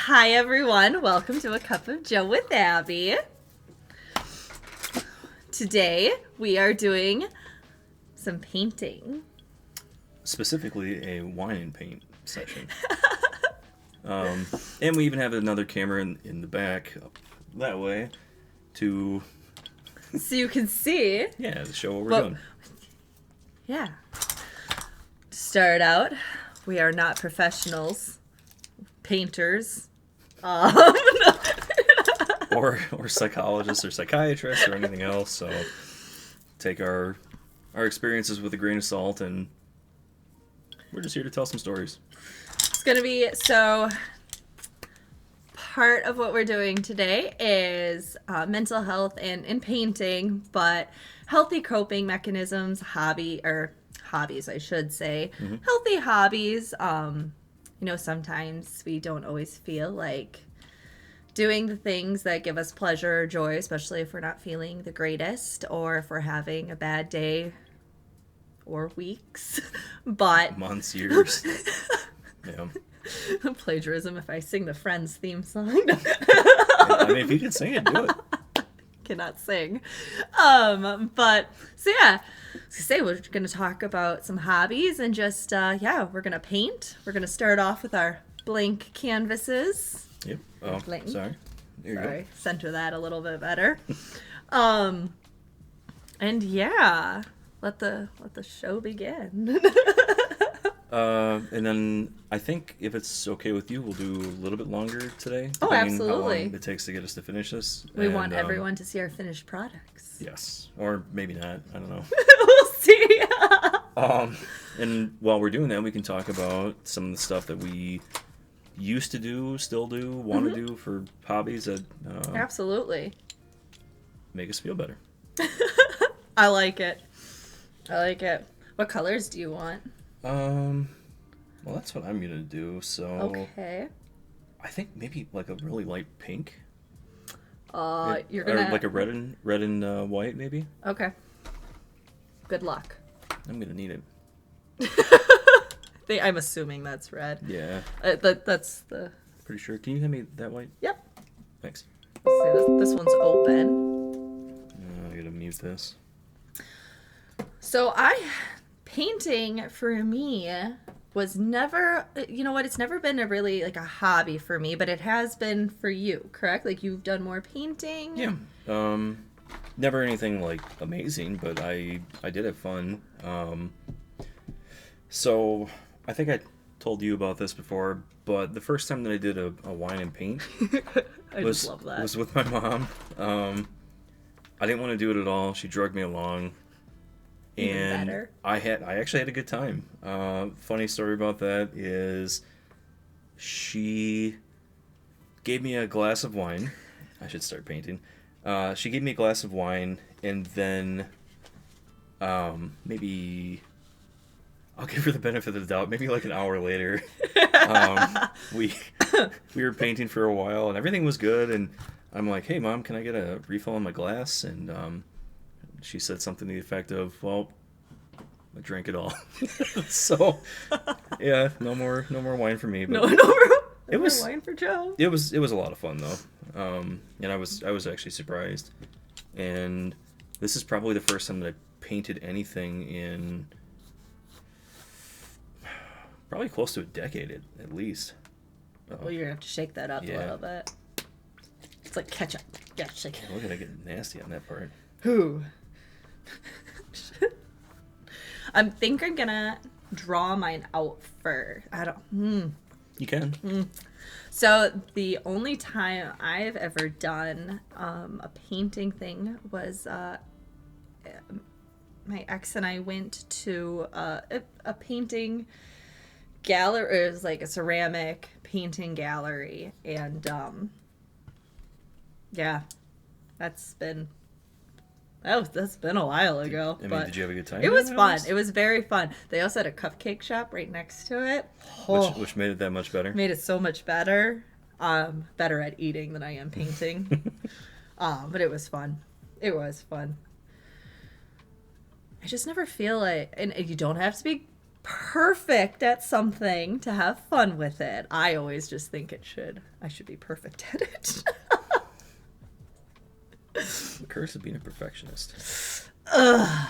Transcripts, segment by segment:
Hi everyone, welcome to A Cup of Joe with Abby. Today we are doing some painting. Specifically a wine and paint session. And we even have another camera in the back up that way to... So you can see. Yeah, to show what we're doing. Yeah. To start out, we are not professionals. Painters. Or psychologists or psychiatrists or anything else. So take our experiences with a grain of salt, and we're just here to tell some stories. It's going to be, so part of what we're doing today is mental health and in painting, but healthy coping mechanisms, hobbies, I should say. Mm-hmm. Healthy hobbies. Sometimes we don't always feel like doing the things that give us pleasure or joy, especially if we're not feeling the greatest or if we're having a bad day or weeks. But months, years. Yeah. Plagiarism if I sing the Friends theme song. I mean, if you can sing it, do it. Cannot sing. But so yeah, we're gonna talk about some hobbies and just we're gonna paint. We're gonna start off with our blank canvases. Yep. Oh, blank. Sorry. There you go. Center that a little bit better. And yeah, let the show begin. And then I think if it's okay with you, we'll do a little bit longer today. Oh, absolutely. How long it takes to get us to finish this. We want everyone to see our finished products. Yes. Or maybe not. I don't know. We'll see. And while we're doing that, we can talk about some of the stuff that we used to do, still do, want to do for hobbies that absolutely make us feel better. I like it. What colors do you want? Well, that's what I'm gonna do. So okay. I think maybe like a really light pink. You're gonna or like a red and white maybe. Okay. Good luck. I'm gonna need it. I'm assuming that's red. Yeah. That's the. Pretty sure. Can you hand me that white? Yep. Thanks. So this one's open. I gotta mute this. So painting for me was never, it's never been a really like a hobby for me, but it has been for you, correct? Like you've done more painting? Yeah. Never anything like amazing, but I did have fun. So I think I told you about this before, but the first time that I did a wine and paint just love that. Was with my mom. I didn't want to do it at all. She drugged me along. And better. I actually had a good time. Funny story about that is she gave me a glass of wine. I should start painting. She gave me a glass of wine, and then maybe I'll give her the benefit of the doubt. Maybe like an hour later, we were painting for a while, and everything was good. And I'm like, "Hey, Mom, can I get a refill on my glass?" And she said something to the effect of, "Well, I drank it all." So, yeah, no more wine for me. But no more wine for Joe. It was a lot of fun though, and I was actually surprised. And this is probably the first time that I painted anything in probably close to a decade at least. Well, you're gonna have to shake that up a little bit. It's like ketchup. Yeah, shake it. We're gonna get nasty on that part. Who? I think I'm gonna draw mine out first. You can. So the only time I've ever done a painting thing was my ex and I went to a painting gallery. It was like a ceramic painting gallery, and that's been a while ago. But did you have a good time? It was fun. It was very fun. They also had a cupcake shop right next to it. Which made it that much better. Made it so much better. Better at eating than I am painting. But it was fun. It was fun. I just never feel like, and you don't have to be perfect at something to have fun with it. I always just think I should be perfect at it. The curse of being a perfectionist. Ugh.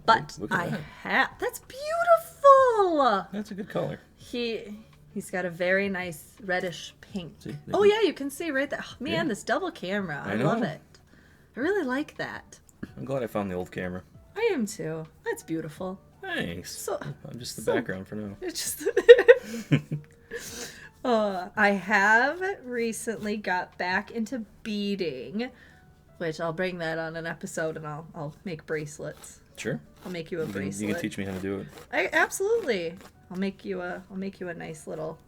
But Look at I that. have. That's beautiful. That's a good color. He's got a very nice reddish pink. See? Oh yeah, you can see right there. Oh, man, Yeah. this double camera. I I love know. it. I really like that. I'm glad I found the old camera. I am too. That's beautiful. Thanks. So I'm just the so- background for now. it's just. I have recently got back into beading, which I'll bring that on an episode, and I'll make bracelets. Sure. I'll make you a You bracelet. can teach me how to do it. Absolutely. I'll make you a nice little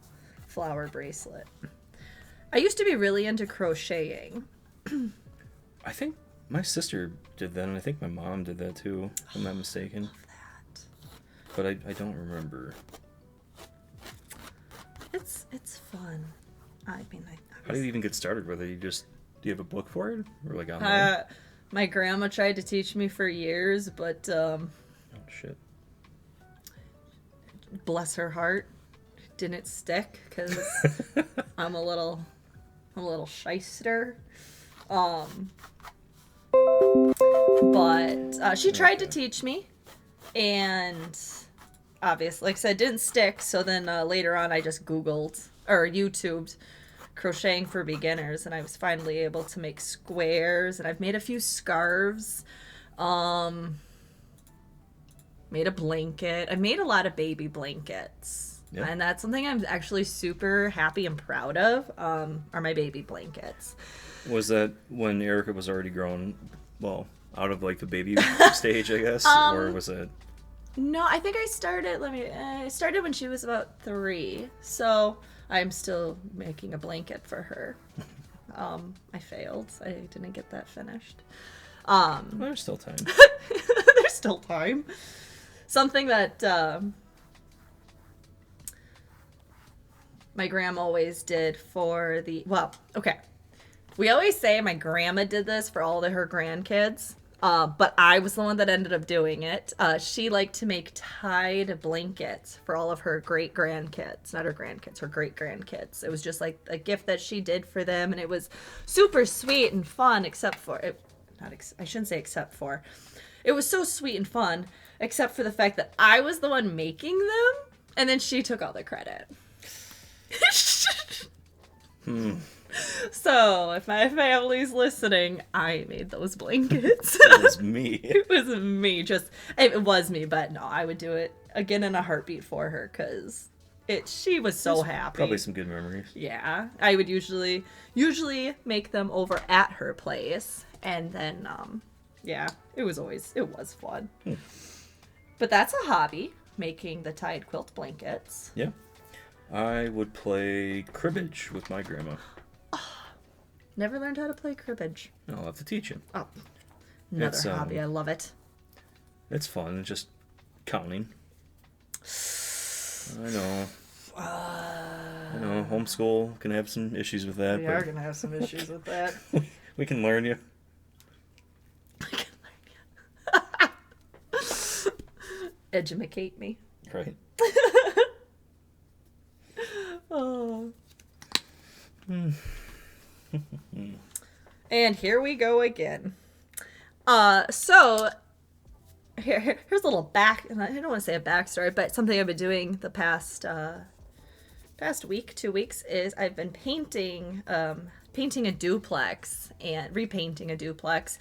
flower bracelet. I used to be really into crocheting. I think my sister did that, and I think my mom did that too, if I'm not mistaken. That. But I don't remember. It's fun. I mean, How do you even get started with it? Do you have a book for it? Or like online? my grandma tried to teach me for years, but Oh, shit. bless her heart, it didn't stick because I'm a little shyster. But she tried to teach me, and obviously, like I said, it didn't stick. So then later on, I just Googled or YouTubed crocheting for beginners, and I was finally able to make squares, and I've made a few scarves. Made a blanket. I made a lot of baby blankets. Yeah. And that's something I'm actually super happy and proud of, are my baby blankets. Was that when Erica was already grown, well, out of like the baby stage, I guess? Or was it... No, I think I started, I started when she was about 3. So I'm still making a blanket for her. I failed. I didn't get that finished. Well, there's still time. There's still time. Something that my grandma always did for okay. We always say my grandma did this for all of her grandkids, but I was the one that ended up doing it. She liked to make tied blankets for all of her great grandkids, not her grandkids, her great grandkids. It was just like a gift that she did for them, and it was super sweet and fun, except for it. I shouldn't say except for. It was so sweet and fun, except for the fact that I was the one making them, and then she took all the credit. So, if my family's listening, I made those blankets. It was me. It was me. It was me, but no, I would do it again in a heartbeat for her, because she was so happy. Probably some good memories. Yeah, I would usually make them over at her place, and then yeah, it was fun. But that's a hobby, making the tied quilt blankets. Yeah. I would play cribbage with my grandma. Never learned how to play cribbage. I'll have to teach you. Oh, another It's, hobby. I love it. It's fun. It's just counting. I know. Homeschool can have some issues with that. We but are gonna have some issues with that. we can learn you. Edumacate me. Right. Oh. And here we go again. So here's a little back. I don't want to say a backstory, but something I've been doing the past week, 2 weeks, is I've been painting a duplex and repainting a duplex.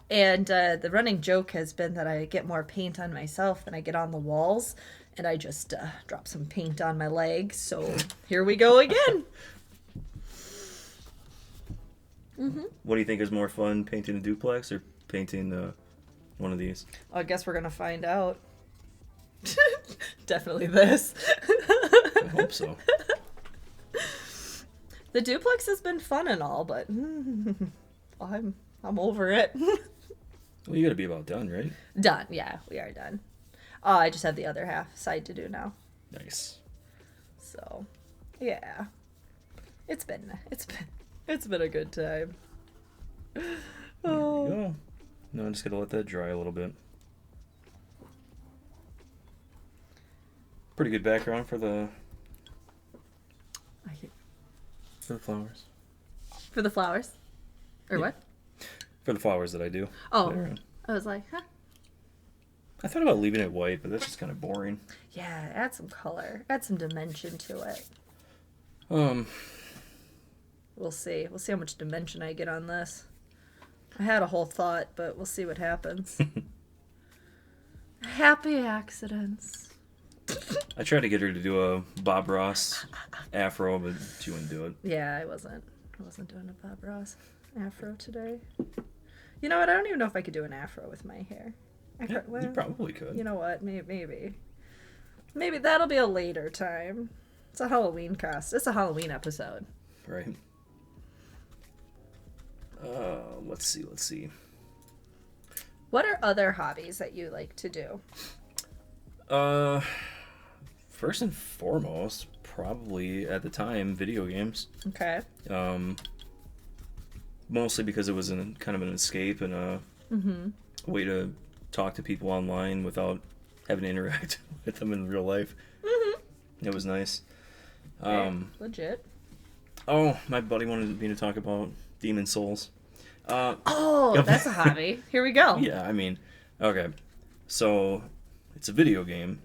And the running joke has been that I get more paint on myself than I get on the walls. And I just drop some paint on my legs. So here we go again. Mm-hmm. What do you think is more fun, painting a duplex or painting one of these? I guess we're going to find out. Definitely this. I hope so. The duplex has been fun and all, but I'm over it. Well, you gotta be about done, right? Done. Yeah, we are done. I just have the other half side to do now. Nice. So, yeah. It's been a good time. There you go. No, I'm just gonna let that dry a little bit. pretty good background I hate- for the flowers. For the flowers? Or Yeah. what? For the flowers that I do. Oh, Later on. I was like, huh? I thought about leaving it white, but that's just kind of boring. Yeah, add some color. Add some dimension to it. Um, We'll see. We'll see how much dimension I get on this. I had a whole thought, but we'll see what happens. Happy accidents. I tried to get her to do a Bob Ross afro, but she wouldn't do it. Yeah, I wasn't doing a Bob Ross afro today. You know what? I don't even know if I could do an afro with my hair. Yeah, you probably could. You know what? Maybe that'll be a later time. It's a Halloween cast. It's a Halloween episode. Right. Let's see. What are other hobbies that you like to do? First and foremost, probably at the time, video games. Okay. Mostly because it was kind of an escape and a way to talk to people online without having to interact with them in real life. It was nice. Legit. Oh, my buddy wanted me to talk about Demon Souls. That's a hobby. Here we go. Yeah, I mean, okay. So, it's a video game.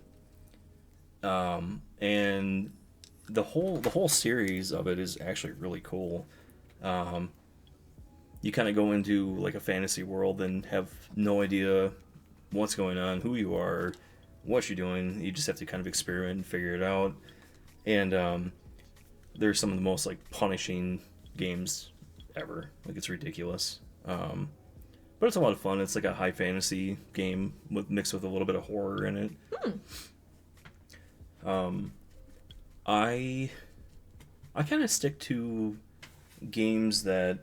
And the whole series of it is actually really cool. You kind of go into like a fantasy world and have no idea what's going on, who you are, what you're doing. You just have to kind of experiment and figure it out. And there's some of the most like punishing games ever. Like, it's ridiculous. But it's a lot of fun. It's like a high fantasy game mixed with a little bit of horror in it. I kind of stick to games that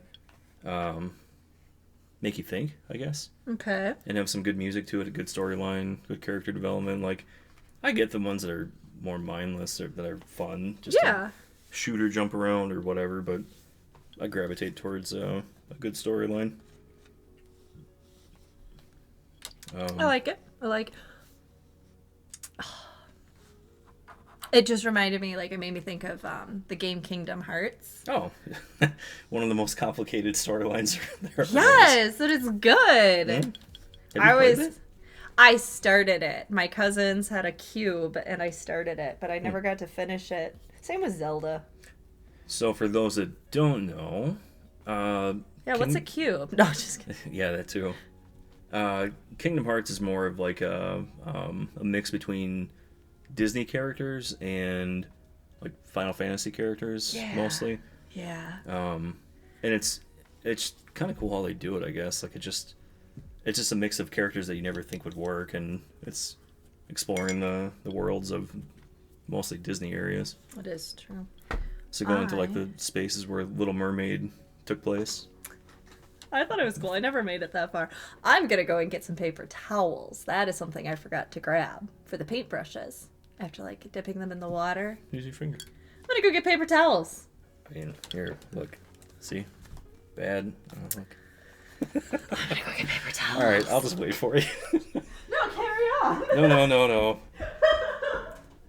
make you think, I guess. Okay. And have some good music to it, a good storyline, good character development. Like, I get the ones that are more mindless or that are fun, just to shoot or jump around or whatever, but I gravitate towards a good storyline. I like it. It just reminded me, like, it made me think of the game Kingdom Hearts. Oh, one of the most complicated storylines there. Yes, it is good. Mm-hmm. Have you played it? I started it. My cousins had a cube, and I started it, but I never got to finish it. Same with Zelda. So for those that don't know, what's a cube? No, just kidding. Yeah, that too. Kingdom Hearts is more of like a mix between Disney characters and like Final Fantasy characters, mostly. Yeah. And it's kind of cool how they do it, I guess. Like, it's just a mix of characters that you never think would work, and it's exploring the worlds of mostly Disney areas. It is true. So going to like the spaces where Little Mermaid took place. I thought it was cool. I never made it that far. I'm gonna go and get some paper towels. That is something I forgot to grab for the paintbrushes. After like dipping them in the water. Use your finger. I'm gonna go get paper towels. I mean, here, look. See? Bad. Oh, look. I'm gonna go get paper towels. Alright, I'll just wait for you. No, carry on. No. I'm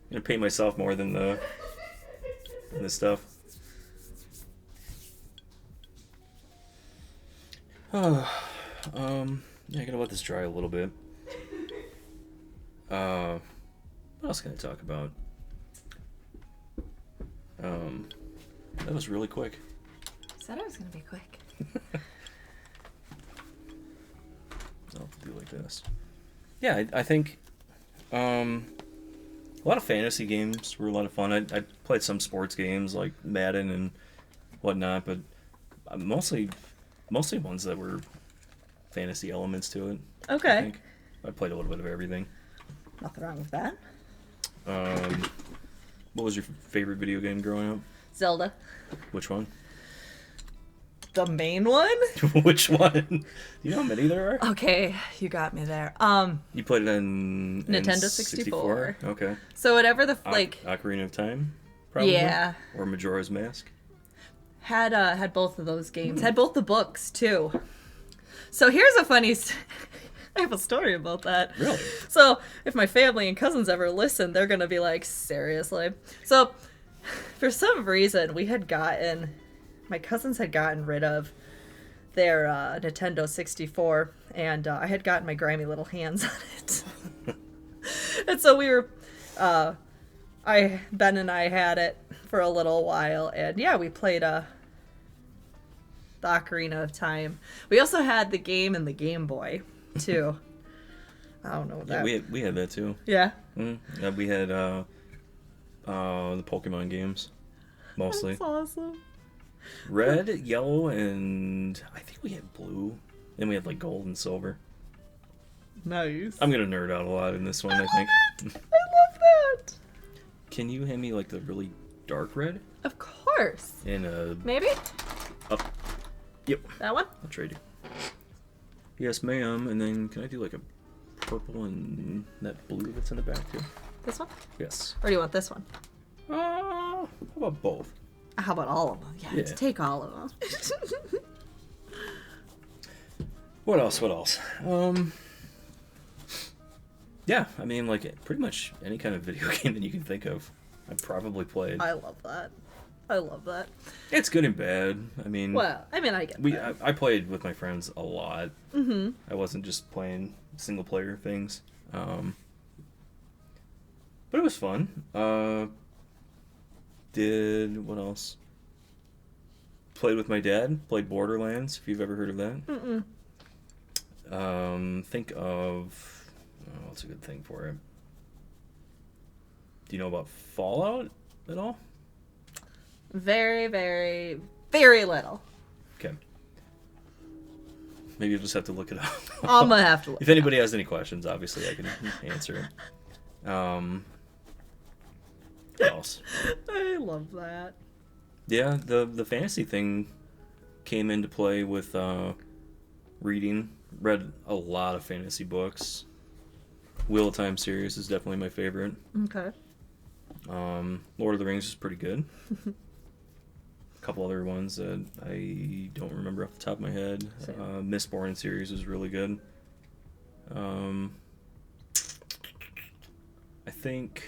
gonna paint myself more than this stuff. Yeah, I gotta let this dry a little bit. What else can I talk about? That was really quick. Said I was gonna be quick. I'll do like this. Yeah, I think a lot of fantasy games were a lot of fun. I played some sports games like Madden and whatnot, but mostly ones that were fantasy elements to it. Okay. I think I played a little bit of everything. Nothing wrong with that. What was your favorite video game growing up? Zelda. Which one? The main one? Which one? Do you know how many there are? Okay, you got me there. You played it on Nintendo 64. Okay. So whatever the like Ocarina of Time, probably. Yeah. Or Majora's Mask. Had both of those games. Had both the books too. So here's a funny I have a story about that. Really? So, if my family and cousins ever listen, they're going to be like, seriously? So, for some reason, my cousins had gotten rid of their Nintendo 64, and I had gotten my grimy little hands on it. And so Ben and I had it for a little while, and yeah, we played the Ocarina of Time. We also had the game and the Game Boy, too. I don't know what that. Yeah, we had that too. Yeah. Yeah, we had the Pokemon games, mostly. That's awesome. Red, yellow, and I think we had blue. Then we had like gold and silver. Nice. I'm gonna nerd out a lot in this one, I think. I love that. Can you hand me like the really dark red? Of course. And Maybe? Yep. That one? I'll trade you. Yes, ma'am. And then can I do like a purple and that blue that's in the back too? This one? Yes. Or do you want this one? How about both? How about all of them? Yeah, Yeah. take all of them. What else? Yeah, I mean, like, pretty much any kind of video game that you can think of, I've probably played. I love that. I love that. It's good and bad. I mean, Well, I mean, I get that. I played with my friends a lot. Mm-hmm. I wasn't just playing single player things. But it was fun. What else? Played with my dad. Played Borderlands, if you've ever heard of that. Mm-mm. Think of... what's a good thing for it? Do you know about Fallout at all? Very, very, very little. Okay. Maybe you'll just have to look it up. I'm gonna have to look. If anybody has any questions, obviously I can answer them. What else? I love that. Yeah, the fantasy thing came into play with reading. Read a lot of fantasy books. Wheel of Time series is definitely my favorite. Okay. Lord of the Rings is pretty good. A couple other ones that I don't remember off the top of my head. Mistborn series was really good. I think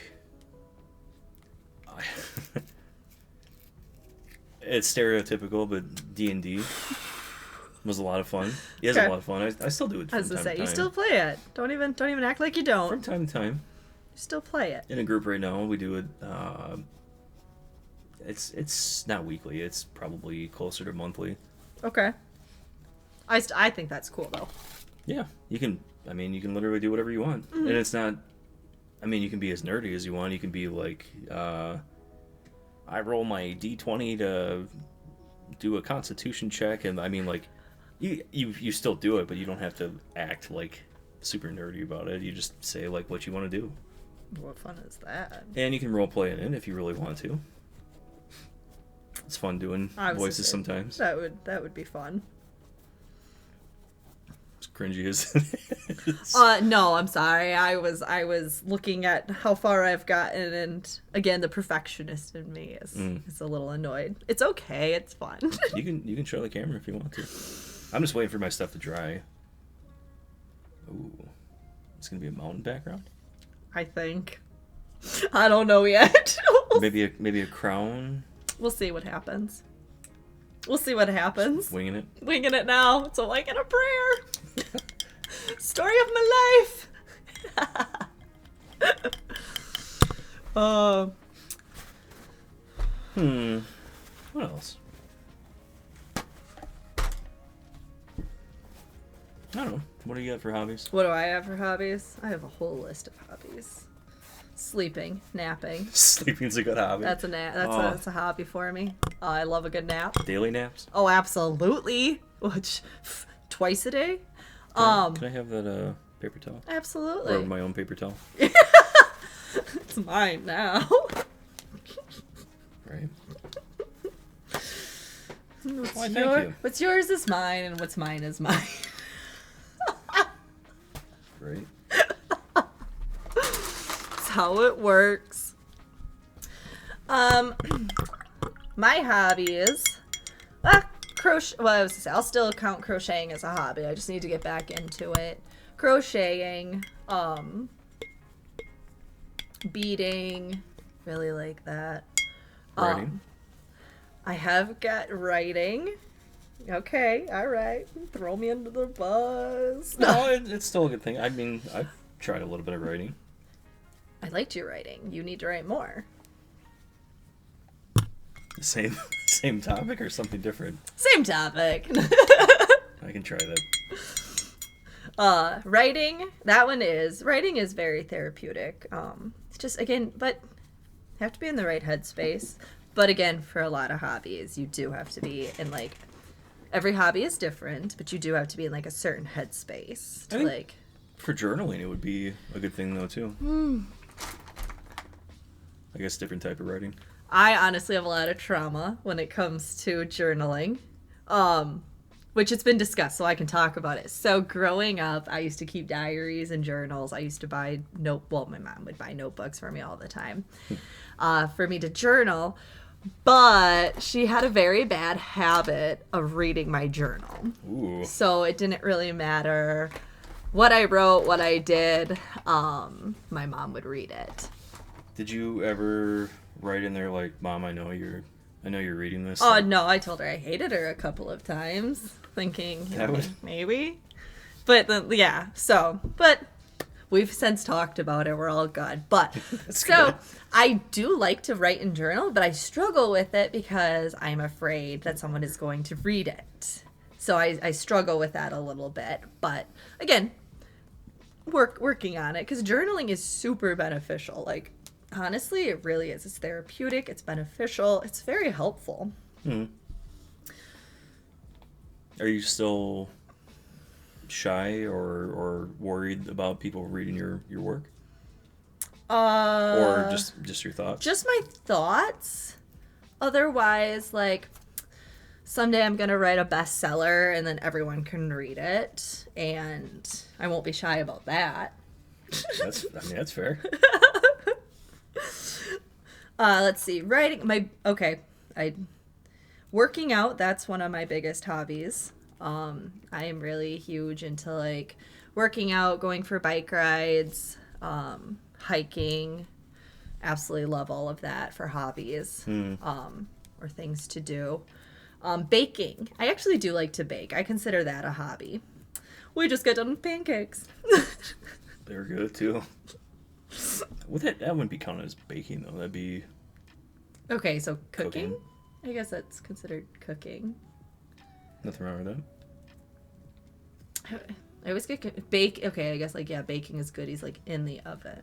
it's stereotypical, but D&D was a lot of fun. It is a lot of fun. I still do it from I was time gonna to say, time. you still play it. Don't even act like you don't. From time to time. You still play it. In a group right now, we do it. It's not weekly. It's probably closer to monthly. Okay. I think that's cool though. Yeah, you can. I mean, you can literally do whatever you want, and it's not. I mean, you can be as nerdy as you want. You can be like, I roll my d20 to do a Constitution check, and I mean, like, you still do it, but you don't have to act like super nerdy about it. You just say like what you want to do. What fun is that? And you can role play it in if you really want to. It's fun doing voices sometimes. That would be fun. It's cringy, isn't it? No, I'm sorry. I was looking at how far I've gotten, and again, the perfectionist in me is a little annoyed. It's okay. It's fun. You can show the camera if you want to. I'm just waiting for my stuff to dry. Ooh, it's gonna be a mountain background. I think. I don't know yet. maybe a crown. We'll see what happens. We'll see what happens. Winging it. Winging it now. It's like in a prayer. Story of my life. What else? I don't know. What do you got for hobbies? What do I have for hobbies? I have a whole list of hobbies. Sleeping, napping. Sleeping's a good hobby. That's a hobby for me. I love a good nap. Daily naps? Oh, absolutely. Which twice a day? Can I have that paper towel? Absolutely. Or my own paper towel? It's mine now. Right. Thank you. What's yours is mine, and what's mine is mine. Right. That's how it works. My hobby is crochet. Well, I was gonna say, I'll still count crocheting as a hobby. I just need to get back into it. crocheting, beading, really like that. Writing. I have got writing. Okay, all right. Throw me under the bus. No, it's still a good thing. I mean, I've tried a little bit of writing. I liked your writing. You need to write more. Same topic or something different? Same topic. I can try that. Writing is very therapeutic. It's just, again, but have to be in the right headspace. But again, for a lot of hobbies, you do have to be in, like, every hobby is different, but you do have to be in, like, a certain headspace to, like... For journaling, it would be a good thing, though, too. I guess different type of writing. I honestly have a lot of trauma when it comes to journaling, which it's been discussed, so I can talk about it. So growing up, I used to keep diaries and journals. I used to buy my mom would buy notebooks for me all the time for me to journal. But she had a very bad habit of reading my journal. Ooh. So it didn't really matter what I wrote, what I did. My mom would read it. Did you ever write in there like, "Mom, I know you're reading this"? Oh, no, I told her I hated her a couple of times, thinking maybe. But yeah, but we've since talked about it. We're all good. But Good. I do like to write and journal, but I struggle with it because I'm afraid that someone is going to read it. So I struggle with that a little bit. But again, working on it, because journaling is super beneficial. Like, honestly, it really is. It's therapeutic. It's beneficial. It's very helpful. Are you still shy or worried about people reading your work? Or just your thoughts? Just my thoughts. Otherwise, like, someday I'm going to write a bestseller and then everyone can read it. And I won't be shy about that. That's fair. Let's see. Working out, that's one of my biggest hobbies. I am really huge into, like, working out, going for bike rides, hiking. Absolutely love all of that for hobbies, or things to do. Baking. I actually do like to bake. I consider that a hobby. We just got done with pancakes. They're good too. Well, that wouldn't be counted as baking though. That'd be okay. So cooking? I guess that's considered cooking. Nothing wrong with that. I always get bake. Okay, I guess baking is goodies like in the oven.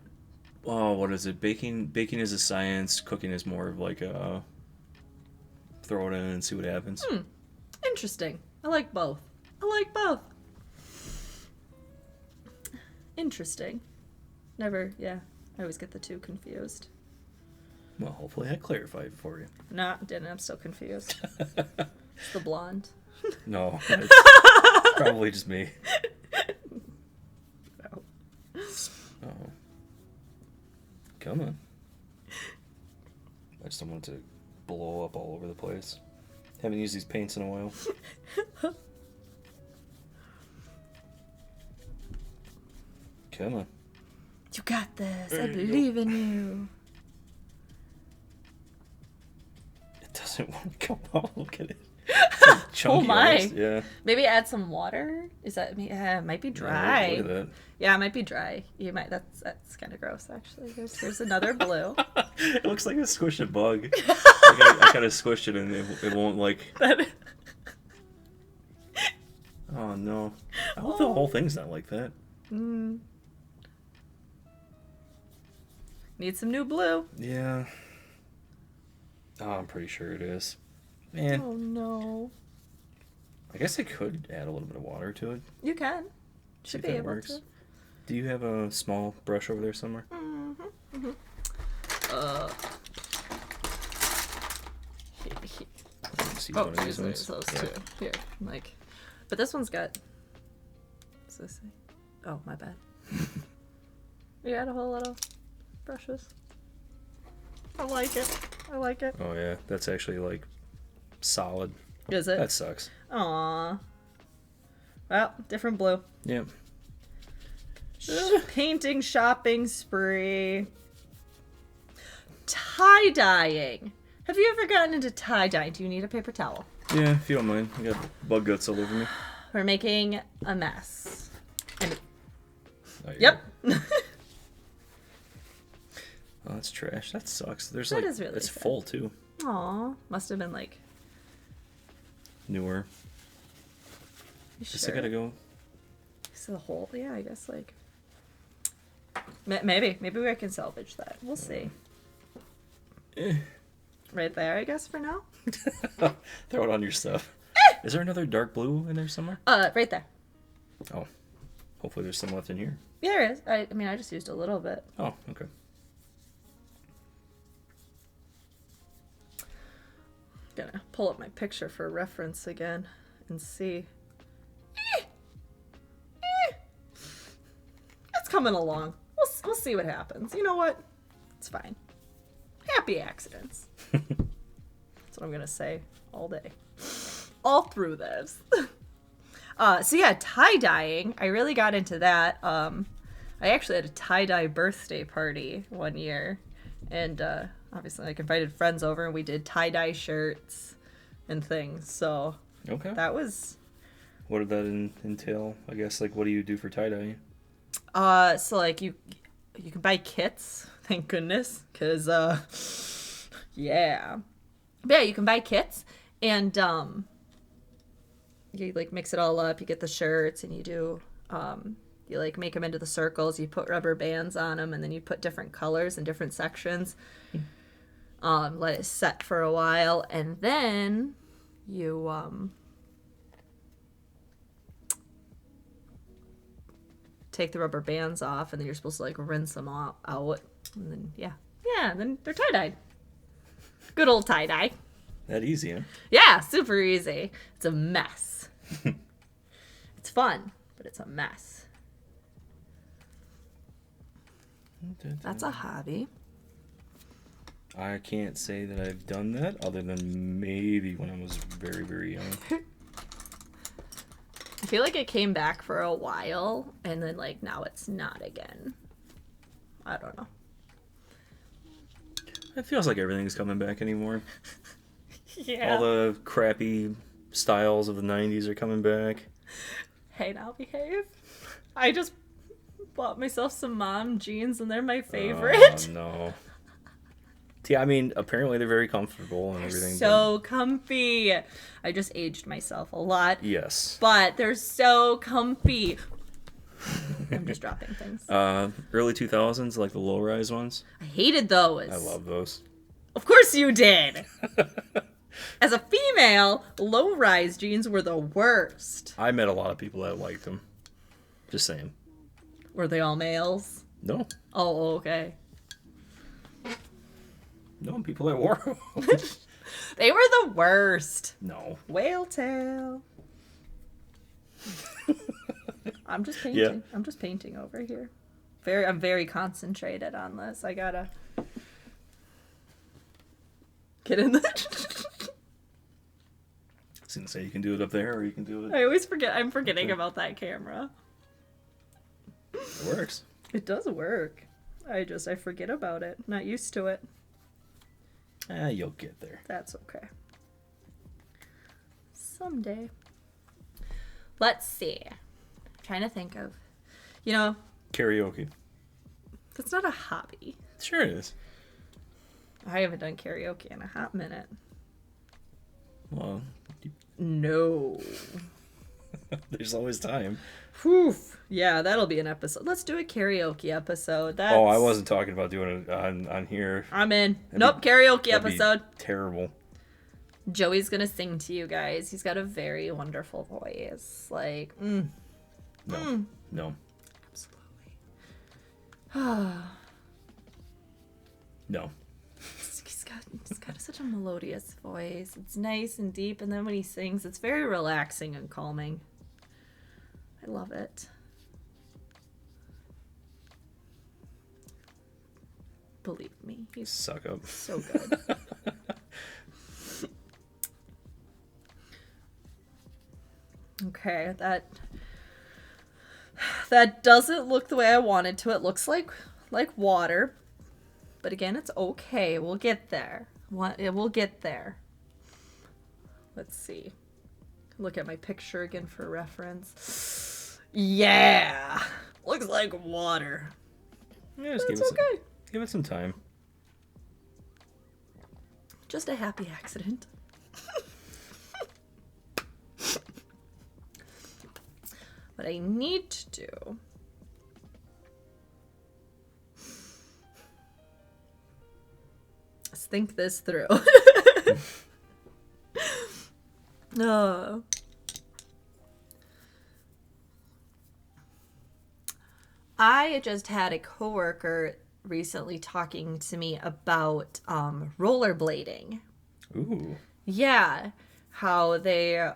Oh, what is it? Baking is a science. Cooking is more of like a throw it in and see what happens. Interesting. I like both. Interesting. Never. Yeah. I always get the two confused. Well, hopefully I clarified it for you. No, didn't. I'm still confused. It's the blonde. No, it's probably just me. No. Oh. Come on. I just don't want it to blow up all over the place. Haven't used these paints in a while. Come on. You got this. There I you believe in you. It doesn't want to come out. Look at it. It's like chunky my. almost. Yeah. Maybe add some water. Is that? Yeah, it might be dry. Yeah, look at that. Yeah, it might be dry. You might. That's kind of gross, actually. Here's another blue. It looks like a squished bug. Like I kind of squished it and it won't like. Oh no! I hope the whole thing's not like that. Need some new blue. Yeah. Oh, I'm pretty sure it is. Man. Oh no. I guess I could add a little bit of water to it. You can. See Should if be that able works. to. Do you have a small brush over there somewhere? See one of these ones. Those two. Here, like, but this one's got. What's this say? Oh, my bad. You had a whole lot of brushes. I like it. Oh yeah, that's actually like solid. Is it? That sucks. Aww. Well, different blue. Yep. Painting shopping spree. Tie-dyeing. Have you ever gotten into tie-dye? Do you need a paper towel? Yeah, if you don't mind. I got bug guts all over me. We're making a mess. And Oh, yep. Oh, that's trash. That sucks. There's That like is really it's sad. full too. Aw, must have been like. Newer. You Just sure? I gotta go. So the whole, yeah, I guess like. Maybe we can salvage that. We'll see. Eh. Right there, I guess for now. Throw it on your stuff. Is there another dark blue in there somewhere? Right there. Oh. Hopefully there's some left in here. Yeah, there is. I mean, I just used a little bit. Oh, okay. Gonna pull up my picture for reference again and see. It's coming along. We'll see what happens. You know what? It's fine. Happy accidents. That's what I'm gonna say all day, all through this. So yeah, tie-dyeing. I really got into that. I actually had a tie-dye birthday party one year, and obviously like invited friends over, and we did tie-dye shirts and things. So Okay. that was What did that entail? I guess, like, what do you do for tie-dye? so like you can buy kits, thank goodness, because yeah. But yeah, you can buy kits, and you like mix it all up. You get the shirts, and you do you like make them into the circles. You put rubber bands on them, and then you put different colors in different sections. Let it set for a while, and then you take the rubber bands off, and then you're supposed to like rinse them all out, and then yeah, and then they're tie-dyed. Good old tie-dye. That easy, huh? Yeah, super easy. It's a mess. It's fun, but it's a mess. That's a hobby. I can't say that I've done that other than maybe when I was very, very young. I feel like it came back for a while, and then like now it's not again. I don't know. It feels like everything's coming back anymore. Yeah. All the crappy styles of the 90s are coming back. Hey, now behave. I just bought myself some mom jeans, and they're my favorite. Oh, no. Yeah, I mean, apparently they're very comfortable and everything. So comfy. I just aged myself a lot. Yes. But they're so comfy. I'm just dropping things. Early 2000s, like the low-rise ones. I hated those. I love those. Of course you did. As a female, low-rise jeans were the worst. I met a lot of people that liked them. Just saying. Were they all males? No. Oh, okay. No, people that wore them. They were the worst. No. Whale tail. I'm just painting. Yeah. I'm just painting over here. I'm very concentrated on this. I gotta get in there. I was gonna say you can do it up there, or you can do it. I always forget. I'm forgetting about that camera. It works. It does work. I forget about it. Not used to it. You'll get there. That's okay. Someday. Let's see. I'm trying to think of, Karaoke. that's not a hobby. Sure it is. I haven't done karaoke in a hot minute. Well, No. there's always time. Whew. Yeah, that'll be an episode. Let's do a karaoke episode. Oh, I wasn't talking about doing it on here. I'm in. Nope, karaoke That'd be episode. terrible. Joey's gonna sing to you guys. He's got a very wonderful voice. Like, No. Mm. No. absolutely. No. He's got such a melodious voice. It's nice and deep, and then when he sings, it's very relaxing and calming. I love it. Believe me, he's Suck up. so good. Okay, that doesn't look the way I wanted to. It looks like water. But again, it's okay. We'll get there. We'll get there. Let's see. Look at my picture again for reference. Yeah! Looks like water. Yeah, just give it some time. Just a happy accident. What I need to do is think this through. Oh. I just had a coworker recently talking to me about rollerblading. Ooh. Yeah, how they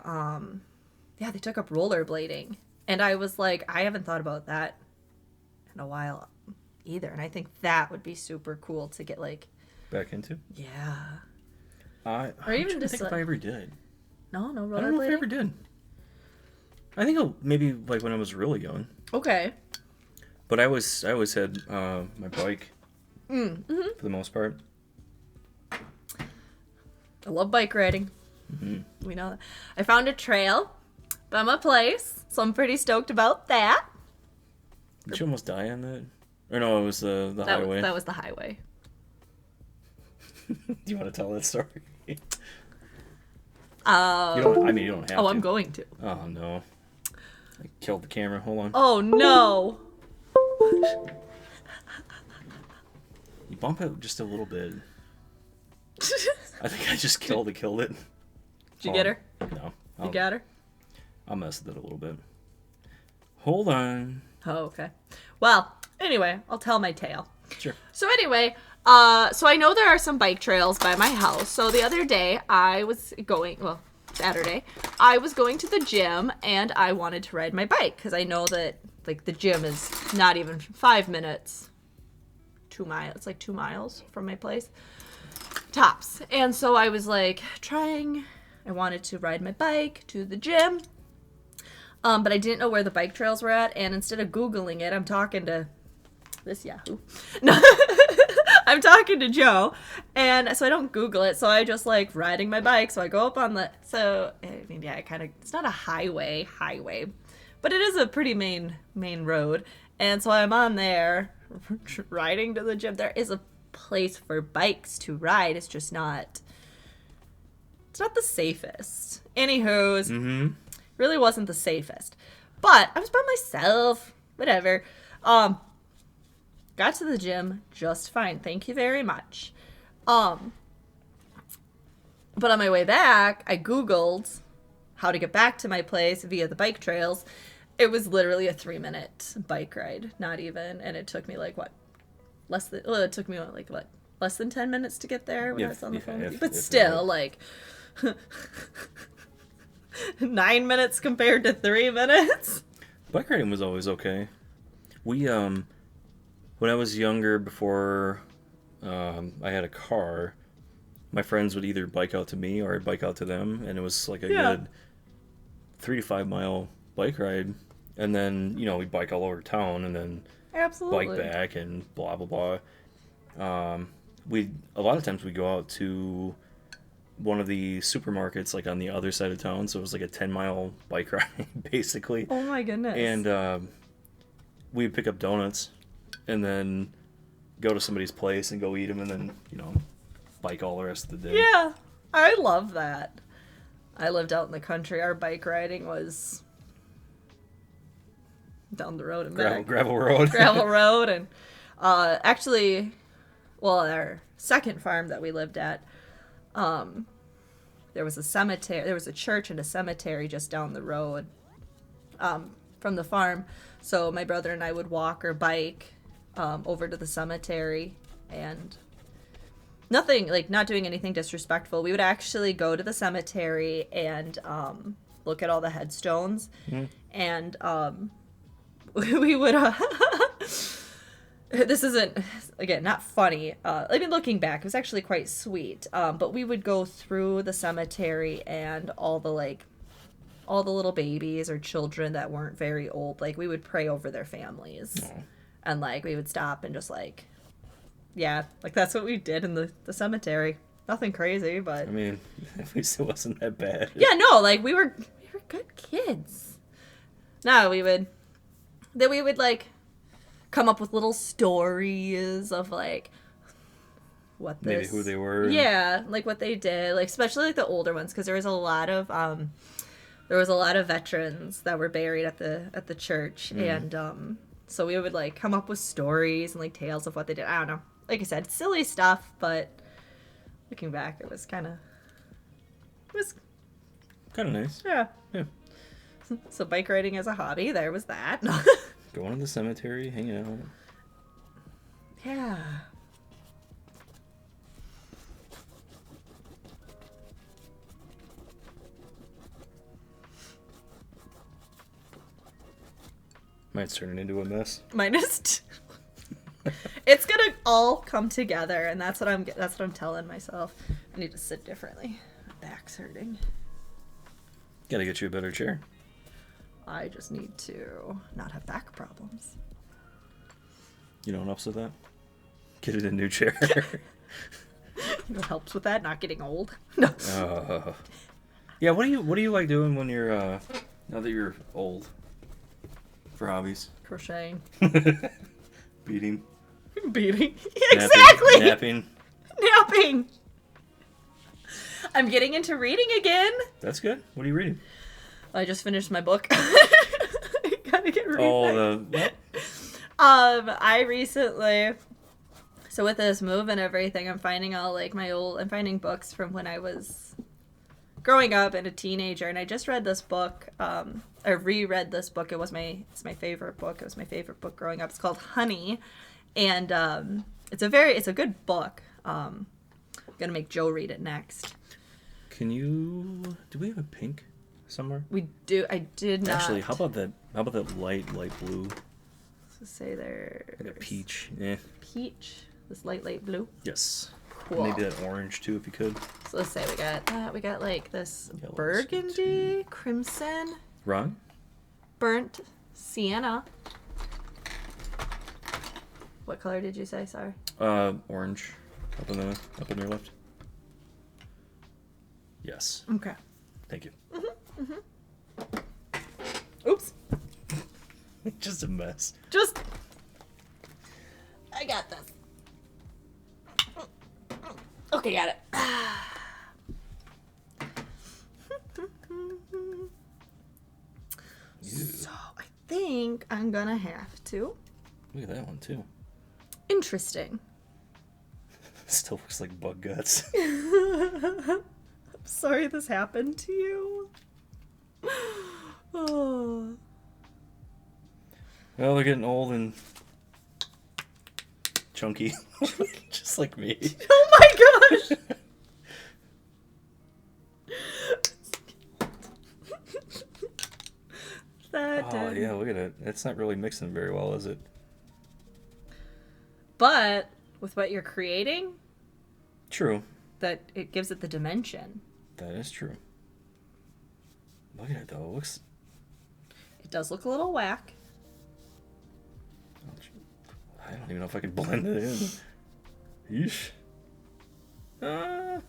they took up rollerblading. And I was like, I haven't thought about that in a while either. And I think that would be super cool to get like Back into? Yeah. Or even just think like, if I ever did. No rollerblading. I don't know if I ever did. I think maybe like when I was really young. Okay. But I always had my bike for the most part. I love bike riding. Mm-hmm. We know that. I found a trail by my place, so I'm pretty stoked about that. Did you almost die on that? Or no, it was the highway. That was the highway. Do you want to tell that story? You don't have to. Oh, I'm going to. Oh, no. I killed the camera. Hold on. Oh, no. You bump it just a little bit. I think I just killed it. Did you get her? No. You got her? I'll mess with it a little bit. Hold on. Oh, okay. Well, anyway, I'll tell my tale. Sure. So anyway, so I know there are some bike trails by my house. So the other day Saturday, I was going to the gym and I wanted to ride my bike because I know that like the gym is not even 5 minutes, 2 miles. It's like 2 miles from my place, tops. And so I was like I wanted to ride my bike to the gym, but I didn't know where the bike trails were at. And instead of Googling it, I'm talking to this Yahoo. No, I'm talking to Joe, and so I don't Google it. So I just like riding my bike. So I go up on it's not a highway, but it is a pretty main road. And so I'm on there riding to the gym. There is a place for bikes to ride. It's just not. It's not the safest. Anywho's, really wasn't the safest. But I was by myself. Whatever. Got to the gym just fine. Thank you very much. But on my way back, I Googled how to get back to my place via the bike trails. It was literally a 3-minute bike ride, not even. And it took me less than 10 minutes to get there when I was on the phone with you. But still, 9 minutes compared to 3 minutes. Bike riding was always okay. We, when I was younger, before I had a car, my friends would either bike out to me or I'd bike out to them, and it was like a good 3 to 5 mile bike ride. And then, we'd bike all over town and then Absolutely. bike back and blah, blah, blah. A lot of times we go out to one of the supermarkets like on the other side of town, so it was like a 10-mile bike ride basically. Oh my goodness. And we'd pick up donuts and then go to somebody's place and go eat them and then bike all the rest of the day. Yeah, I love that. I lived out in the country. Our bike riding was down the road and back. Gravel road. Gravel road. And actually, our second farm that we lived at, there was a cemetery. There was a church and a cemetery just down the road from the farm. So my brother and I would walk or bike over to the cemetery, and nothing, not doing anything disrespectful. We would actually go to the cemetery and look at all the headstones, and we would this isn't, again, not funny. Looking back, it was actually quite sweet. But we would go through the cemetery and all the all the little babies or children that weren't very old, like we would pray over their families. Oh. And like we would stop and just like, yeah, like that's what we did in the cemetery. Nothing crazy, but I mean, at least it wasn't that bad. yeah, no, like we were good kids. No, we would like come up with little stories of like what this, maybe who they were. yeah, like what they did, like especially like the older ones, because there was a lot of veterans that were buried at the church, and so we would like come up with stories and like tales of what they did. I don't know, like I said, silly stuff, but looking back, it was kind of nice. yeah. Yeah. So bike riding as a hobby, there was that. Going to the cemetery, hanging out. Yeah. Might turn into a mess. Minus it's gonna all come together, and that's what I'm telling myself. I need to sit differently. My back's hurting. Gotta get you a better chair. I just need to not have back problems. You know what helps with that? Get it a new chair. You know what helps with that? Not getting old. No. Yeah, what do you like doing when you're now that you're old? For hobbies. Crocheting. Beating. Beating. Exactly. Napping. I'm getting into reading again. That's good. What are you reading? I just finished my book. I gotta get reading. Oh, what? I recently, so with this move and everything, I'm finding I'm finding books from when I was growing up and a teenager, and I just read this book. I reread this book. It's my favorite book. It was my favorite book growing up. It's called Honey, and it's a good book. I'm gonna make Joe read it next. Do we have a pink somewhere? We do. I did not. Actually, how about that light blue? So say there. Like a peach. Yeah. Peach. This light blue. Yes. Cool. Maybe that orange too, if you could. So let's say we got that. We got like this Yellow, burgundy, crimson, Ron? burnt sienna. What color did you say? Sorry. Orange. Up in your left. Yes. Okay. Thank you. Oops. Just a mess. I got this. Okay, got it. So I think I'm gonna have to. Look at that one too. Interesting. Still looks like bug guts. I'm sorry this happened to you. Oh. Well, they're getting old and chunky. Just like me. Oh my gosh! Oh, yeah, look at it. It's not really mixing very well, is it? But with what you're creating, True. that it gives it the dimension. That is true. Look at it, though. It does look a little whack. I don't even know if I can blend it in. Yeesh. If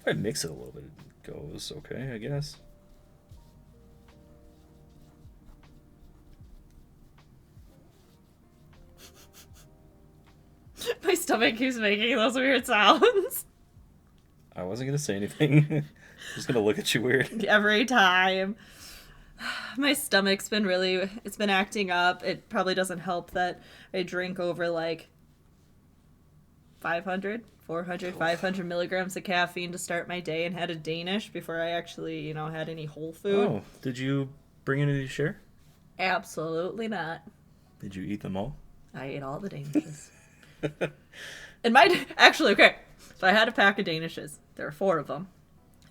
I mix it a little bit, it goes okay, I guess. My stomach keeps making those weird sounds. I wasn't going to say anything. Just going to look at you weird. Every time. My stomach's been it's been acting up. It probably doesn't help that I drink over like 500 milligrams of caffeine to start my day and had a Danish before I actually, had any whole food. Oh, did you bring any to share? Absolutely not. Did you eat them all? I ate all the Danishes. And actually, okay, so I had a pack of Danishes. There were 4 of them.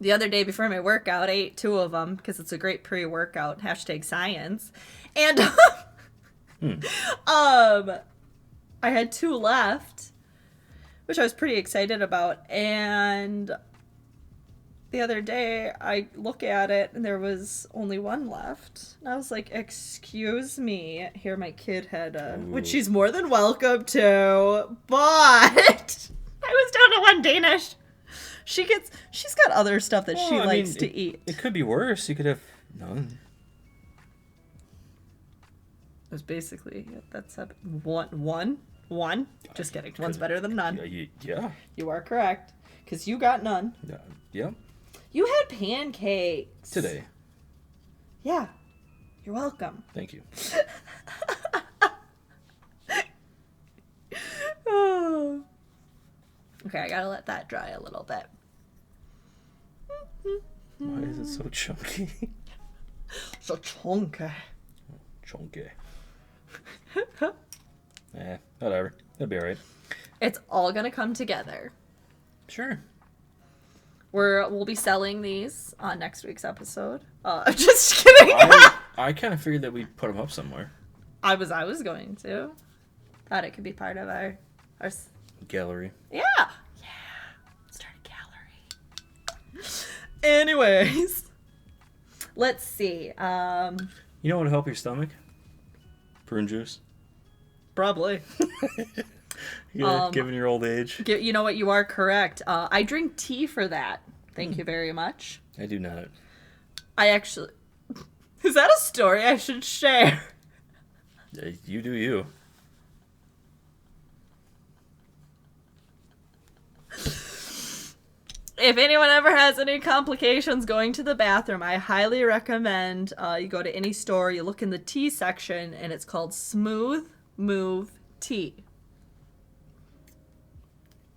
The other day before my workout, I ate 2 of them because it's a great pre-workout, #science. And I had 2 left, which I was pretty excited about. And the other day, I look at it and there was only one left. And I was like, excuse me. Here my kid had which she's more than welcome to, but I was down to one Danish. She's got other stuff that she likes to eat. It could be worse. You could have none. It was basically, that's one. Just kidding. One's better than none. Yeah. You are correct. Because you got none. Yeah. You had pancakes. Today. Yeah. You're welcome. Thank you. Oh. Okay, I gotta let that dry a little bit. Why is it so chunky? So chunky. Chunky. Whatever. It'll be alright. It's all gonna come together. Sure. We'll be selling these on next week's episode. Just kidding. I kind of figured that we'd put them up somewhere. I was going to. Thought it could be part of our Gallery. Yeah. Start a gallery. Anyways, let's see. You know what would help your stomach? Prune juice. Probably. Yeah, given your old age. You know what? You are correct. I drink tea for that. Thank you very much. I do not. I actually... Is that a story I should share? You do you. If anyone ever has any complications going to the bathroom, I highly recommend you go to any store, you look in the tea section, and it's called Smooth Move Tea.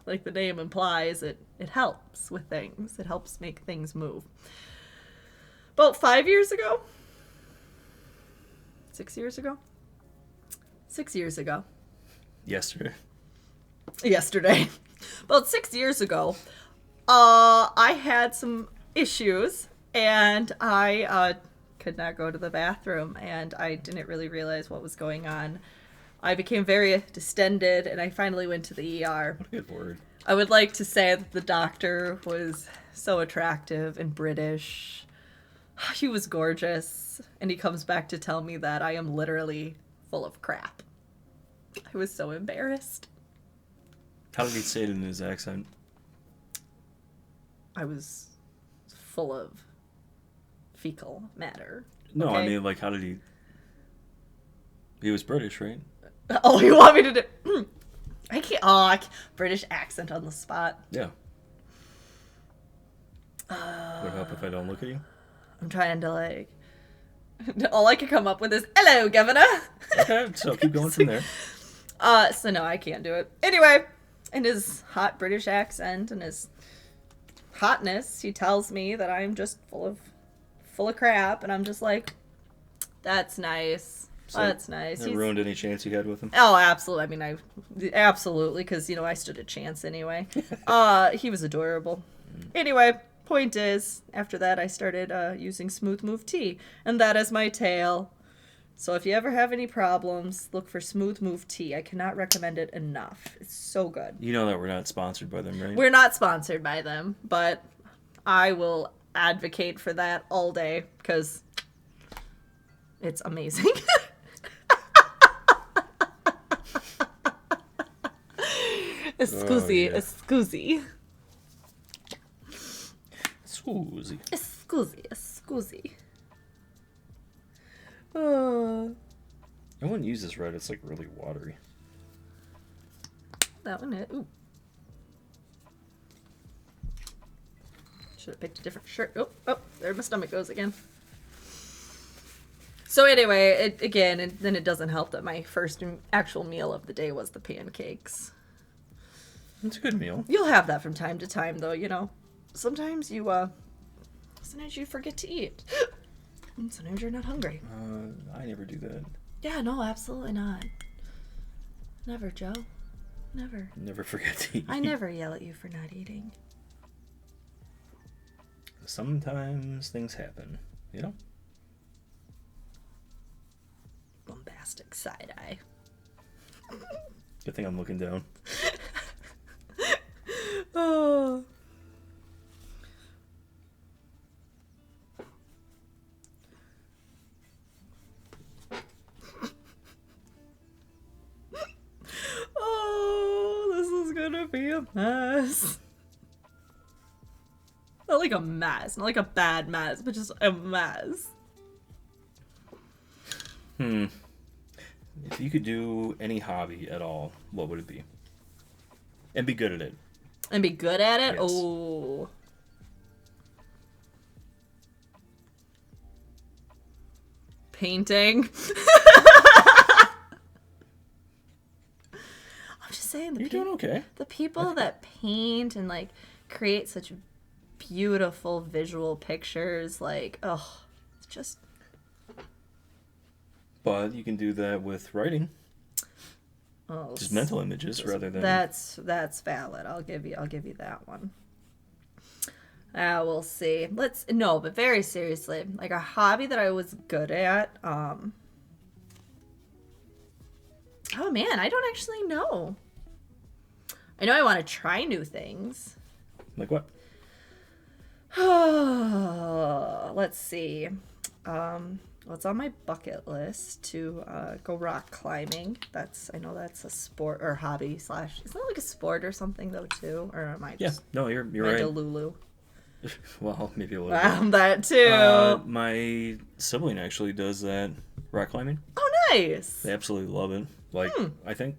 Like the name implies, it helps with things. It helps make things move. About 5 years ago? 6 years ago? 6 years ago. Yesterday. About 6 years ago, I had some issues, and I could not go to the bathroom, and I didn't really realize what was going on. I became very distended, and I finally went to the ER. What a good word. I would like to say that the doctor was so attractive and British. He was gorgeous, and he comes back to tell me that I am literally full of crap. I was so embarrassed. How did he say it in his accent? I was full of fecal matter. No, okay? I mean, like, how did he... He was British, right? Oh, you want me to do... I can't... British accent on the spot. Yeah. Would it help if I don't look at you? I'm trying to, like... All I could come up with is, hello, governor! Okay, so keep going from there. So no, I can't do it. Anyway, in his hot British accent and his hotness, he tells me that I'm just full of crap, and I'm just like, that's nice. So that's nice. It ruined any chance you had with him? Oh, absolutely. I mean, absolutely, because, I stood a chance anyway. He was adorable. Anyway, point is, after that, I started using Smooth Move Tea, and that is my tale. So if you ever have any problems, look for Smooth Move Tea. I cannot recommend it enough. It's so good. You know that we're not sponsored by them, right? We're not sponsored by them, but I will advocate for that all day, because it's amazing. Scusi, scusi. Scusi. Scusi. Oh. I wouldn't use this red. It's like really watery. That one hit. Ooh. Should have picked a different shirt. Oh, there my stomach goes again. So anyway, then it doesn't help that my first actual meal of the day was the pancakes. It's a good meal. You'll have that from time to time, though, Sometimes you forget to eat. And sometimes you're not hungry. I never do that. Yeah, no, absolutely not. Never, Joe. Never. Never forget to eat. I never yell at you for not eating. Sometimes things happen, Bombastic side eye. Good thing I'm looking down. Oh. a mess. Not like a mess, not like a bad mess, but just a mess. If you could do any hobby at all, what would it be? And be good at it. And be good at it? Yes. Oh. Painting. I'm just saying, You're doing okay. the people that paint and like create such beautiful visual pictures, like, oh, it's just. But you can do that with writing. Oh, Just mental images rather than. That's valid. I'll give you that one. We'll see. But very seriously, like a hobby that I was good at. Oh man, I don't actually know. I know I want to try new things. Like what? Let's see. What's on my bucket list to go rock climbing. I know that's a sport or hobby / isn't that like a sport or something though too? Or am I just No, you're right. Delulu? Well, maybe a little bit. That too. My sibling actually does that rock climbing. Oh, nice. They absolutely love it. Like I think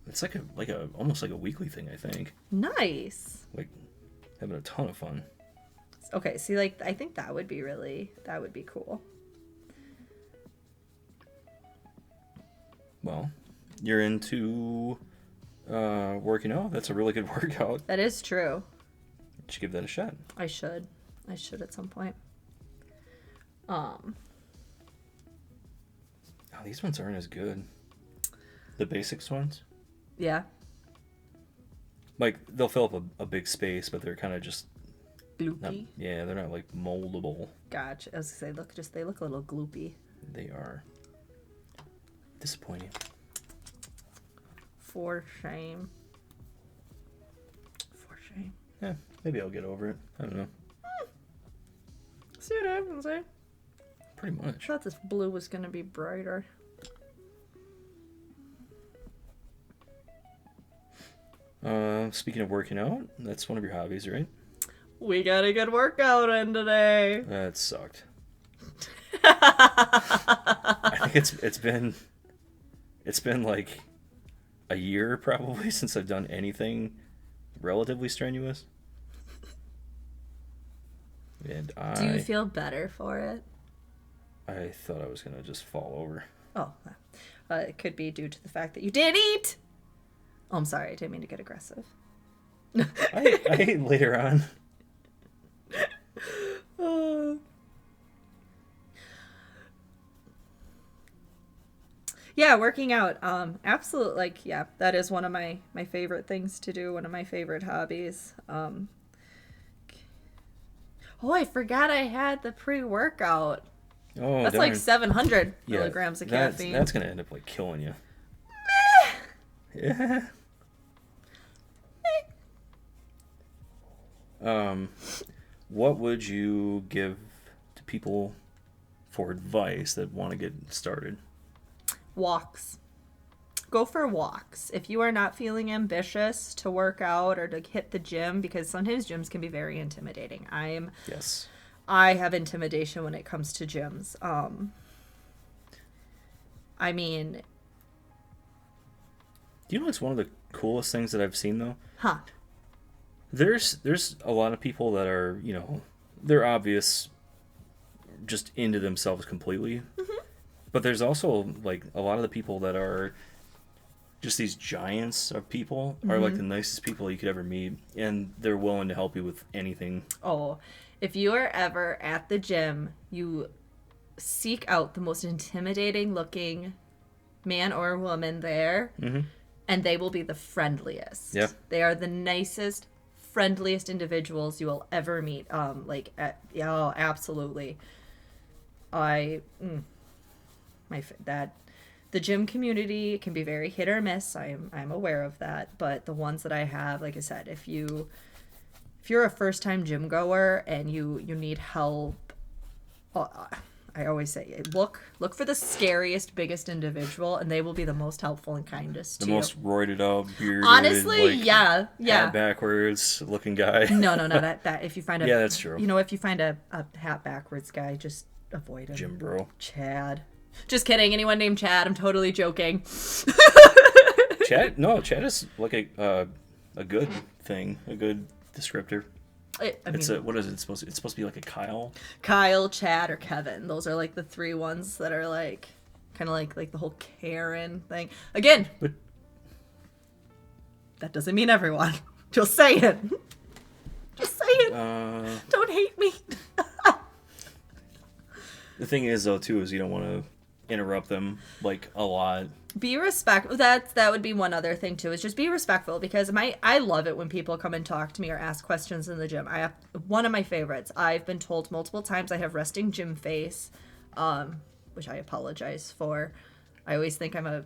it's like a almost like a weekly thing. I think Nice. like having a ton of fun. Okay, see, like I think that would be cool. Well, you're into working out. That's a really good workout. That is true. You should give that a shot. I should at some point. Oh, these ones aren't as good. The basics ones. Yeah. Like they'll fill up a big space, but they're kind of just Gloopy. they're not like moldable. Gotcha. I was gonna say, they look a little gloopy. They are disappointing. For shame. For shame. Yeah, maybe I'll get over it. I don't know. See what happens, eh? Pretty I much. thought this blue was gonna be brighter. Speaking of working out, that's one of your hobbies, right? We got a good workout in today. That sucked. I think it's been like a year probably since I've done anything relatively strenuous. And Do you feel better for it? I thought I was gonna just fall over. Oh, it could be due to the fact that you didn't eat. Oh, I'm sorry. I didn't mean to get aggressive. I ate later on. Yeah, working out. Absolutely. Like, yeah, that is one of my favorite things to do. One of my favorite hobbies. Oh, I forgot I had the pre-workout. Oh, that's darn. like 700 milligrams of caffeine. That's gonna end up like killing you. Yeah. What would you give to people for advice that want to get started? Walks. Go for walks. If you are not feeling ambitious to work out or to hit the gym, because sometimes gyms can be very intimidating. Yes. I have intimidation when it comes to gyms. I mean, Do you know what's one of the coolest things that I've seen though? huh? There's a lot of people that are, they're obvious just into themselves completely. Mm-hmm. But there's also like a lot of the people that are just these giants of people are like the nicest people you could ever meet, and they're willing to help you with anything. Oh, if you are ever at the gym, you seek out the most intimidating looking man or woman there, and they will be the friendliest. Yeah. They are the nicest, friendliest individuals you will ever meet. Absolutely. The gym community can be very hit or miss. I'm aware of that, but the ones that I have, like I said, if you're a first time gym goer and you need help, I I always say, look for the scariest, biggest individual, and they will be the most helpful and kindest The to you. most roided up, bearded, Honestly, like, yeah. hat backwards looking guy. No, not that. If you find a Yeah, that's true. if you find a hat backwards guy, just avoid him. Jim Bro. Chad. Just kidding. Anyone named Chad? I'm totally joking. Chad is like a good thing, a good descriptor. What is it? It's supposed to be like a Kyle. Kyle, Chad, or Kevin. Those are like the three ones that are like kind of like the whole Karen thing. Again, But that doesn't mean everyone. Just say it. Just say it. Don't hate me. the thing is, though, too, is you don't want to interrupt them like a lot. Be respectful. That would be one other thing too. Is just be respectful, because I love it when people come and talk to me or ask questions in the gym. I have one of my favorites. I've been told multiple times I have resting gym face, which I apologize for. I always think I'm a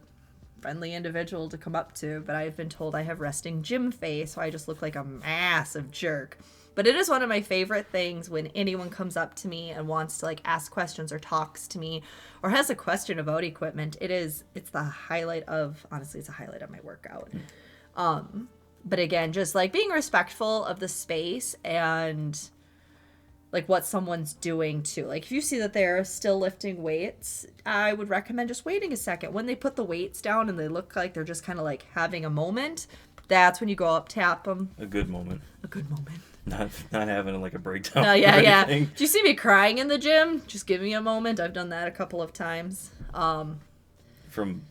friendly individual to come up to, but I've been told I have resting gym face, so I just look like a massive jerk. But it is one of my favorite things when anyone comes up to me and wants to like ask questions or talks to me or has a question about equipment. It's the highlight of, honestly, it's a highlight of my workout. But again, just like being respectful of the space and like what someone's doing too. Like if you see that they're still lifting weights, I would recommend just waiting a second. When they put the weights down and they look like they're just kind of like having a moment, that's when you go up, tap them. A good moment. A good moment. Not having like a breakdown. No, yeah. Do you see me crying in the gym? Just give me a moment. I've done that a couple of times. From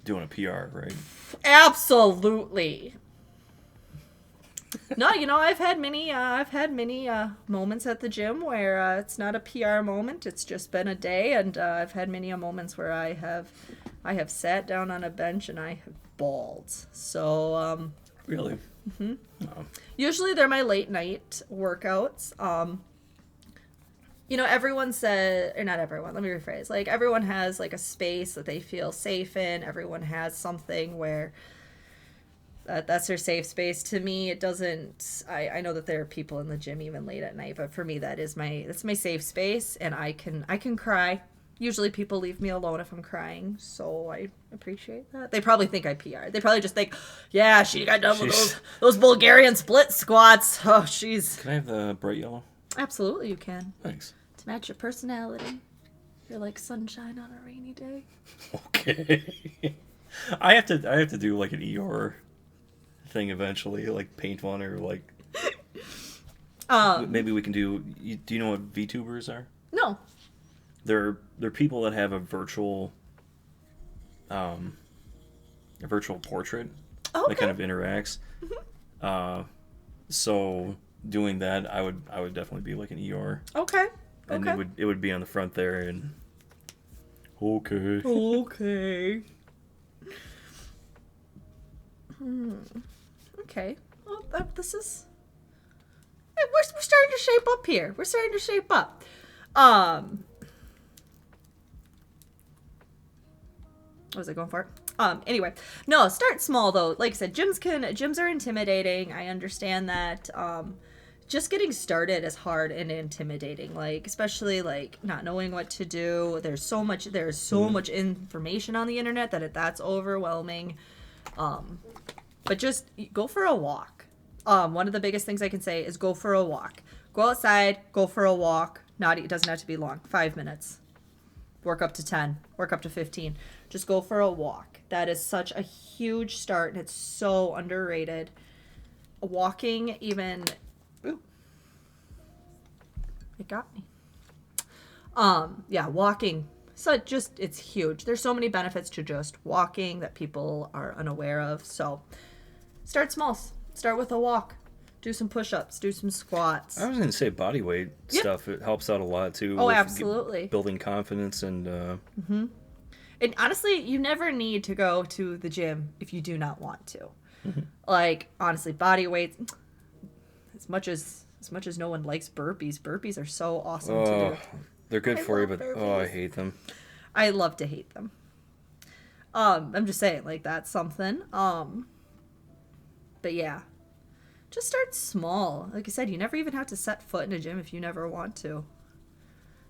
doing a PR, right? Absolutely. No, I've had many moments at the gym where it's not a PR moment. It's just been a day, and I've had many moments where I have sat down on a bench and I have bawled. So Really? Mm-hmm. Oh. Usually they're my late night workouts. Everyone said, or not everyone, let me rephrase. Like everyone has like a space that they feel safe in. Everyone has something where that's their safe space. To me, it doesn't, I know that there are people in the gym even late at night, but for me, that's my safe space, and I can cry. Usually people leave me alone if I'm crying, so I appreciate that. They probably think I PR. They probably just think, yeah, she got done with those Bulgarian split squats. Oh, jeez. Can I have the bright yellow? Absolutely, you can. Thanks. To match your personality. You're like sunshine on a rainy day. Okay. I have to do like an Eeyore thing eventually, like paint one or like. Maybe we can do. Do you know what VTubers are? No. They're people that have a virtual portrait that kind of interacts. Mm-hmm. So doing that, I would definitely be like an Eeyore. Okay. And it would be on the front there and. Okay. Okay. Okay. Well, this is. We're starting to shape up here. We're starting to shape up. What was I going for? Anyway, no, start small though. Like I said, gyms are intimidating. I understand that. Just getting started is hard and intimidating. Like, especially like not knowing what to do. There's so much information on the internet that's overwhelming. But just go for a walk. One of the biggest things I can say is go for a walk. Go outside, go for a walk. It doesn't have to be long. 5 minutes. Work up to 10. Work up to 15. Just go for a walk. That is such a huge start, and it's so underrated. Walking even... Ooh. It got me. Yeah, walking. So it's huge. There's so many benefits to just walking that people are unaware of. So start small. Start with a walk. Do some push-ups. Do some squats. I was going to say body weight stuff. It helps out a lot, too. Oh, absolutely. Building confidence and... Mm-hmm. And honestly, you never need to go to the gym if you do not want to. Mm-hmm. Like, honestly, body weight, as much as no one likes burpees are so awesome to do. They're good for you, but I hate them. I love to hate them. I'm just saying, like, that's something. But yeah. Just start small. Like I said, you never even have to set foot in a gym if you never want to.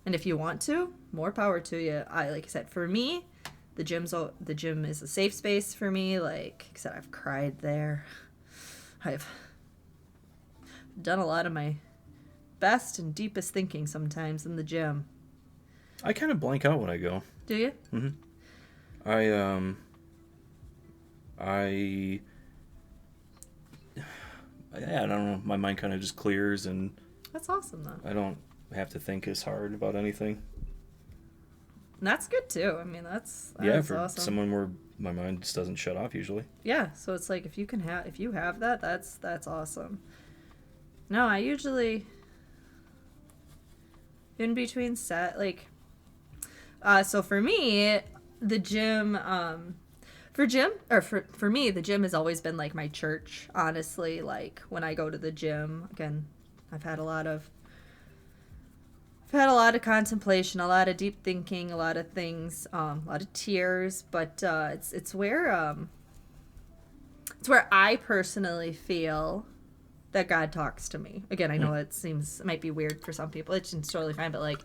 And if you want to, more power to you. Like I said, for me, the gym is a safe space for me. Like I said, I've cried there. I've done a lot of my best and deepest thinking sometimes in the gym. I kind of blank out when I go. Do you? Mm-hmm. I I don't know. My mind kind of just clears, and That's awesome, though. I don't have to think as hard about anything. And that's good too. I mean, that's For awesome. someone where my mind just doesn't shut off usually. Yeah, so it's like if you have that, that's awesome. No, I usually in between set like so for me, the gym for me, the gym has always been like my church, honestly. Like when I go to the gym, again, I've had a lot of contemplation, a lot of deep thinking, a lot of things, a lot of tears, but it's where I personally feel that God talks to me. Again, I know it might be weird for some people. It's totally fine, but like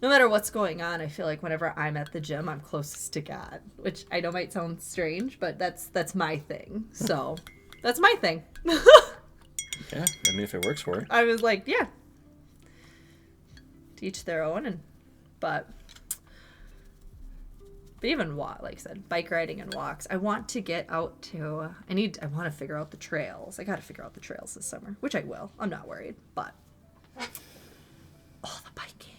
no matter what's going on, I feel like whenever I'm at the gym, I'm closest to God, which I know might sound strange, but that's my thing. So that's my thing. Yeah, I mean, if it works for you. I was like, yeah, to each their own, but even like I said, bike riding and walks. I want to get out to. I want to figure out the trails. I got to figure out the trails this summer, which I will. I'm not worried, but the biking.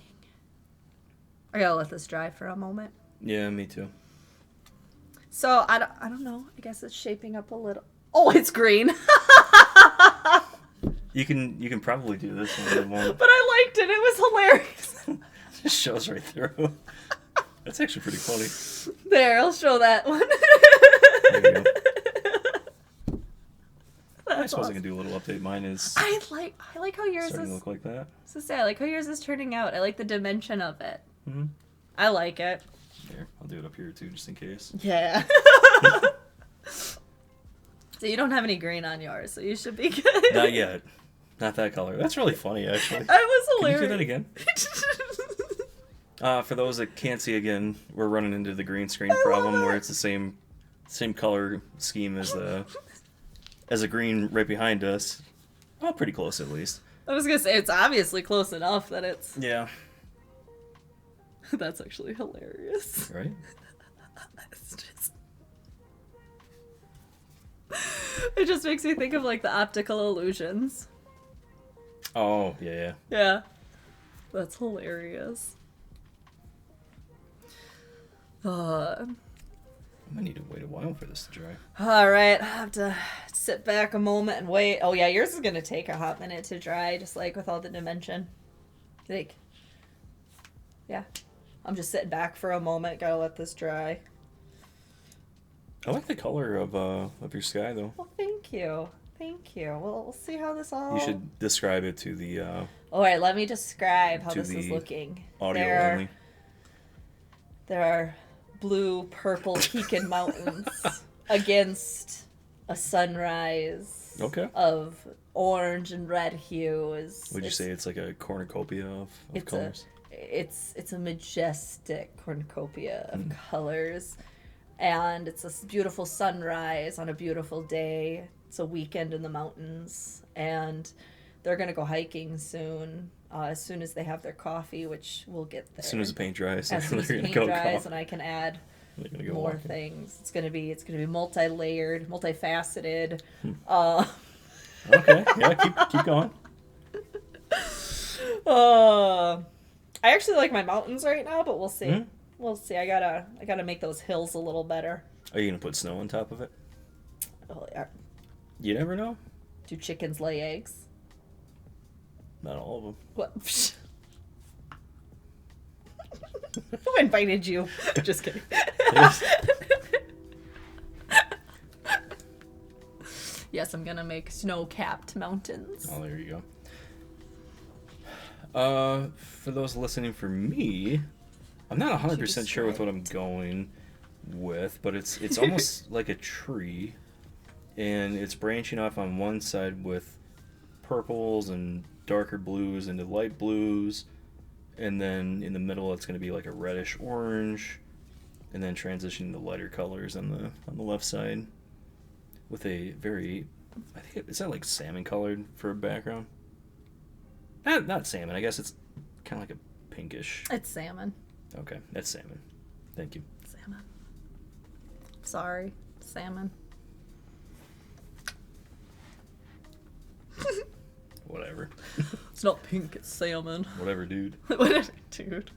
I gotta let this dry for a moment. Yeah, me too. So I don't know. I guess it's shaping up a little. Oh, it's green. You can probably do this one. It won't. But I liked it. It was hilarious. It just shows right through. That's actually pretty funny. There, I'll show that one. There you go. I suppose I can do a little update. Mine is. I like how yours starting is. to look like that. So sad. I like how yours is turning out. I like the dimension of it. Mm-hmm. I like it. Here, I'll do it up here too, just in case. Yeah. So you don't have any green on yours, so you should be good. Not yet. Not that color. That's really funny, actually. I was hilarious. Can you do that again? For those that can't see again, we're running into the green screen problem where it's the same color scheme as a green right behind us. Oh, pretty close at least. I was gonna say it's obviously close enough that it's. Yeah. That's actually hilarious. Right? It's just. It just makes me think of like the optical illusions. Oh, yeah. Yeah. That's hilarious. I might need to wait a while for this to dry. All right, I have to sit back a moment and wait. Oh yeah, yours is gonna take a hot minute to dry, just like with all the dimension. Like, yeah, I'm just sitting back for a moment. Gotta let this dry. I like the color of your sky, though. Well, thank you. Well, we'll see how this all. You should describe it to the All right, let me describe how to this is the looking. audio only. There are blue, purple Pekin mountains against a sunrise. Okay. Of orange and red hues. Would you say it's like a cornucopia of colors? It's a majestic cornucopia of colors, and it's a beautiful sunrise on a beautiful day. It's a weekend in the mountains, and they're gonna go hiking soon. As soon as they have their coffee, which we'll get there. As soon as the paint dries, as soon as the paint dries, and I can add more walking. Things. It's gonna be multi-layered, multifaceted. Okay, yeah, keep going. I actually like my mountains right now, but we'll see. Mm-hmm. We'll see. I gotta make those hills a little better. Are you gonna put snow on top of it? Oh yeah. You never know. Do chickens lay eggs? Not all of them. What? Who invited you? Just kidding. Yes, I'm gonna make snow-capped mountains. Oh, there you go. For those listening, for me, I'm not 100% sure with what I'm going with, but it's almost like a tree, and it's branching off on one side with purples and darker blues into light blues, and then in the middle it's going to be like a reddish orange, and then transitioning to lighter colors on the left side with a very, I think is that like salmon colored for a background? Not salmon. I guess it's kind of like a pinkish. It's salmon. Okay, that's salmon. Thank you. Salmon. Sorry, salmon. Whatever. It's not pink, it's salmon. Whatever, dude. Whatever, dude.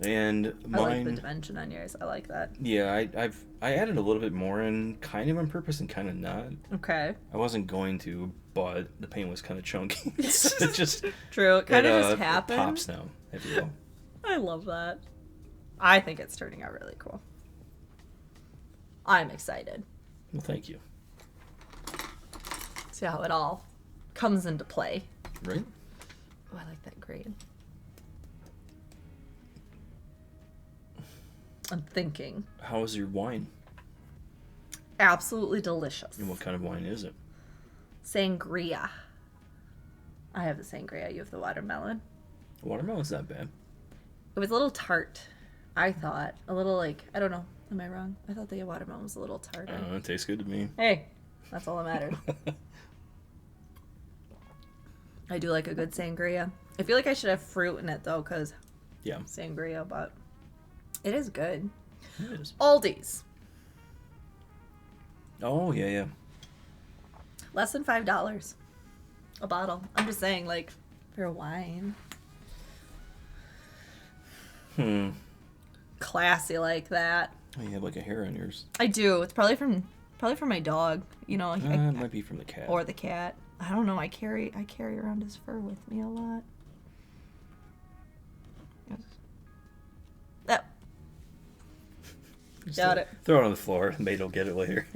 And mine. I like the dimension on yours. I like that. Yeah, I added a little bit more in, kind of on purpose and kind of not. Okay. I wasn't going to, but the paint was kind of chunky. So it just True. It kind of just happened. It pops now, if you will. I love that. I think it's turning out really cool. I'm excited. Well, thank you. See how it all comes into play. Right? Oh, I like that green. I'm thinking. How is your wine? Absolutely delicious. And what kind of wine is it? Sangria. I have the sangria. You have the watermelon. Watermelon's not bad. It was a little tart, I thought. A little like, I don't know. Am I wrong? I thought the watermelon was a little tart. It tastes good to me. Hey, that's all that mattered. I do like a good sangria. I feel like I should have fruit in it though, because Yeah. Sangria, but it is good. It is. Aldi's. Oh, yeah. Less than $5 a bottle. I'm just saying, like, for a wine. Classy like that. Oh, you have like a hair on yours. I do. It's probably from my dog. You know, It might be from the cat. or the cat. I don't know. I carry around his fur with me a lot. That Just got it. Throw it on the floor. Mate will get it later.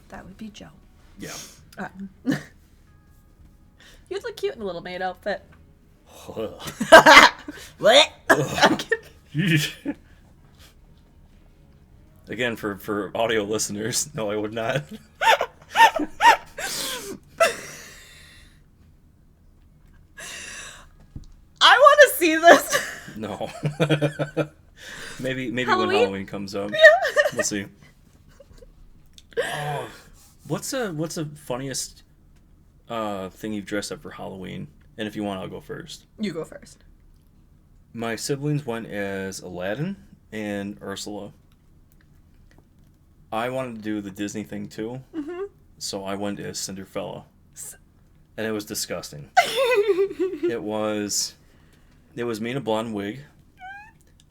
That would be Joe. Yeah. You'd look cute in a little maid outfit. Ugh. What? I'm kidding. Again, for audio listeners, no, I would not. I want to see this. No. maybe Halloween? when Halloween comes up. Yeah. We'll see. Oh, what's the funniest thing you've dressed up for Halloween? And if you want, I'll go first. You go first. My siblings went as Aladdin and Ursula. I wanted to do the Disney thing too, so I went as Cinderella, and it was disgusting. It was me in a blonde wig.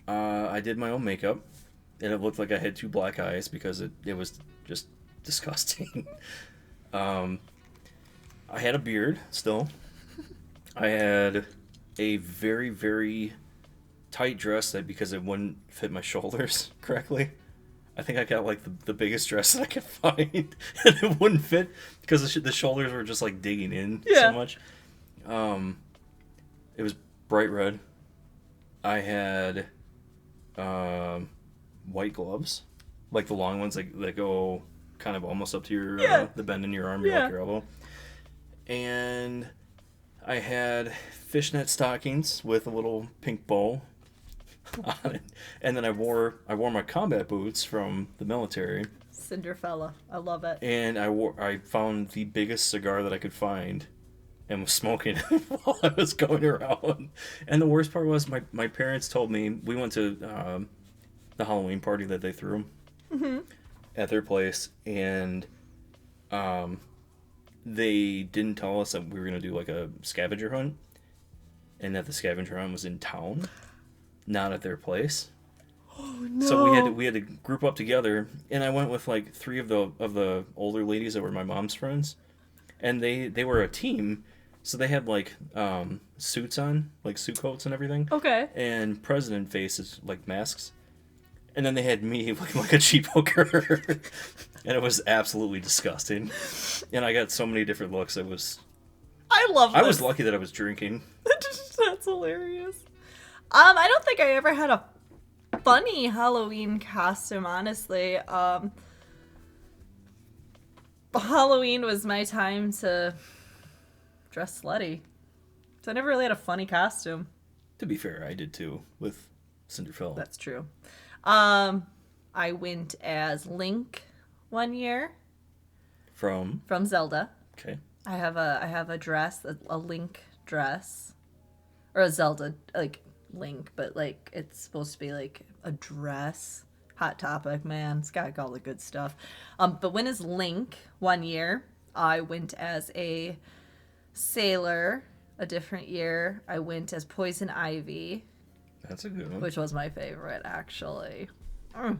I did my own makeup, and it looked like I had two black eyes because it was just disgusting. I had a beard still. I had a very, very tight dress that because it wouldn't fit my shoulders correctly. I think I got like the biggest dress that I could find, and it wouldn't fit because the shoulders were just like digging in so much. It was bright red. I had white gloves, like the long ones that go kind of almost up to your the bend in your arm, like your elbow. And I had fishnet stockings with a little pink bow on it, and then I wore my combat boots from the military. Cinderella, I love it. And I found the biggest cigar that I could find, and was smoking it while I was going around. And the worst part was my parents told me we went to the Halloween party that they threw at their place, and they didn't tell us that we were gonna do like a scavenger hunt, and that the scavenger hunt was in town, not at their place. Oh no! So we had to group up together, and I went with like three of the older ladies that were my mom's friends, and they were a team, so they had like suits on, like suit coats and everything. Okay. And president faces, like masks, and then they had me looking like a cheap hooker, and it was absolutely disgusting. And I got so many different looks. I love this. I was lucky that I was drinking. That's hilarious. I don't think I ever had a funny Halloween costume, honestly. Halloween was my time to dress slutty. So I never really had a funny costume. To be fair, I did too with Cinderfell. That's true. I went as Link one year From from Zelda. okay. I have a dress, a Link dress, or a Zelda like Link, but like it's supposed to be like a dress. Hot Topic, man, it's got all the good stuff. But when is Link one year? I went as a sailor. A different year, I went as Poison Ivy, That's a good one. which was my favorite actually. And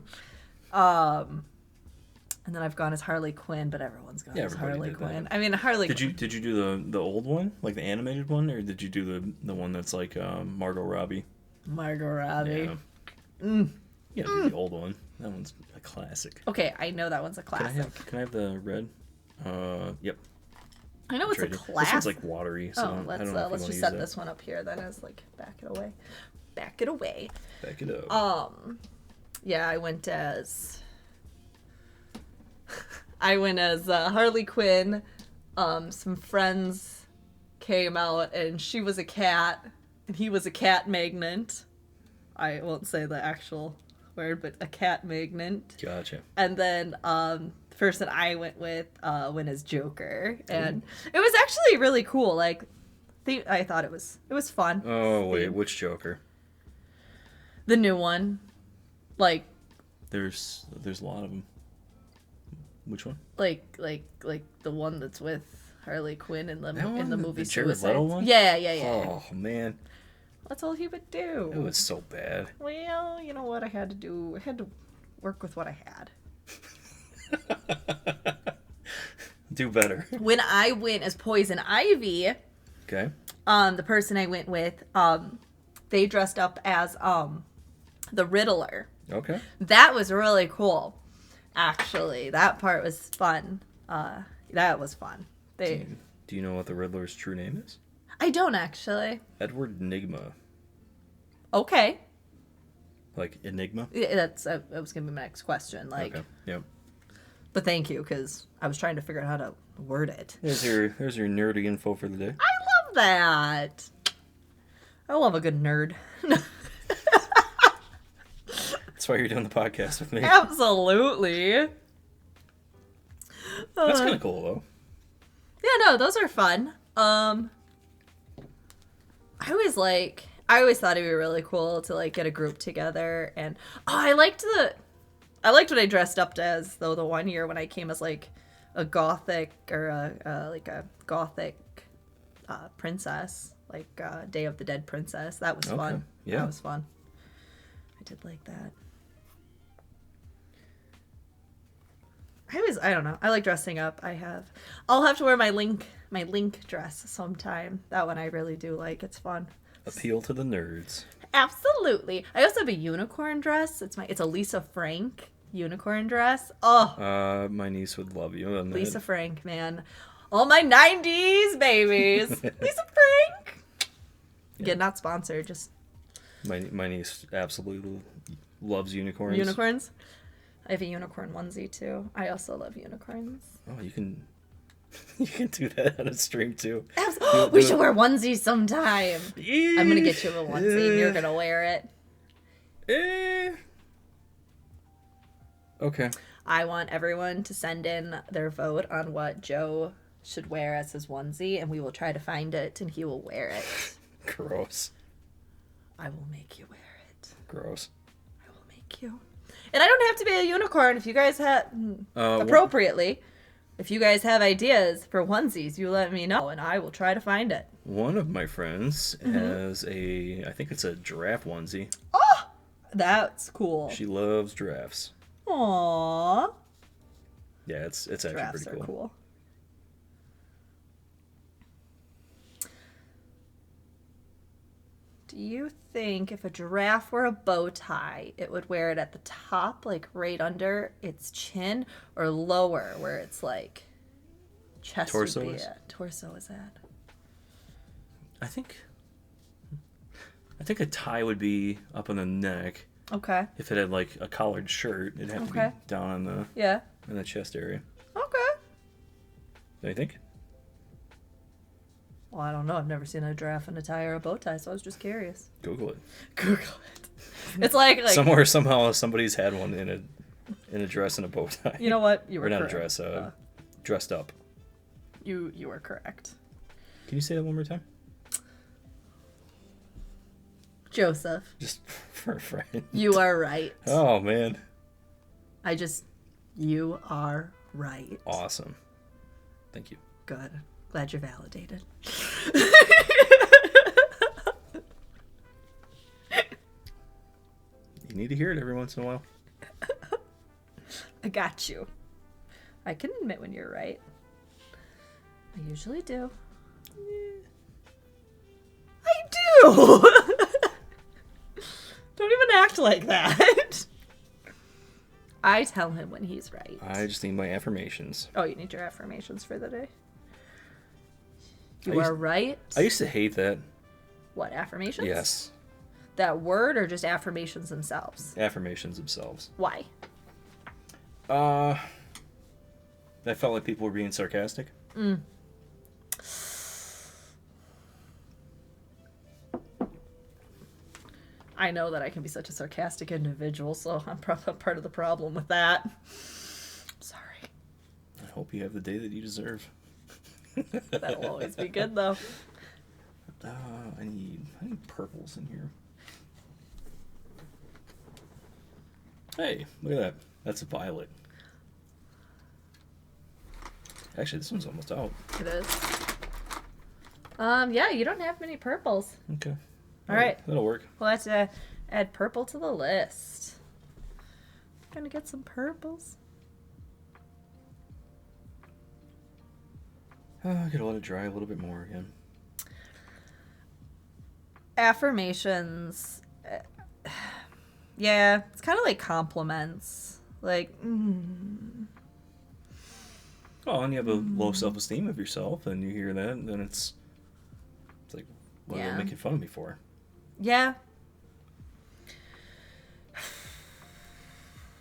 then I've gone as Harley Quinn, but everyone's gone as everybody Harley did Quinn. that. I mean, Harley. Did you do the old one, like the animated one, or did you do the one that's like Margot Robbie? Margot Robbie. Yeah. Yeah, do the old one. That one's a classic. Okay, I know that one's a classic. Can I have the red? Yep. I know it's a Traded. This classic. one's like watery, so Oh, I don't know if let's you just want set to use this one up here then as like back it away. Back it away. that. Back it up. Yeah, I went as Harley Quinn. Some friends came out and she was a cat and he was a cat magnet. I won't say the actual word, but a cat magnet. Gotcha. And then the person I went with went as Joker, and it was actually really cool. Like, I thought it was fun. Oh wait, which Joker? The new one, like There's a lot of them. Which one? like the one that's with Harley Quinn in the movie the Jared Suicide. Leto one? Yeah. Oh man, That's all he would do. it was so bad. Well, you know what I had to do? I had to work with what I had. Do better. When I went as Poison Ivy, Okay. the person I went with, they dressed up as the Riddler. Okay. That was really cool. Actually, that part was fun. That was fun. Do you know what the Riddler's true name is? I don't actually. Edward Nigma. Okay. Like Enigma? Yeah, that was gonna be my next question. Like, Okay. Yep. but thank you, because I was trying to figure out how to word it. There's your nerdy info for the day. I love that. I love a good nerd. That's why you're doing the podcast with me. Absolutely. That's kind of cool though. Yeah, no, those are fun. I always thought it'd be really cool to like get a group together, and I liked what I dressed up as though the one year when I came as like a gothic or a gothic princess, like Day of the Dead princess. That was fun. Yeah. That was fun. I did like that. I don't know. I like dressing up. I'll have to wear my Link dress sometime. That one I really do like. It's fun. Appeal to the nerds. Absolutely. I also have a unicorn dress. It's a Lisa Frank unicorn dress. Oh, My niece would love you. On Lisa that. Frank, man. All my 90s babies. Lisa Frank. Yeah, not sponsored, just My niece absolutely loves unicorns. unicorns. I have a unicorn onesie too. I also love unicorns. Oh, you can do that on a stream too. We should wear onesies sometime. I'm gonna get you a onesie and you're gonna wear it. Okay. I want everyone to send in their vote on what Joe should wear as his onesie, and we will try to find it and he will wear it. Gross. I will make you wear it. Gross. I will make you. And I don't have to be a unicorn if you guys have What- appropriately. If you guys have ideas for onesies, you let me know and I will try to find it. One of my friends has I think it's a giraffe onesie. Oh, that's cool. She loves giraffes. Aww. Yeah, it's actually Giraffes pretty are cool. Do you think if a giraffe wore a bow tie, it would wear it at the top, like right under its chin, or lower, where it's like chest Torso would be is? at? Torso is at. I think a tie would be up on the neck. Okay. If it had like a collared shirt, it'd have to Okay. be down on Yeah. in the chest area. Okay. Don't you think? Well, I don't know. I've never seen a giraffe in a tie or a bow tie, so I was just curious. Google it. Google it. It's like somewhere somehow somebody's had one in a dress and a bow tie. You know what? You were or not correct. a dress, dressed up. You are correct. Can you say that one more time? Joseph. Just for a friend. You are right. Oh man. You are right. Awesome. Thank you. Good. Glad you're validated. You need to hear it every once in a while. I got you. I can admit when you're right. I usually do. I do! Don't even act like that. I tell him when he's right. I just need my affirmations. Oh, you need your affirmations for the day? You are right. I used to hate that. What, affirmations? Yes. That word or just affirmations themselves? Affirmations themselves. Why? I felt like people were being sarcastic. I know that I can be such a sarcastic individual, so I'm probably part of the problem with that. Sorry. I hope you have the day that you deserve. That'll always be good, though. I need purples in here. Hey, look at that. That's a violet. Actually, this one's almost out. It is. Yeah, you don't have many purples. Okay. All right. That'll work. We'll have to add purple to the list. Gonna get some purples. I gotta let it dry a little bit more again. Affirmations. Yeah, it's kind of like compliments. Like, Oh, and you have a low self-esteem of yourself, and you hear that, and then it's like, what are Yeah. they making fun of me for? yeah.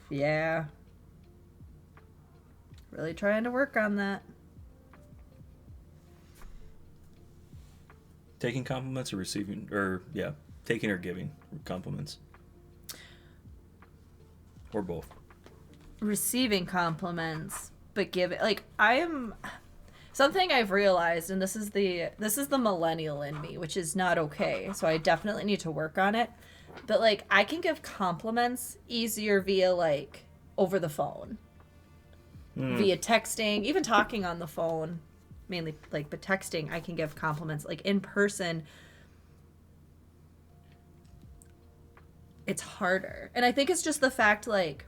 Yeah. Really trying to work on that. Taking compliments or receiving, or yeah, taking or giving compliments, or both. Receiving compliments, but something I've realized, and this is the millennial in me, which is not okay, so I definitely need to work on it. But like, I can give compliments easier via like over the phone, via texting, even talking on the phone, mainly like, but texting I can give compliments. Like in person, it's harder, and I think it's just the fact, like,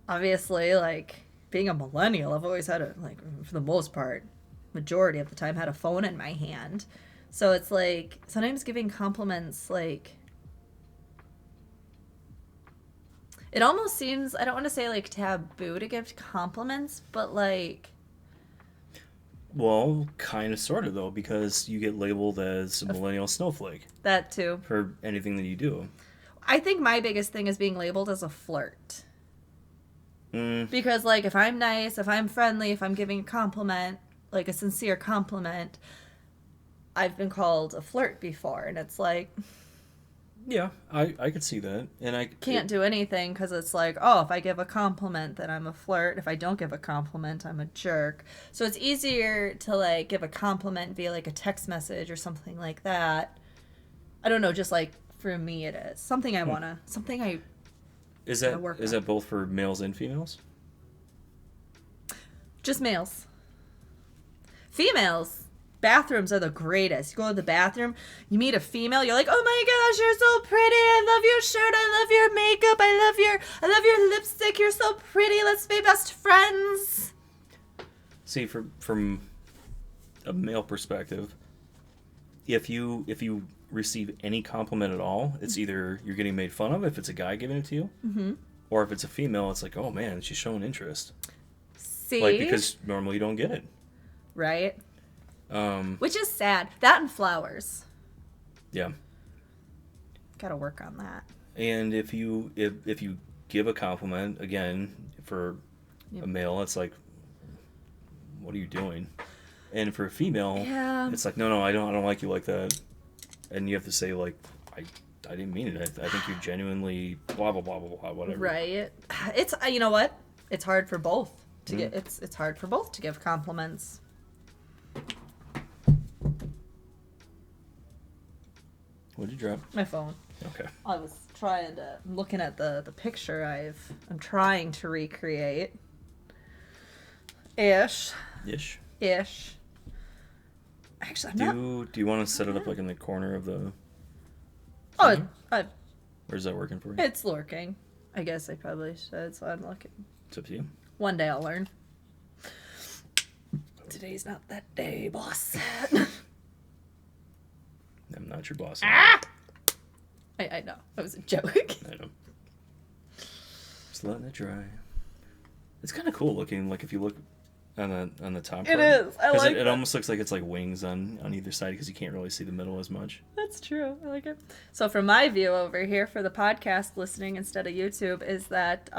obviously, like, being a millennial, I've always had for the most part, majority of the time, had a phone in my hand. So it's like, sometimes giving compliments, like, it almost seems, I don't want to say, like, taboo to give compliments, but, like... Well, kind of, sort of, though, because you get labeled as a millennial snowflake. That, too. For anything that you do. I think my biggest thing is being labeled as a flirt. Because, like, if I'm nice, if I'm friendly, if I'm giving a compliment, like a sincere compliment, I've been called a flirt before, and it's like... Yeah, I could see that. And I can't do anything because it's like, oh, if I give a compliment, then I'm a flirt. If I don't give a compliment, I'm a jerk. So it's easier to, like, give a compliment via, like, a text message or something like that. I don't know, just, like, for me it is. Something I want to... Something I... Is that both for males and females? Just males. Females, bathrooms are the greatest. You go to the bathroom, you meet a female, you're like, oh my gosh, you're so pretty. I love your shirt. I love your makeup. I love your lipstick. You're so pretty. Let's be best friends. See, from a male perspective, if you receive any compliment at all, it's either you're getting made fun of if it's a guy giving it to you, or if it's a female, it's like, oh man, she's showing interest. See? Like, because normally you don't get it. Right? Which is sad. That and flowers. Yeah. Gotta work on that. And if you give a compliment, again, for a male, it's like, what are you doing? And for a female, it's like, no, I don't like you like that. And you have to say, like, I didn't mean it. I think you're genuinely blah, blah, blah, blah, blah, whatever. Right. It's, you know what? It's hard for both to get, it's hard for both to give compliments. What did you drop? My phone. Okay. I was looking at the picture I'm trying to recreate. Ish. Actually, I'm not. Do you want to set it up like in the corner of the? Oh, Where's that working for you? it's lurking. I guess I probably should, so I'm looking. It's up to you. One day I'll learn. Today's not that day, boss. I'm not your boss. I know. That was a joke. I know. Just letting it dry. It's kind of cool looking. Like if you look on the top. It is. I like it almost looks like it's like wings on either side because you can't really see the middle as much. That's true. I like it. So from my view over here for the podcast listening instead of YouTube is that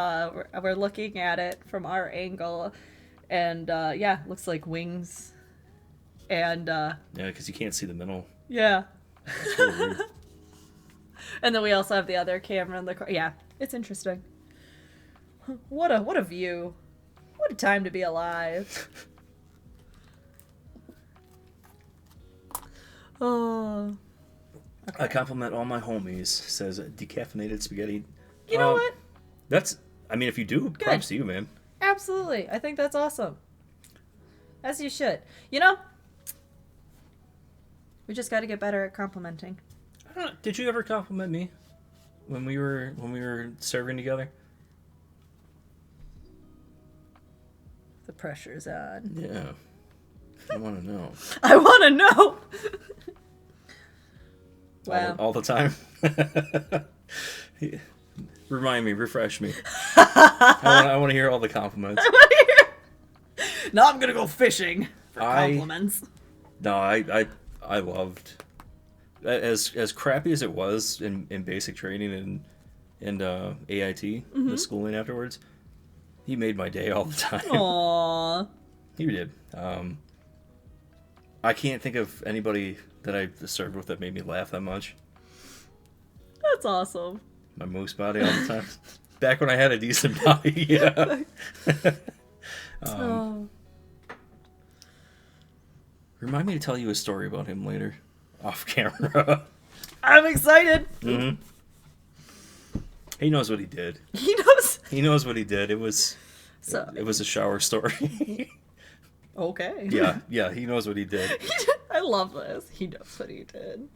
we're looking at it from our angle, and looks like wings, and yeah, because you can't see the middle. Yeah. It's really weird. And then we also have the other camera in the car. Yeah, it's interesting. What a view. What a time to be alive. Oh. Okay. I compliment all my homies, says decaffeinated spaghetti. You know what? I mean, if you do, props to you, man. Absolutely. I think that's awesome. As you should. You know, we just got to get better at complimenting. I don't know. Did you ever compliment me when we were serving together? The pressure's on. Yeah. I want to know. I want to know. Wow. All the time. Remind me, refresh me. I want to hear all the compliments. Now I'm gonna go fishing for compliments. I loved, as crappy as it was in basic training and AIT, the schooling afterwards. He made my day all the time. Aww. He did. I can't think of anybody that I served with that made me laugh that much. That's awesome. My moose body all the time. Back when I had a decent body, yeah. Remind me to tell you a story about him later, off camera. I'm excited. Mm-hmm. He knows what he did. He knows. He knows what he did. It was a shower story. Okay. Yeah, he knows what he did. I love this. He knows what he did.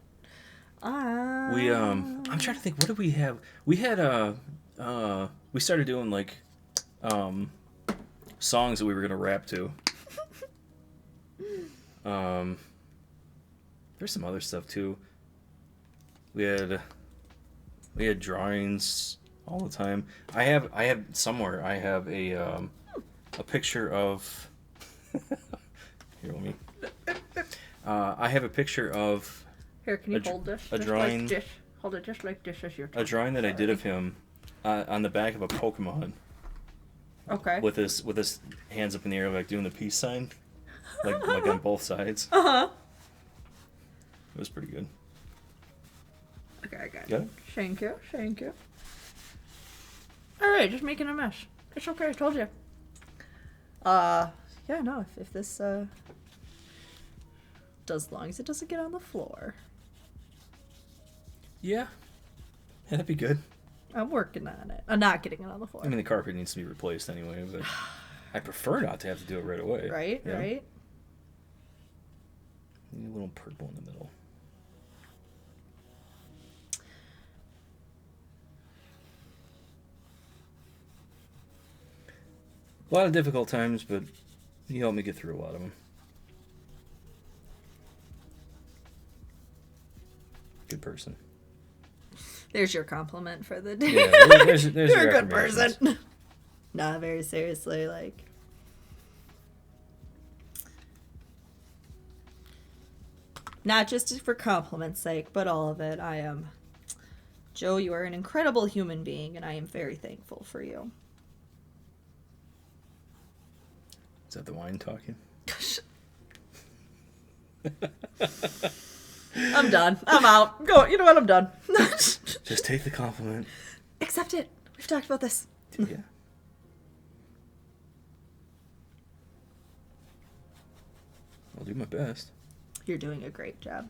I'm trying to think, what did we have? We had we started doing like songs that we were gonna rap to. There's some other stuff too. We had drawings all the time. I have somewhere a picture of here, let me I have a picture of here, can you hold this? A drawing. Like this. Hold it just like this as your a drawing that I did of him on the back of a Pokemon. Okay. With his hands up in the air, like doing the peace sign, like on both sides. It was pretty good. Okay, I got Yeah. it. Thank you. All right, just making a mess. It's okay. I told you. Yeah, no. If this does, as long as it doesn't get on the floor. Yeah, that'd be good. I'm working on it. I'm not getting it on the floor. I mean, the carpet needs to be replaced anyway, but I prefer not to have to do it right away. Right, you know? right. Need a little purple in the middle. A lot of difficult times, but you helped me get through a lot of them. Good person. There's your compliment for the day. Yeah, there's You're your a good affirmations. person. Nah, very seriously, like. Not just for compliment's sake, but all of it. Joe, you are an incredible human being, and I am very thankful for you. Is that the wine talking? I'm done. I'm out. Go. You know what? I'm done. Just take the compliment. Accept it. We've talked about this. Yeah. I'll do my best. You're doing a great job.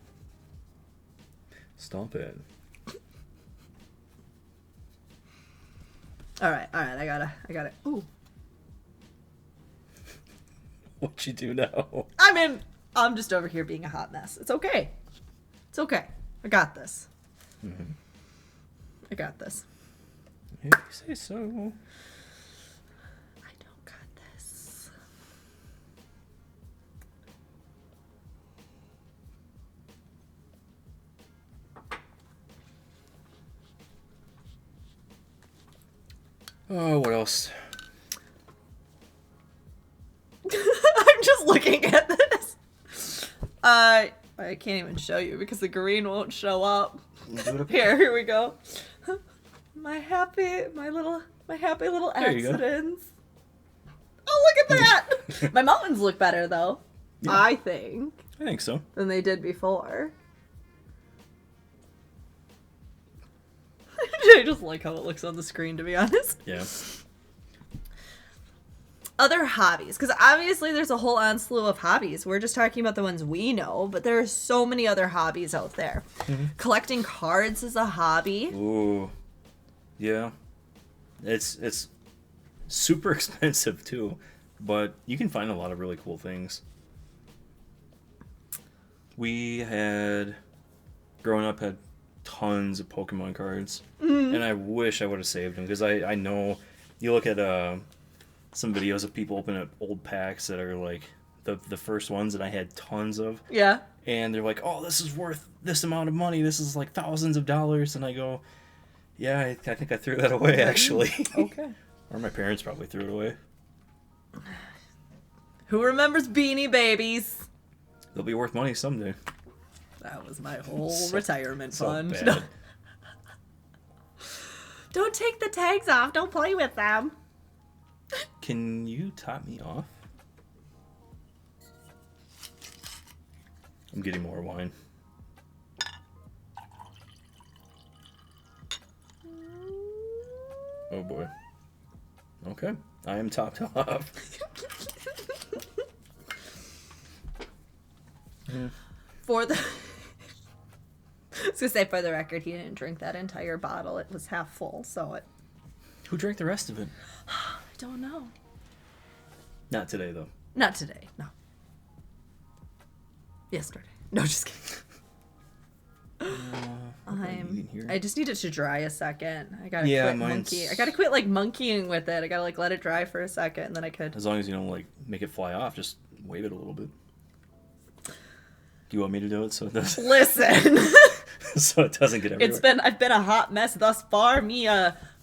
Stomp it. All right. I got it. Ooh. What you do now? I mean, I'm just over here being a hot mess. It's okay. It's okay. I got this. Mm-hmm. I got this. If you say so. I don't got this. Oh, what else? I'm just looking at this. I can't even show you because the green won't show up. Do it up Here we go. My happy little There you go. accidents. Oh, look at that! My mountains look better though. Yeah. I think I think so. than they did before. I just like how it looks on the screen, to be honest. Yeah. Other hobbies, because obviously there's a whole slew of hobbies. We're just talking about the ones we know, but there are so many other hobbies out there. Mm-hmm. Collecting cards is a hobby. Ooh. Yeah. It's super expensive too, but you can find a lot of really cool things. We had, growing up, had tons of Pokemon cards, and I wish I would have saved them, because I know you look at some videos of people opening up old packs that are like the first ones, and I had tons of, Yeah. and they're like, oh, this is worth this amount of money, this is like thousands of dollars, and I go, yeah, I think I threw that away, actually. Okay. Or my parents probably threw it away. Who remembers Beanie Babies? They'll be worth money someday. That was my whole So- retirement so fund. bad. No. Don't take the tags off. Don't play with them. Can you top me off? I'm getting more wine. Oh boy. Okay, I am topped off. For the... I was gonna say, for the record, he didn't drink that entire bottle. It was half full, so it... Who drank the rest of it? I don't know. Not today, though. Not today, no. Yesterday. No, just kidding. I just need it to dry a second. I gotta quit monkeying. I gotta quit like monkeying with it. I gotta like let it dry for a second, and then I could. As long as you don't like make it fly off, just wave it a little bit. Do you want me to do it so it doesn't? Listen. So it doesn't get everywhere. I've been a hot mess thus far. Me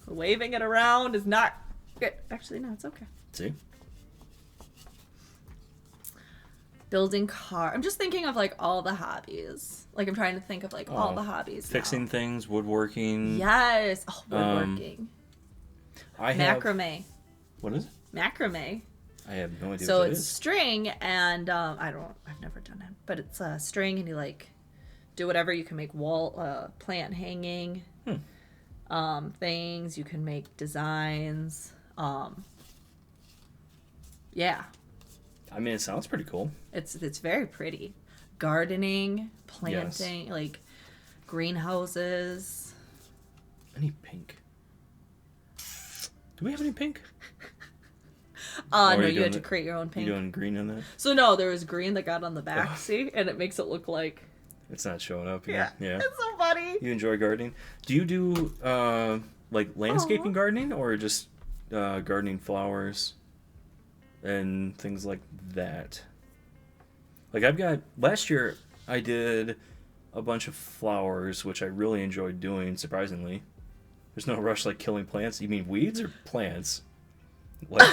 waving it around is not good. Actually, no, it's okay. See? Building car. I'm just thinking of like all the hobbies. Like I'm trying to think of like all the hobbies. Fixing now. things, woodworking. Yes. Oh, woodworking. I have. Macrame. What is it? Macrame. I have no idea So what that it's is. string, and I've never done it, but it's string, and you like do whatever. You can make wall, plant hanging, things. You can make designs. Yeah, I mean, it sounds pretty cool. it's very pretty. Gardening, planting, like greenhouses. Any pink? Do we have any pink? No, you you had doing to it- create your own You pink. doing green on that? So no, there was green that got on the back, see, and it makes it look like. It's not showing up here. Yeah. It's so funny. You enjoy gardening? Do you do like landscaping gardening, or just gardening flowers and things like that? Like last year I did a bunch of flowers, which I really enjoyed doing, surprisingly. There's no rush like killing plants. You mean weeds or plants? Like,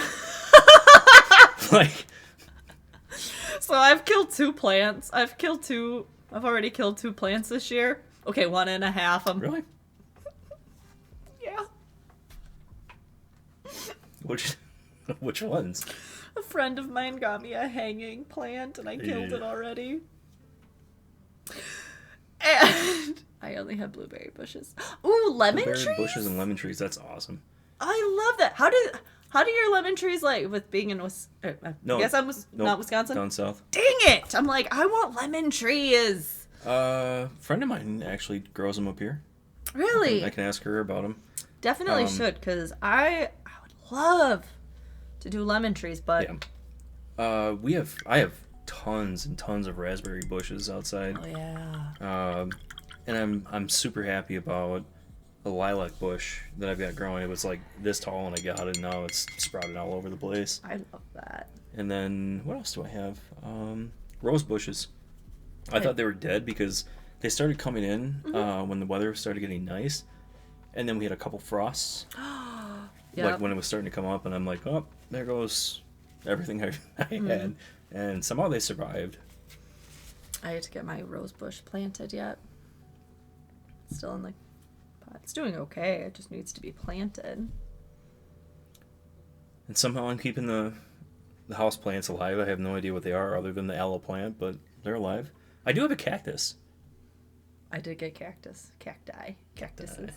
like So I've killed 2 plants. I've already killed 2 plants this year. Okay, 1.5. really? Yeah. Which ones? A friend of mine got me a hanging plant and I killed it Yeah. already. And I only have blueberry bushes. Ooh, lemon Blueberry trees? bushes and lemon trees. That's awesome. I love that. How do your lemon trees like with being in No, I guess I'm nope, not Wisconsin. down south. Dang it! I'm like, I want lemon trees. Friend of mine actually grows them up here. Really? I can ask her about them. Definitely should, because I would love to do lemon trees, but I have tons and tons of raspberry bushes outside. oh yeah. And I'm super happy about a lilac bush that I've got growing. It was like this tall when I got it, and now it's sprouted all over the place. I love that. And then what else do I have? Rose bushes. I thought they were dead because they started coming in when the weather started getting nice, and then we had a couple frosts, Yep. like when it was starting to come up, and I'm like, oh, there goes everything I had, and somehow they survived. I had to get my rose bush planted yet. It's still in the pot. It's doing okay. It just needs to be planted. And somehow I'm keeping the house plants alive. I have no idea what they are other than the aloe plant, but they're alive. I do have a cactus. I did get cactuses. Cactuses.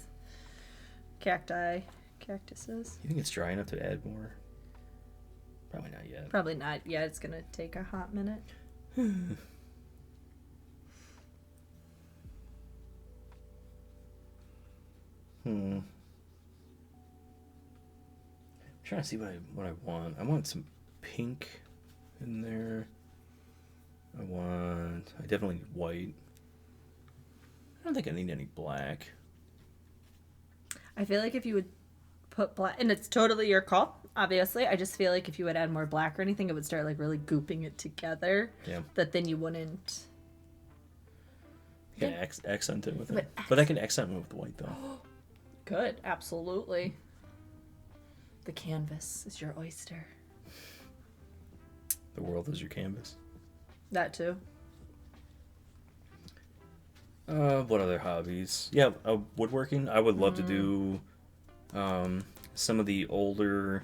You think it's dry enough to add more? Probably not yet. Probably not. Yeah, it's gonna take a hot minute. I'm trying to see what I want. I want some pink in there. I definitely need white. I don't think I need any black. I feel like if you would put black, and it's totally your call, obviously. I just feel like if you would add more black or anything, it would start like really gooping it together. Yeah. That then you wouldn't. You can accent it with it. But But I can accent it with white though. Good, absolutely. The canvas is your oyster. The world is your canvas. That too. What other hobbies? Yeah, woodworking. I would love to do some of the older,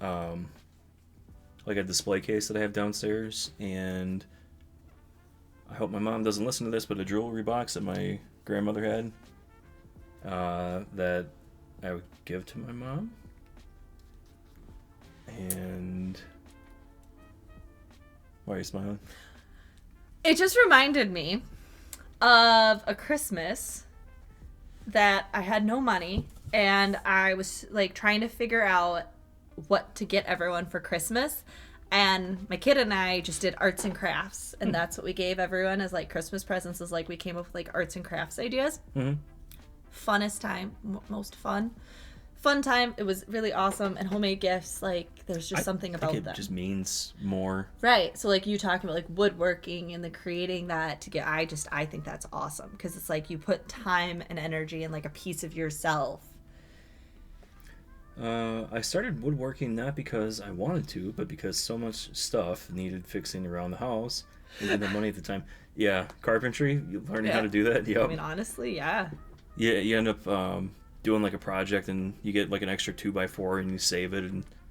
like a display case that I have downstairs, and I hope my mom doesn't listen to this, but a jewelry box that my grandmother had that I would give to my mom. And why are you smiling? It just reminded me of a Christmas that I had no money and I was like trying to figure out what to get everyone for Christmas. And my kid and I just did arts and crafts, and that's what we gave everyone as like Christmas presents. Is like we came up with like arts and crafts ideas. Mm-hmm. Funnest time, most fun time. It was really awesome, and homemade gifts. Like there's just something about it them. just means more. Right. So like you talking about like woodworking and the creating that to get. I think that's awesome because it's like you put time and energy and like a piece of yourself. I started woodworking not because I wanted to, but because so much stuff needed fixing around the house. And didn't have money at the time. Yeah, carpentry. You learning how to do that. Yep. I mean, honestly, yeah. Yeah, you end up doing like a project, and you get like an extra 2x4, and you save it,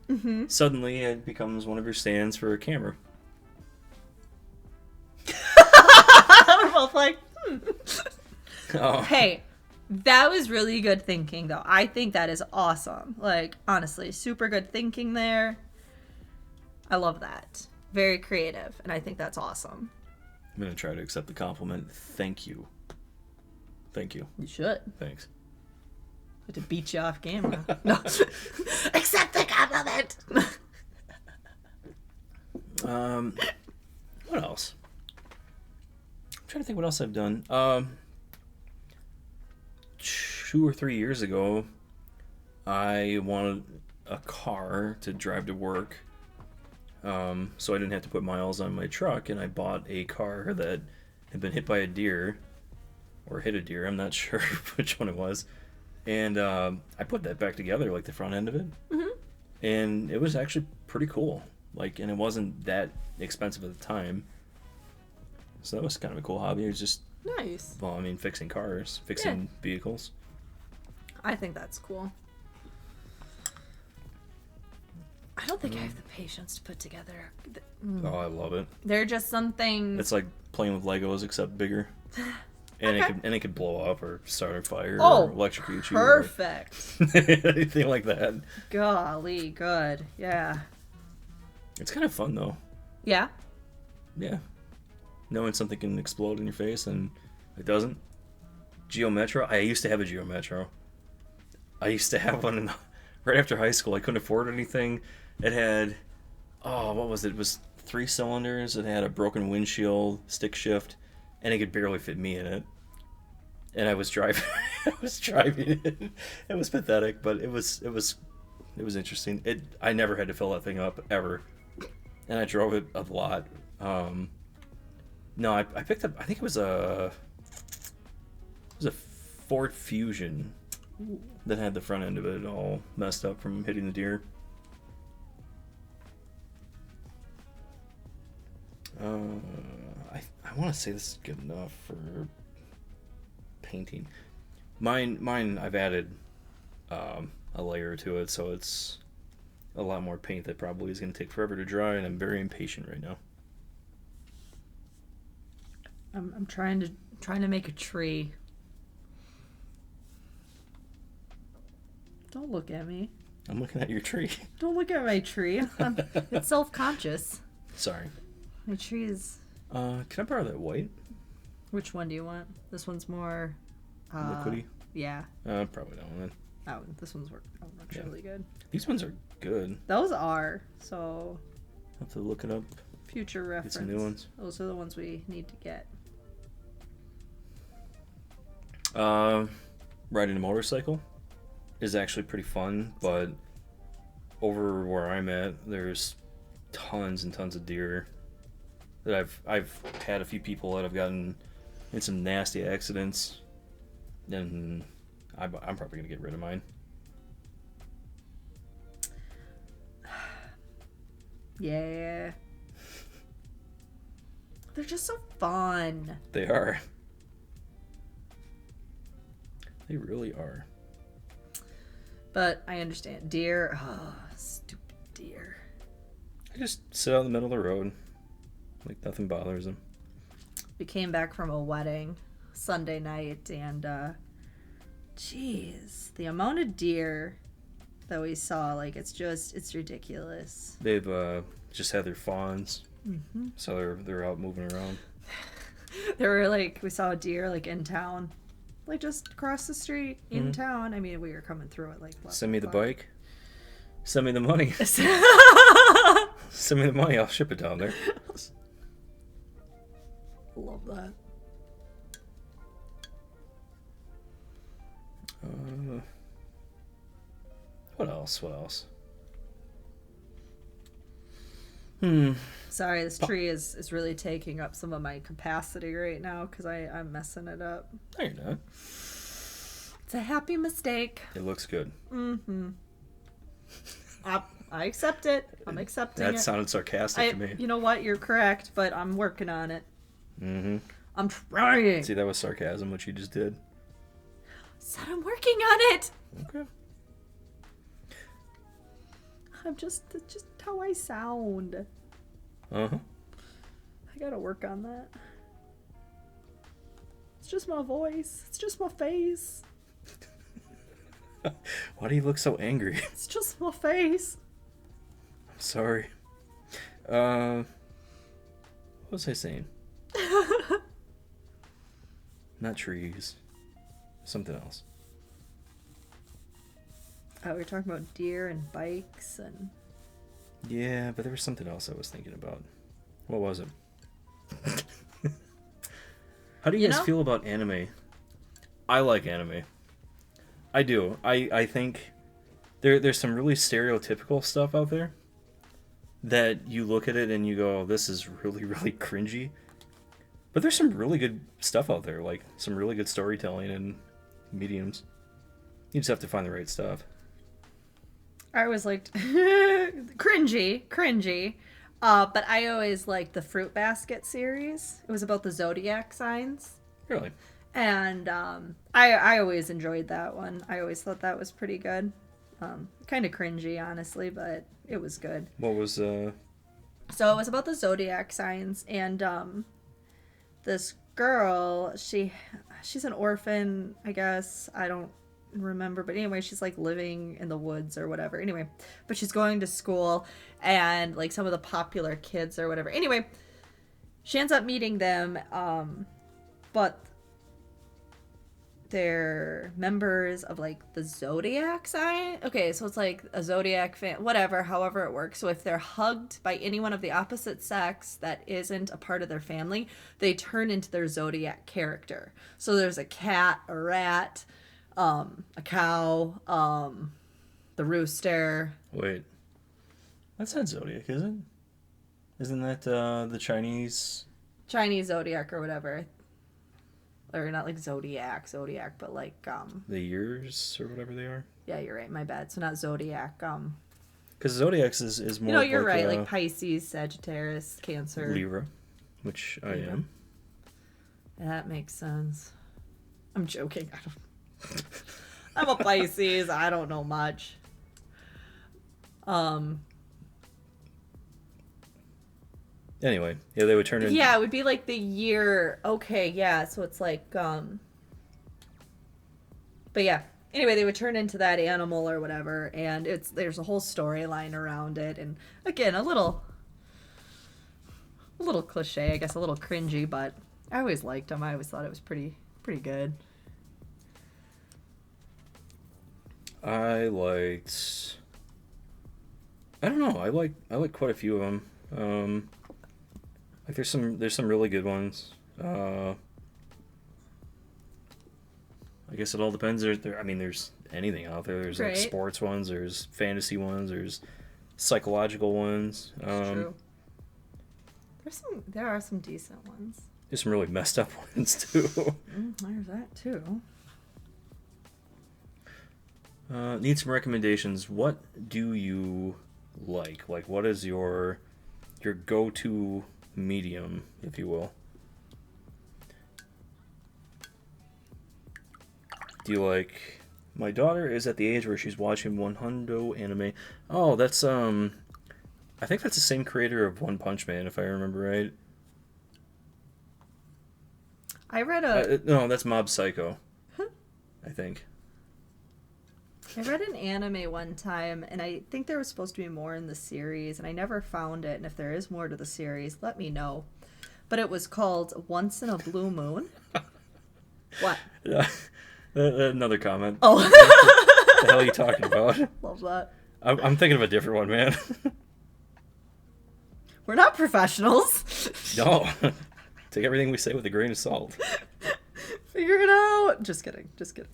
and suddenly it becomes one of your stands for a camera. We're both like, Oh. Hey, that was really good thinking, though. I think that is awesome. Like, honestly, super good thinking there. I love that. Very creative, and I think that's awesome. I'm gonna try to accept the compliment. Thank you. Thank you. You should. Thanks. I had to beat you off camera. No. Accept the compliment! What else? I'm trying to think what else I've done. 2 or 3 years ago, I wanted a car to drive to work, so I didn't have to put miles on my truck, and I bought a car that had been hit by a deer, or hit a deer, I'm not sure which one it was, and I put that back together, like the front end of it, and it was actually pretty cool, like, and it wasn't that expensive at the time, so that was kind of a cool hobby. It was just, Nice. well, I mean, fixing cars, fixing vehicles. I think that's cool. I don't think I have the patience to put together. Oh, I love it. They're just something. It's like playing with Legos except bigger. And Okay. it could blow up or start a fire Oh, or electrocute you. perfect. Or anything like that. Golly, good. Yeah. It's kind of fun though. Yeah. Yeah. Knowing something can explode in your face and it doesn't. Geo Metro. I used to have a Geo Metro. I used to have one right after high school. I couldn't afford anything. It had, oh, what was it? It was 3 cylinders. It had a broken windshield, stick shift, and it could barely fit me in it. And I was driving. I was driving it. It was pathetic, but it was interesting. I never had to fill that thing up ever, and I drove it a lot. No, I picked up. I think it was a Ford Fusion that had the front end of it all messed up from hitting the deer. I want to say this is good enough for painting. Mine I've added a layer to it, so it's a lot more paint that probably is going to take forever to dry, and I'm very impatient right now. I'm trying to make a tree. Don't look at me. I'm looking at your tree. Don't look at my tree. It's self-conscious. Sorry. My tree is... Can I borrow that white? Which one do you want? This one's more... Liquidy? Yeah. Probably that one then. Oh, this one's works really good. These ones are good. Those are, so... I'll have to look it up. Future reference. Get some new ones. Those are the ones we need to get. Riding a motorcycle is actually pretty fun, but over where I'm at, there's tons and tons of deer that I've had a few people that have gotten in some nasty accidents, and I'm probably gonna get rid of mine. Yeah. They're just so fun. They are. They really are. But I understand. Deer. Oh, stupid deer. I just sit out in the middle of the road. Like nothing bothers them. We came back from a wedding Sunday night, and geez, the amount of deer that we saw, like, it's ridiculous. They've just had their fawns, so they're out moving around. There were, like, we saw a deer, like, in town, like, just across the street in town. I mean, we were coming through it, like, send me the bike. Send me the money. Send me the money. I'll ship it down there. Love that. What else? Sorry, this tree is really taking up some of my capacity right now because I'm messing it up. No, you're not. It's a happy mistake. It looks good. I accept it. I'm accepting it. That sounded sarcastic to me. You know what? You're correct, but I'm working on it. I'm trying. See, that was sarcasm, what you just did. Said I'm working on it. Okay. That's just how I sound. I gotta work on that. It's just my voice. It's just my face. Why do you look so angry? It's just my face. I'm sorry. What was I saying? Not trees. Something else. Oh, we were talking about deer and bikes and... Yeah, but there was something else I was thinking about. What was it? How do you guys feel about anime? I like anime. I do. I think there's some really stereotypical stuff out there that you look at it and you go, this is really, really cringy. But there's some really good stuff out there, like some really good storytelling and mediums. You just have to find the right stuff. I always liked cringy. But I always liked the Fruit Basket series. It was about the zodiac signs. Really? And I always enjoyed that one. I always thought that was pretty good. Kind of cringy, honestly, but it was good. What was So it was about the zodiac signs, and this girl, she's an orphan, I guess. I don't remember, but anyway, she's like living in the woods or whatever. Anyway, but she's going to school, and like some of the popular kids or whatever. Anyway, she ends up meeting them, but they're members of like the zodiac sign. Okay, so it's like a zodiac fan, whatever, however it works. So if they're hugged by anyone of the opposite sex that isn't a part of their family, they turn into their zodiac character. So there's a cat, a rat, a cow, the rooster. wait? That's not zodiac, is it? Isn't that the Chinese zodiac or whatever. Or not like zodiac, but like the years or whatever they are? yeah, you're right. My bad. So not zodiac. Because zodiacs is more. You know, you're like, right. Like Pisces, Sagittarius, Cancer, Libra, which I Libra. am. That makes sense. I'm joking. I'm a Pisces. I don't know much. Anyway, yeah, they would turn into. Yeah, it would be like the year. Okay, yeah. So it's like but yeah. Anyway, they would turn into that animal or whatever, and there's a whole storyline around it, and again, a little cliche, I guess, a little cringy, but I always liked them. I always thought it was pretty good. I liked. I don't know. I like quite a few of them. Like there's some really good ones. I guess it all depends. There's anything out there. There's like Right. sports ones. There's fantasy ones. There's psychological ones. That's true. There are some decent ones. There's some really messed up ones too. There's that too. Need some recommendations. What do you like? Like, what is your go-to medium, if you will? Do you like? My daughter is at the age where she's watching One Hundo anime. Oh, that's I think that's the same creator of One Punch Man, if I remember right. I read a No, that's Mob Psycho. I think. I read an anime one time, and I think there was supposed to be more in the series, and I never found it. And if there is more to the series, let me know. But it was called Once in a Blue Moon. What? Another comment. Oh, What the hell are you talking about? love that. I'm thinking of a different one, man. We're not professionals. No. Take everything we say with a grain of salt. Figure it out. Just kidding. Just kidding.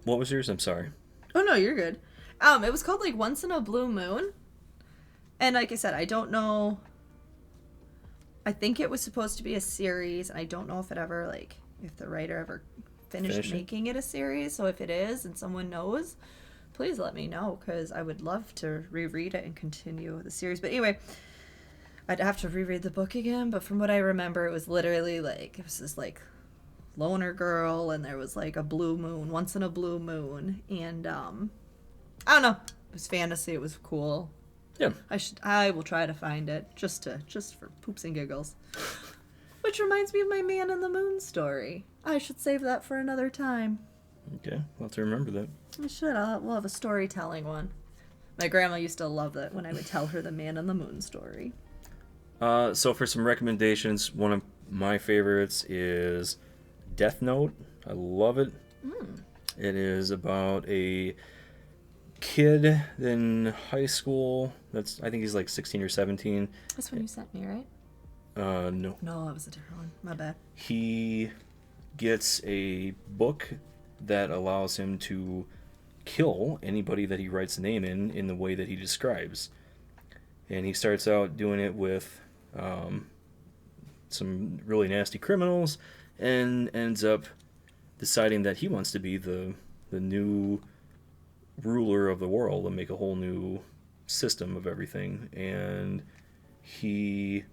What was yours? I'm sorry. Oh no, you're good. It was called like Once in a Blue Moon. And like I said, I don't know. I think it was supposed to be a series, and I don't know if it ever if the writer ever finished Finish it? making it a series. So if it is and someone knows, please let me know, because I would love to reread it and continue the series. But anyway, I'd have to reread the book again, but from what I remember, it was literally it was this loner girl, and there was a blue moon, once in a blue moon, and I don't know, it was fantasy, it was cool. Yeah. I will try to find it just for poops and giggles. Which reminds me of my Man in the Moon story. I should save that for another time. Okay, I'll have to remember that. I should. We'll have a storytelling one. My grandma used to love that when I would tell her the Man in the Moon story. So for some recommendations, one of my favorites is Death Note. I love it. It is about a kid in high school. I think he's 16 or 17. That's when you sent me, right? No. No, that was a different one. My bad. He gets a book that allows him to kill anybody that he writes a name in the way that he describes. And he starts out doing it with some really nasty criminals, and ends up deciding that he wants to be the new ruler of the world and make a whole new system of everything. And he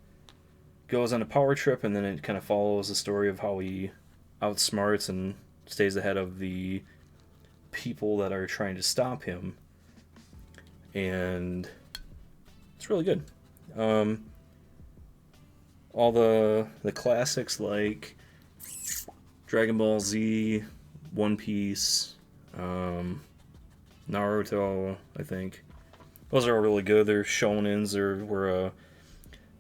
goes on a power trip, and then it kind of follows the story of how he outsmarts and stays ahead of the people that are trying to stop him. And it's really good. All the classics like Dragon Ball Z, One Piece, Naruto, I think. Those are all really good. They're shonens, where a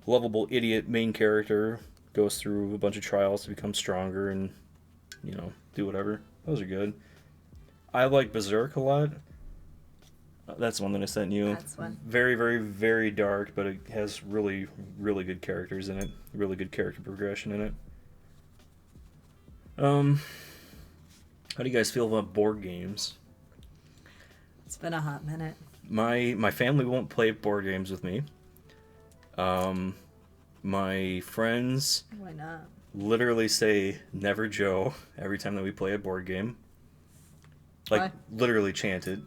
lovable idiot main character goes through a bunch of trials to become stronger and, do whatever. Those are good. I like Berserk a lot. That's one that I sent you. That's one. Very, very, very dark, but it has really, really good characters in it. Really good character progression in it. How do you guys feel about board games? It's been a hot minute. My family won't play board games with me. My friends Why not? literally say "Never Joe" every time that we play a board game. Like, Why? literally chant it.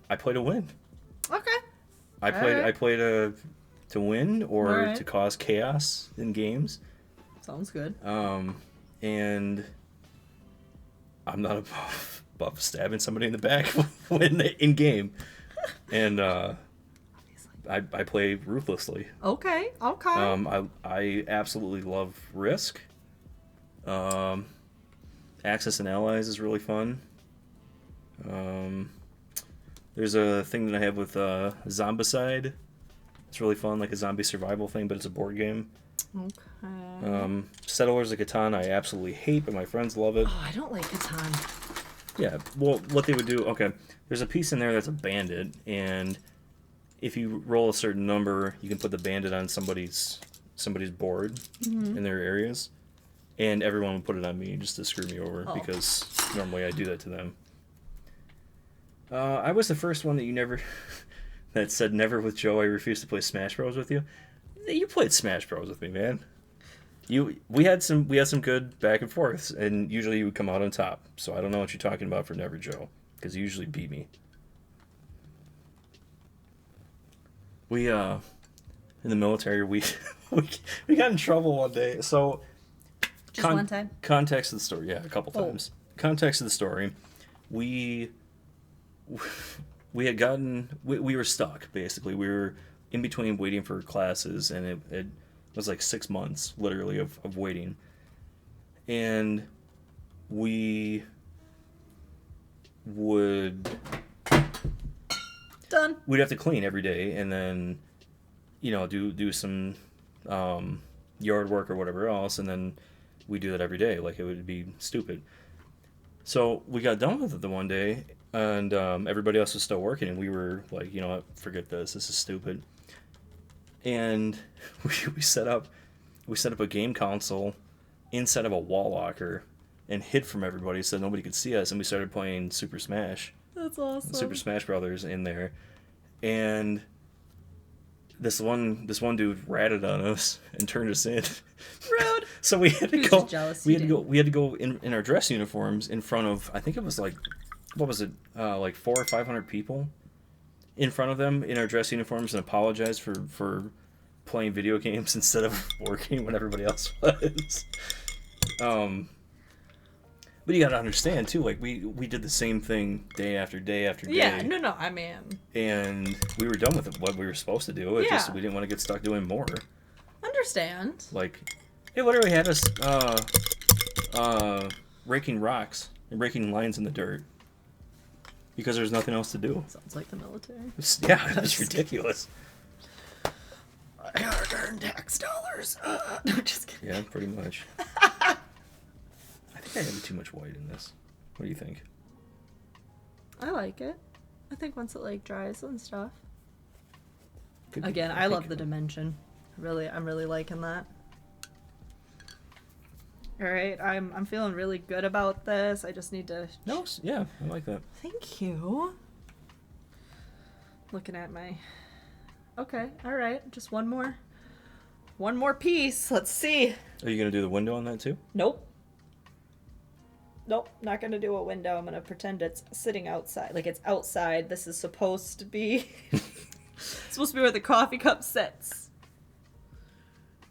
I play to win. Okay. I play to win or Alright. to cause chaos in games. Sounds good. And I'm not above stabbing somebody in the back when in game. And I play ruthlessly. Okay. Okay. I absolutely love Risk. Axis and Allies is really fun. There's a thing that I have with Zombicide. It's really fun, like a zombie survival thing, but it's a board game. Okay. Settlers of Catan I absolutely hate, but my friends love it. Oh, I don't like Catan. Yeah, well, what they would do, okay, there's a piece in there that's a bandit, and if you roll a certain number, you can put the bandit on somebody's board in their areas, and everyone would put it on me just to screw me over, because normally I do that to them. I was the first one that said never with Joe, I refuse to play Smash Bros. With you. You played Smash Bros. With me, man. We had some good back and forths, and usually you would come out on top. So I don't know what you're talking about for Never Joe, because you usually beat me. We in the military we got in trouble one day. So Just one time? Context of the story, yeah, a couple times. Context of the story, we had gotten we were stuck basically. We were in between waiting for classes, and it was like 6 months literally of waiting, and we'd have to clean every day, and then do some yard work or whatever else, and then we do that every day. Like, it would be stupid. So we got done with it the one day, and everybody else was still working, and we were like, what, forget this is stupid. And we set up a game console inside of a wall locker and hid from everybody so nobody could see us, and we started playing Super Smash. That's awesome. Super Smash Brothers in there. And this one dude ratted on us and turned us in. Rude. So we had to He was go. just jealous We you had to go. We had to go in our dress uniforms in front of. I think it was like, what was it? Like 400 or 500 people in front of them in our dress uniforms, and apologize for playing video games instead of working when everybody else was. But you gotta understand too. Like, we did the same thing day after day after day. Yeah. No. I mean. And we were done with what we were supposed to do. It Yeah. just we didn't want to get stuck doing more. Understand. Like, it literally had us raking rocks and raking lines in the dirt because there's nothing else to do. Sounds like the military. Yeah, it's ridiculous. I gotta earn tax dollars. No, just kidding. Yeah, pretty much. I think I have too much white in this. What do you think? I like it. I think once it dries and stuff. Could be. Again, I love the dimension. I'm really liking that. All right, I'm feeling really good about this. I just need to. No, yeah, I like that. Thank you. Looking at my. Okay, all right, just one more piece. Let's see. Are you gonna do the window on that too? Nope, not gonna do a window. I'm gonna pretend it's sitting outside, like it's outside. This is supposed to be supposed to be where the coffee cup sits.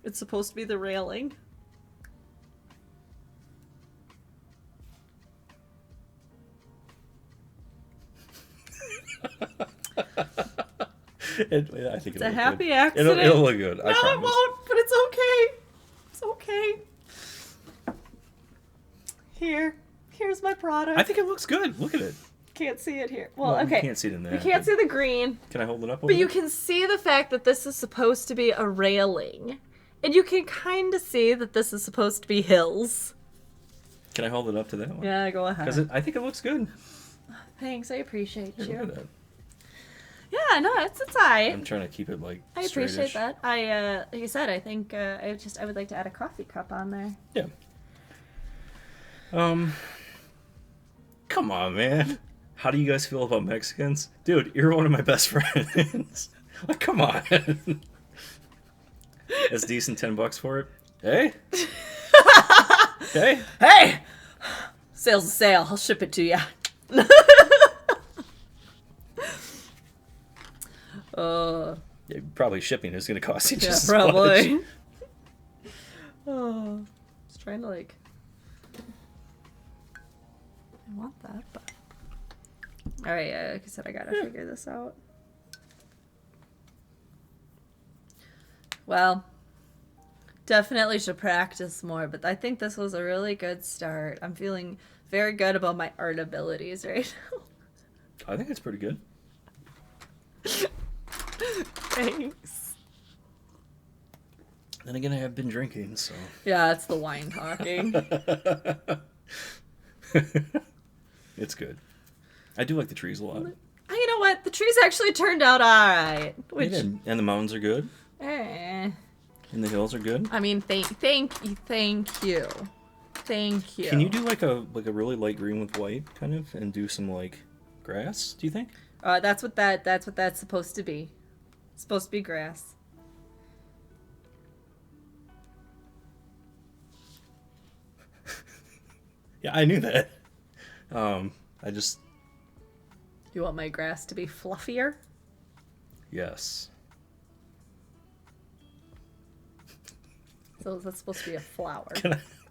It's supposed to be the railing. I think It's a happy accident. It'll look good. I No, promise. it won't, but it's okay. It's okay. Here's my product. I think it looks good. Look at it. Can't see it here. Well, You okay. can't see it in there. You can't see the green. Can I hold it up? But you can see the fact that this is supposed to be a railing. And you can kind of see that this is supposed to be hills. Can I hold it up to that one? Yeah, go ahead. Because I think it looks good. Thanks, I appreciate Here, you. look at that. Yeah, no, it's alright. I'm trying to keep it like I appreciate straightish. that. Like you said, I think I would like to add a coffee cup on there. Yeah. Come on, man. How do you guys feel about Mexicans? Dude, you're one of my best friends. Like, come on. That's decent $10 for it. Hey? Hey? Hey! Sale's a sale. I'll ship it to you. Yeah, probably shipping is going to cost you Yeah, just probably. Oh, I was trying to like. I want that, but. All right, yeah, like I said, I gotta figure this out. Well, definitely should practice more, but I think this was a really good start. I'm feeling very good about my art abilities right now. I think it's pretty good. Thanks. Then again, I have been drinking, so. Yeah, it's the wine talking. It's good. I do like the trees a lot. You know what? The trees actually turned out alright. Which, And the mountains are good. eh. And the hills are good. I mean, thank you. Can you do like a really light green with white, kind of, and do some like grass? Do you think? That's what that's supposed to be. It's supposed to be grass. Yeah, I knew that. I just You want my grass to be fluffier? yes. So that's supposed to be a flower.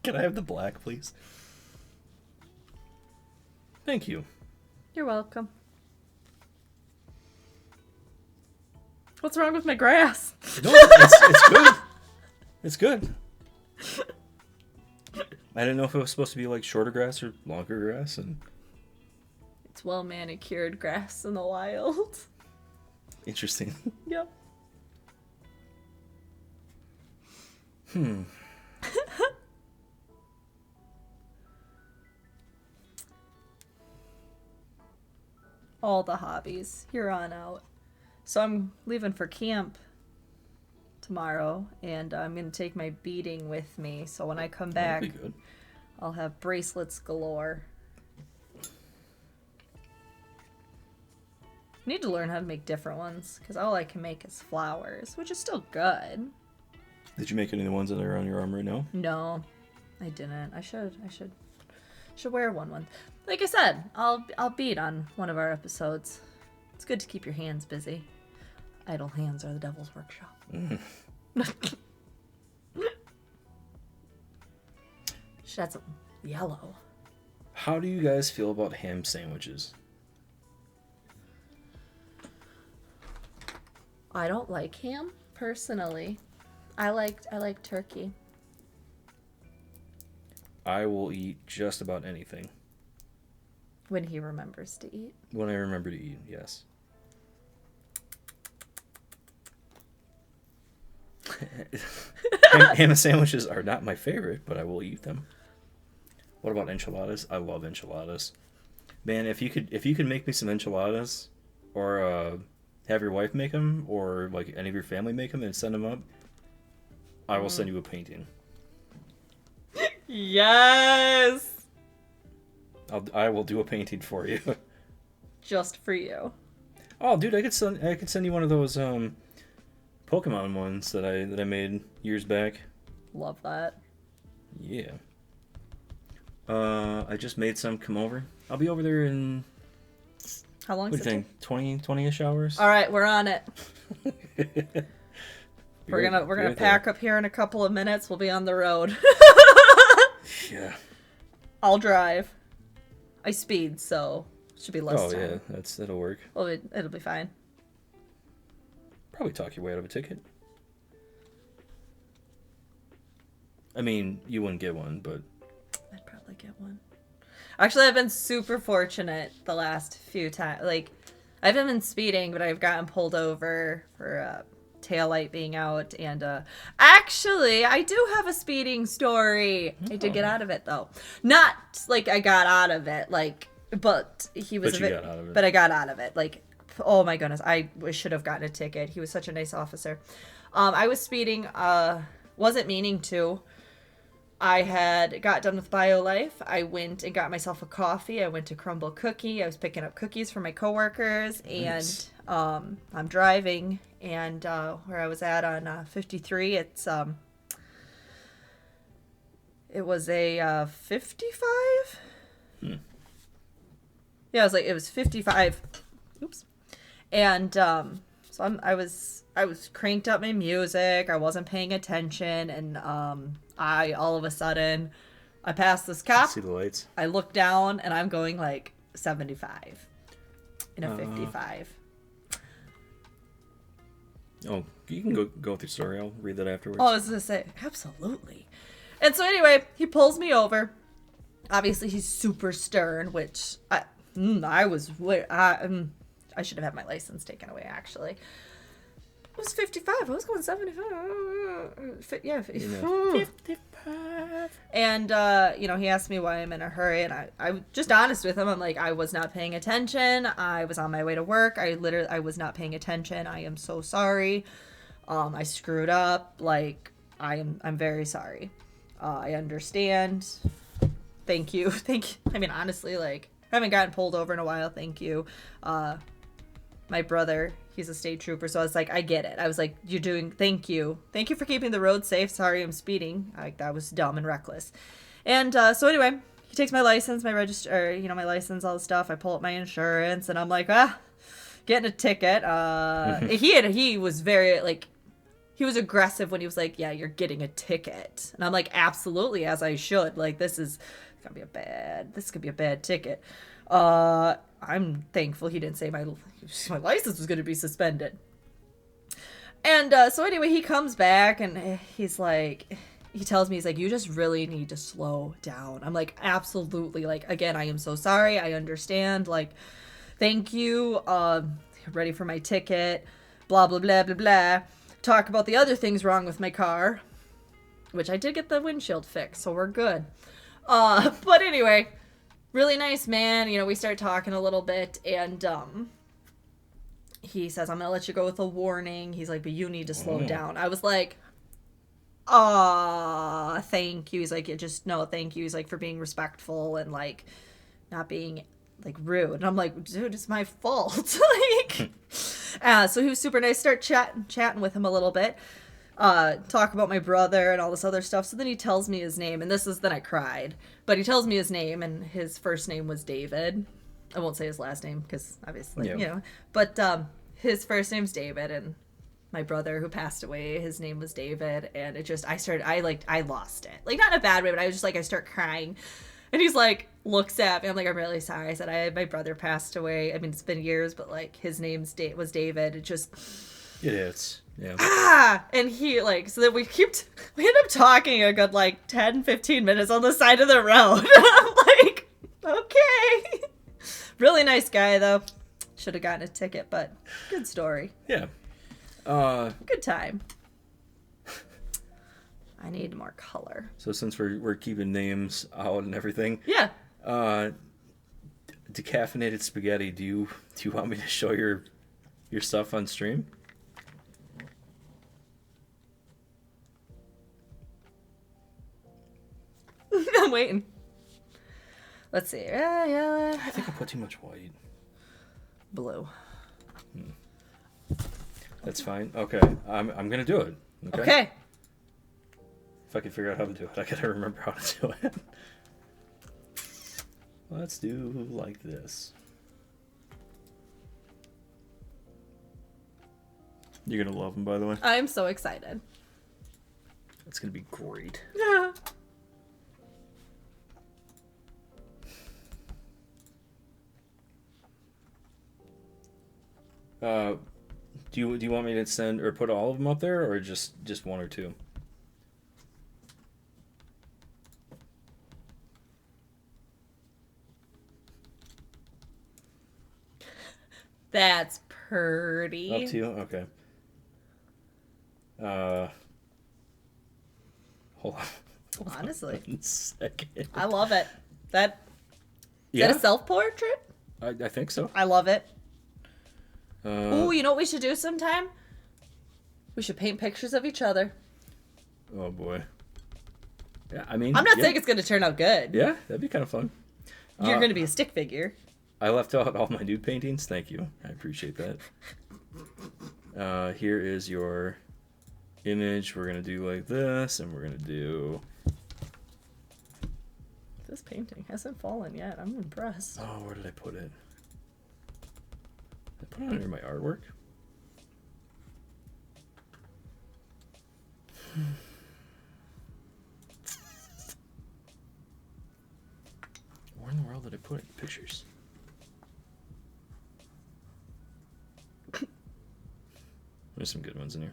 Can I have the black, please? Thank you. You're welcome. What's wrong with my grass? No, it's good. It's good. I didn't know if it was supposed to be like shorter grass or longer grass, and It's well manicured grass in the wild. interesting. Yep. All the hobbies here on out. So I'm leaving for camp tomorrow, and I'm going to take my beading with me. So when I come back, That'd be good. I'll have bracelets galore. I need to learn how to make different ones, because all I can make is flowers, which is still good. Did you make any of the ones that are on your arm right now? No, I didn't. I should wear one. Like I said, I'll bead on one of our episodes. It's good to keep your hands busy. Idle hands are the devil's workshop. Should add some yellow. How do you guys feel about ham sandwiches? I don't like ham personally. I like turkey. I will eat just about anything. When he remembers to eat. When I remember to eat, yes. Ham sandwiches are not my favorite, but I will eat them. What about enchiladas? I love enchiladas. Man, if you could make me some enchiladas, or have your wife make them, or like any of your family make them and send them up, I will send you a painting. Yes! I will do a painting for you. Just for you. Oh, dude, I could send you one of those Pokemon ones that I made years back. Love that. Yeah. I just made some come over. I'll be over there in, How long what do you think, 20-ish hours? All right, we're on it. Be We're gonna right pack there. up here in a couple of minutes. We'll be on the road. Yeah. I'll drive. I speed, so should be less Oh yeah, time. that'll work. Well, it'll be fine. Probably talk your way out of a ticket. I mean, you wouldn't get one, but I'd probably get one. Actually, I've been super fortunate the last few times. Like, I haven't been speeding, but I've gotten pulled over for taillight being out. And actually, I do have a speeding story. I did get out of it, though. Not like I got out of it, like, but he was But you got out of it. But I got out of it. Like, oh my goodness, I should have gotten a ticket. He was such a nice officer. I was speeding, wasn't meaning to. I had got done with BioLife. I went and got myself a coffee. I went to Crumble Cookie. I was picking up cookies for my coworkers, Nice. and I'm driving. And where I was at on 53, it was a 55. Yeah, it was 55. Oops. And so I was cranked up my music. I wasn't paying attention, and I all of a sudden I passed this cop. See the lights. I look down and I'm going like 75 in a 55. Oh, you can go with your story. I'll read that afterwards. Oh, I was gonna say absolutely. And so anyway, he pulls me over. Obviously, he's super stern, which I should have had my license taken away. Actually, it was 55. I was going 75. Yeah, 55. And he asked me why I'm in a hurry, and I was just honest with him. I'm like, I was not paying attention. I was on my way to work. I was not paying attention. I am so sorry. I screwed up. Like, I'm very sorry. I understand. Thank you. I mean, honestly, like, I haven't gotten pulled over in a while. Thank you. My brother, he's a state trooper, so I was like, I get it. I was like, thank you for keeping the road safe. Sorry, I'm speeding. Like, that was dumb and reckless. And so anyway, he takes my license, my my license, all the stuff. I pull up my insurance, and I'm like, getting a ticket. He was very, like, he was aggressive when he was like, yeah, you're getting a ticket. And I'm like, absolutely, as I should. Like, this could be a bad ticket. I'm thankful he didn't say my license was going to be suspended. And so anyway, he comes back and he tells me, he's like, you just really need to slow down. I'm like, absolutely. Like, again, I am so sorry. I understand. Like, thank you. Ready for my ticket. Blah, blah, blah, blah, blah. Talk about the other things wrong with my car, which I did get the windshield fixed, so we're good. But anyway, really nice man. We start talking a little bit, and he says, I'm gonna let you go with a warning. He's like, but you need to slow down. I was like, thank you. He's like, no, thank you. He's like, for being respectful and like not being like rude. And I'm like, dude, it's my fault. Like, so he was super nice. Start chatting with him a little bit. Talk about my brother and all this other stuff. So then he tells me his name, and then I cried. But he tells me his name, and his first name was David. I won't say his last name because obviously, But his first name's David, and my brother who passed away, his name was David. And I lost it. Like, not in a bad way, but I was just like, I start crying. And he's like, looks at me. I'm like, I'm really sorry. I said, my brother passed away. I mean, it's been years, but like, his name was David. It is. Yeah. And he, like, so then we end up talking a good, like, 10, 15 minutes on the side of the road. I'm like, okay. Really nice guy, though. Should have gotten a ticket, but good story. Yeah. Good time. I need more color. So since we're keeping names out and everything. Yeah. Decaffeinated spaghetti, do you want me to show your stuff on stream? I'm waiting. Let's see. I think I put too much white. Blue. That's fine. Okay. I'm gonna do it. Okay. If I can figure out how to do it, I gotta remember how to do it. Let's do like this. You're gonna love them, by the way. I'm so excited. It's gonna be great. Yeah. Do you want me to send or put all of them up there, or just one or two? That's pretty. Up to you. Okay. Hold on. Honestly. 1 second. I love it. Is that Yeah, a self-portrait? I think so. I love it. Ooh, Uh, you know what we should do sometime? We should paint pictures of each other. oh boy. Yeah, I mean, I'm not yeah. saying it's going to turn out good. Yeah, that'd be kind of fun. You're going to be a stick figure. I left out all my nude paintings. Thank you. I appreciate that. Here is your image. We're going to do like this, and we're going to do... This painting hasn't fallen yet. I'm impressed. Oh, where did I put it? I put it under my artwork. Where in the world did I put it? Pictures. There's some good ones in here.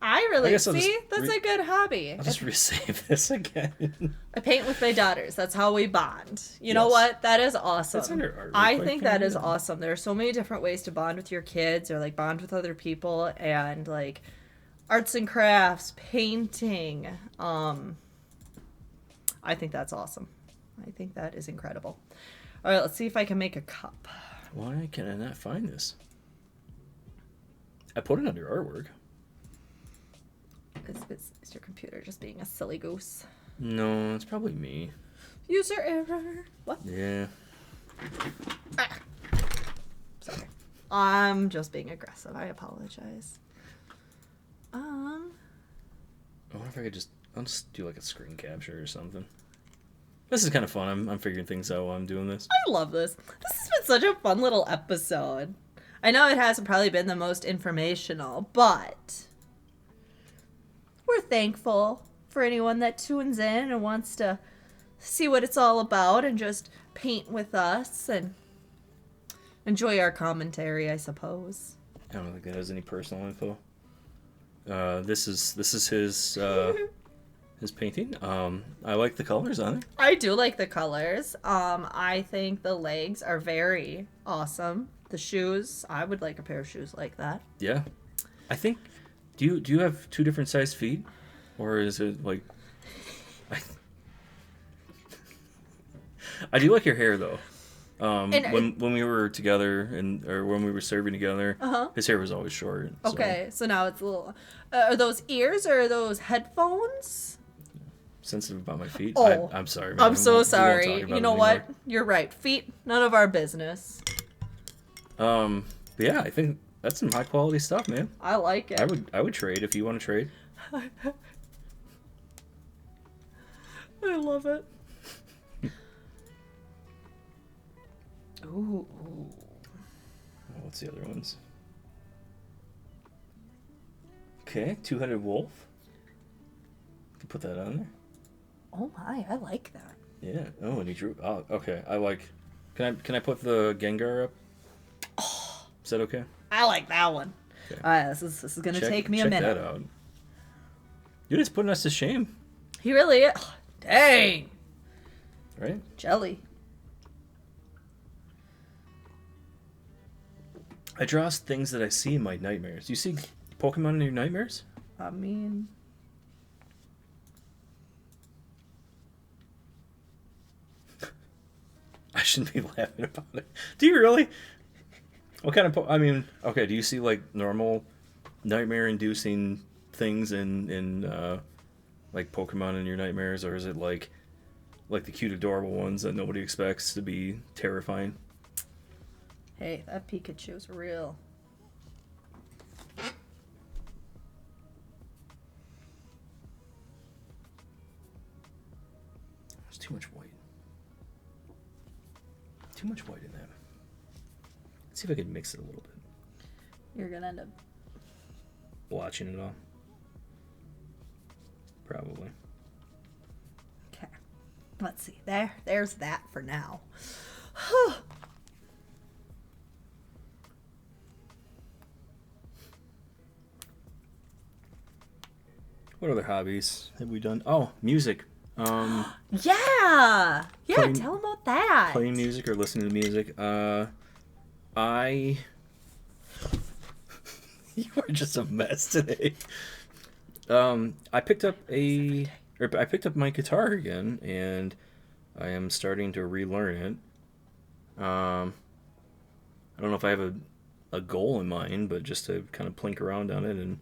I I really guess I'll see. just That's a good hobby. I'll just resave this again. I paint with my daughters. That's how we bond. You know Yes. what? That is awesome. It's under artwork, I like, think can I that do is that? awesome. There are so many different ways to bond with your kids or like bond with other people and like arts and crafts, painting. I think that's awesome. I think that is incredible. All right, let's see if I can make a cup. Why can I not find this? I put it under artwork. Is your computer just being a silly goose? No, it's probably me. User error. What? Yeah. Ah. Sorry. I'm just being aggressive. I apologize. I wonder if I could I'll just do like a screen capture or something. This is kind of fun. I'm figuring things out while I'm doing this. I love this. This has been such a fun little episode. I know it hasn't probably been the most informational, but we're thankful for anyone that tunes in and wants to see what it's all about and just paint with us and enjoy our commentary, I suppose. I don't think that has any personal info. This is his his painting. I like the colors on it. I do like the colors. I think the legs are very awesome. The shoes, I would like a pair of shoes like that. Yeah, I think. Do you have two different sized feet, or is it like? I do like your hair though. When we were together or when we were serving together, his hair was always short. So. Okay, so now it's a little. Are those ears or are those headphones? Sensitive about my feet. Oh, I'm sorry. Man. I'm so We won't sorry. talk about You know it what? anymore. You're right. Feet, none of our business. But yeah, I think that's some high quality stuff, man. I like it. I would trade if you want to trade. I love it. Ooh. Oh, what's the other ones? Okay, two-headed wolf. Can put that on there. Oh my, I like that. Yeah. Oh, and he drew. Oh, okay. I like. Can I put the Gengar up? Oh, Is that okay? I like that one. Okay. This is gonna take me a minute. Check that out. You're just putting us to shame, He really is. Oh, dang. right? Jelly. I draw things that I see in my nightmares. You see Pokemon in your nightmares? I mean, I shouldn't be laughing about it. Do you really? What kind of? I mean, okay. Do you see like normal nightmare-inducing things in like Pokemon in your nightmares, or is it like the cute, adorable ones that nobody expects to be terrifying? hey, that Pikachu's real. There's too much white. Too much white in that. Let's see if I can mix it a little bit. You're gonna end up Watching it all. Probably. okay. Let's see. There's that for now. What other hobbies have we done? Oh, music. Yeah. Playing- Tell them about that. Playing music or listening to music. I. You are just a mess today. I picked up my guitar again, and I am starting to relearn it. I don't know if I have a goal in mind, but just to kind of plink around on it and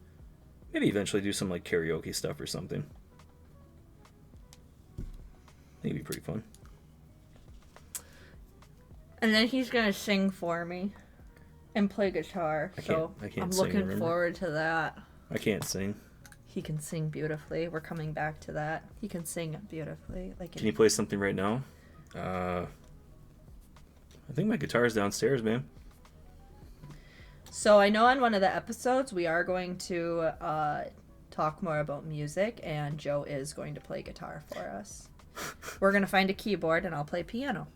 maybe eventually do some like karaoke stuff or something. I think it'd be pretty fun. And then he's gonna sing for me and play guitar. I So can't I'm sing, looking remember? forward to that. I can't sing. He can sing beautifully. We're coming back to that. He can sing beautifully. Can you play something right now? I think my guitar's downstairs, man. So I know on one of the episodes we are going to talk more about music, and Joe is going to play guitar for us. We're gonna find a keyboard, and I'll play piano.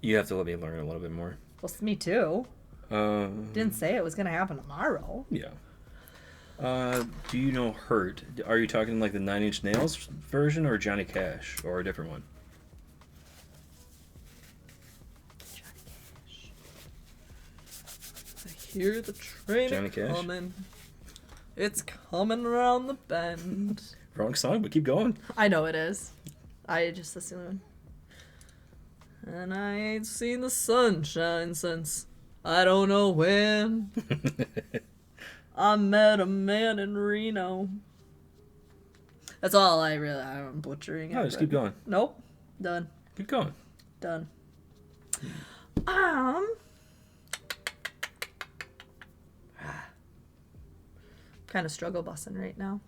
You have to let me learn a little bit more. Well, me too. Didn't Didn't say it was gonna happen tomorrow. Yeah. Do you know Hurt? Are you talking like the Nine Inch Nails version or Johnny Cash or a different one? I hear the train Johnny Cash? coming. It's coming around the bend. Wrong song, but keep going. I know it is. I just assume. And I ain't seen the sunshine since I don't know when. I met a man in Reno. That's all I'm butchering it. No, just but- keep going. Nope. Done. Keep going. Done. Kind of struggle bussing right now.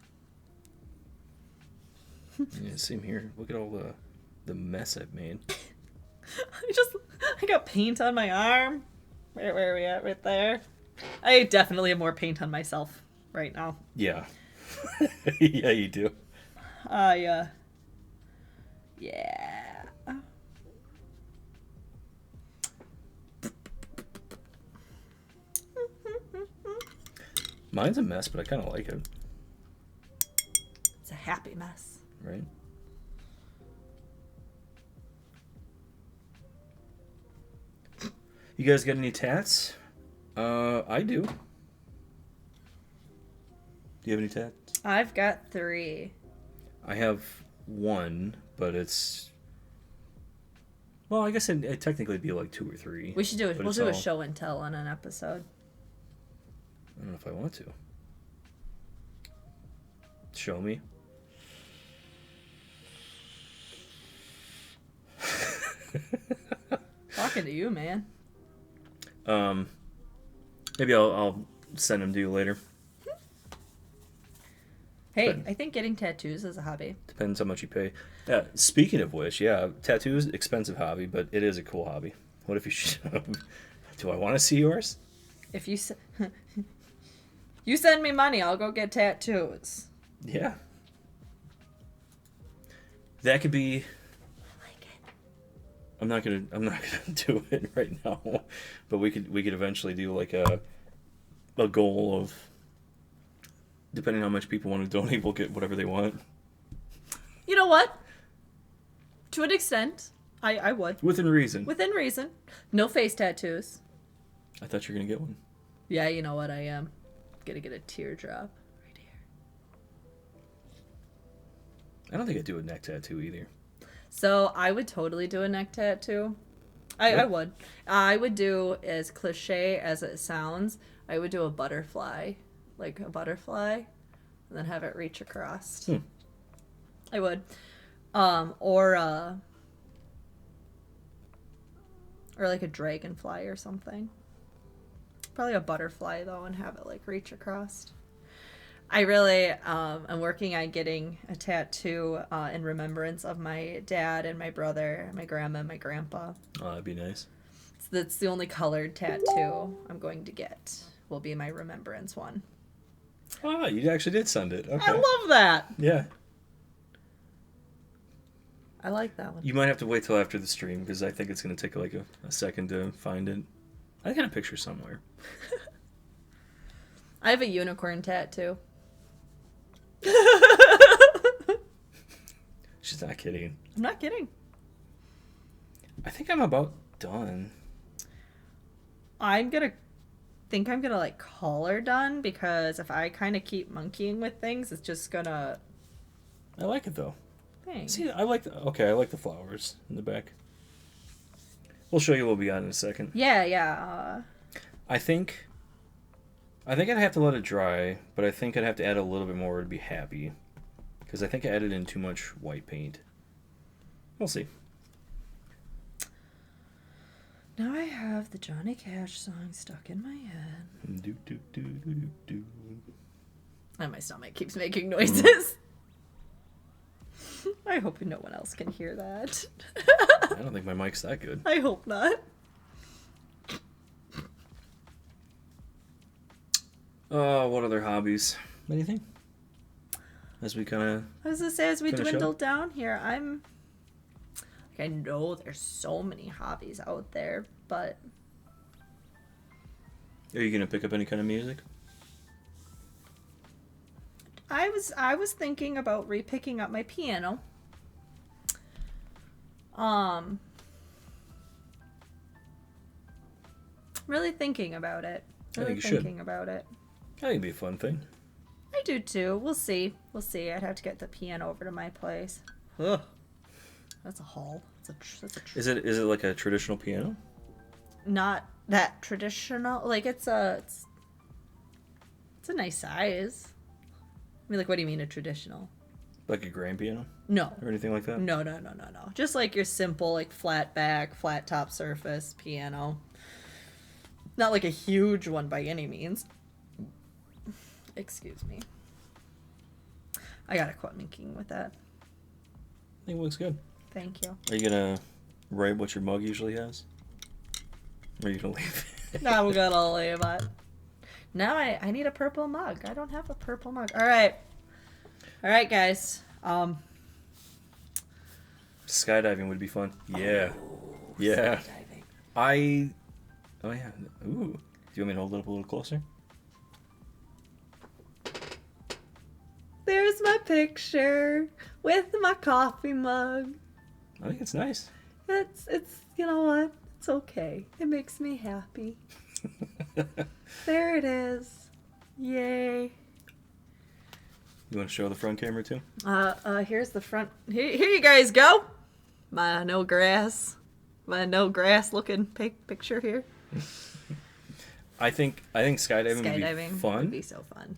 Yeah, same here. Look at all the mess I've made. I got paint on my arm. Where are we at? Right there. I definitely have more paint on myself right now. Yeah. Yeah, you do. Yeah. Mine's a mess, but I kind of like it. It's a happy mess. Right? You guys got any tats? I do. Do you have any tats? I've got 3. I have one, but it's... Well, I guess it'd technically be like 2 or 3. We should do it. but We'll it's do a all- show and tell on an episode. I don't know if I want to. Show me. Talking to you, man. Maybe I'll send them to you later. Hey, But- I think getting tattoos is a hobby. Depends how much you pay. Speaking of which, yeah, tattoos, expensive hobby, but it is a cool hobby. What if you should... Do I want to see yours? If you you send me money, I'll go get tattoos. Yeah. That could be... I like it. I'm not gonna do it right now, but we could eventually do like a goal of, depending on how much people want to donate, we'll get whatever they want You know what? To an extent, I would. within reason. Within reason. No face tattoos. I thought you were gonna get one. Yeah, you know what I am. Gonna get a teardrop right here. I don't think I'd do a neck tattoo either. So I would totally do a neck tattoo. I Yeah. would. I would do, as cliche as it sounds, I would do a butterfly. Like a butterfly. And then have it reach across. Hmm. I would. Or like a dragonfly or something. Probably a butterfly though, and have it like reach across. I really am working on getting a tattoo in remembrance of my dad and my brother, my grandma and my grandpa. Oh, that'd be nice. That's the only colored tattoo I'm going to get. Will be my remembrance one. Oh, you actually did send it. Okay. I love that. Yeah. I like that one. You might have to wait till after the stream because I think it's going to take like a second to find it. I got a picture somewhere. I have a unicorn tattoo. She's not kidding. I'm not kidding. I think I'm about done. I'm gonna like call her done because if I kind of keep monkeying with things, it's just gonna. I like it though. Thanks. See, I like the flowers in the back. We'll show you what we got in a second. Yeah. I think I'd have to let it dry, but I think I'd have to add a little bit more to be happy. Because I think I added in too much white paint. We'll see. Now I have the Johnny Cash song stuck in my head. Do, do, do, do, do, do. And my stomach keeps making noises. I hope no one else can hear that. I don't think my mic's that good. I hope not. What other hobbies? Anything? As we kind of... I was gonna say, as we finish dwindle up? down here, I know there's so many hobbies out there, but Are you going to pick up any kind of music? I was thinking about repicking up my piano. Really thinking about it. I Really think you should. thinking about it. I think it'd be a fun thing. I do too. We'll see. I'd have to get the piano over to my place. Ugh. That's a haul. Is it like a traditional piano? Not that traditional. Like it's a nice size. I mean, like, what do you mean a traditional? Like a grand piano? No. Or anything like that? No. Just like your simple, like, flat back, flat top surface piano. Not like a huge one by any means. Excuse me. I gotta quit minking with that. I think it looks good. Thank you. Are you going to write what your mug usually has? Or are you going to leave it? Now we're gonna leave it. Now I need a purple mug. I don't have a purple mug. All right, guys. Skydiving would be fun. Yeah. Yeah. Skydiving. Oh, yeah. Ooh. Do you want me to hold it up a little closer? There's my picture with my coffee mug. I think it's nice. It's you know what? It's okay. It makes me happy. There it is. Yay. You want to show the front camera too? Here's the front. Here you guys go. My no grass looking picture here. I think skydiving would be fun. would be so fun.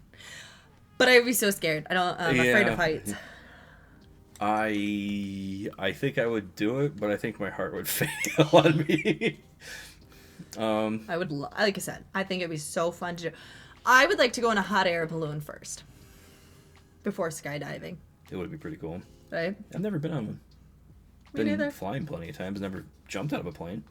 But I'd be so scared. I'm afraid of heights. I think I would do it, but I think my heart would fail on me. I would, like I said, I think it'd be so fun to do. I would like to go in a hot air balloon first, before skydiving. It would be pretty cool. Right? I've never been on one. Me Been neither. flying plenty of times. Never jumped out of a plane.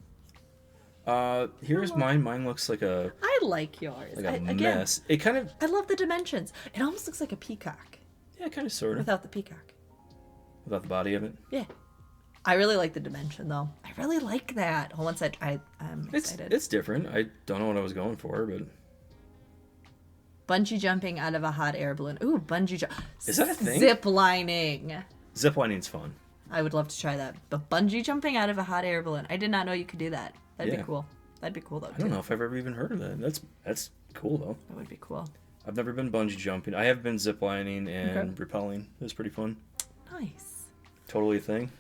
Here's mine. Mine looks like a I like yours. Again, mess. It kind of I love the dimensions. It almost looks like a peacock kind of sort of without the peacock. without the body of it. Yeah. I really like the dimension, though. I really like that. Hold on, I'm excited. It's different. I don't know what I was going for, but Bungee jumping out of a hot air balloon. Ooh, bungee jump. Is that a thing? Zip lining. ziplining's fun. I would love to try that. But bungee jumping out of a hot air balloon. I did not know you could do that. That'd be cool. That'd be cool, though, I don't know if I've ever even heard of that. That's cool, though. That would be cool. I've never been bungee jumping. I have been ziplining and rappelling. It was pretty fun. Nice. Totally a thing.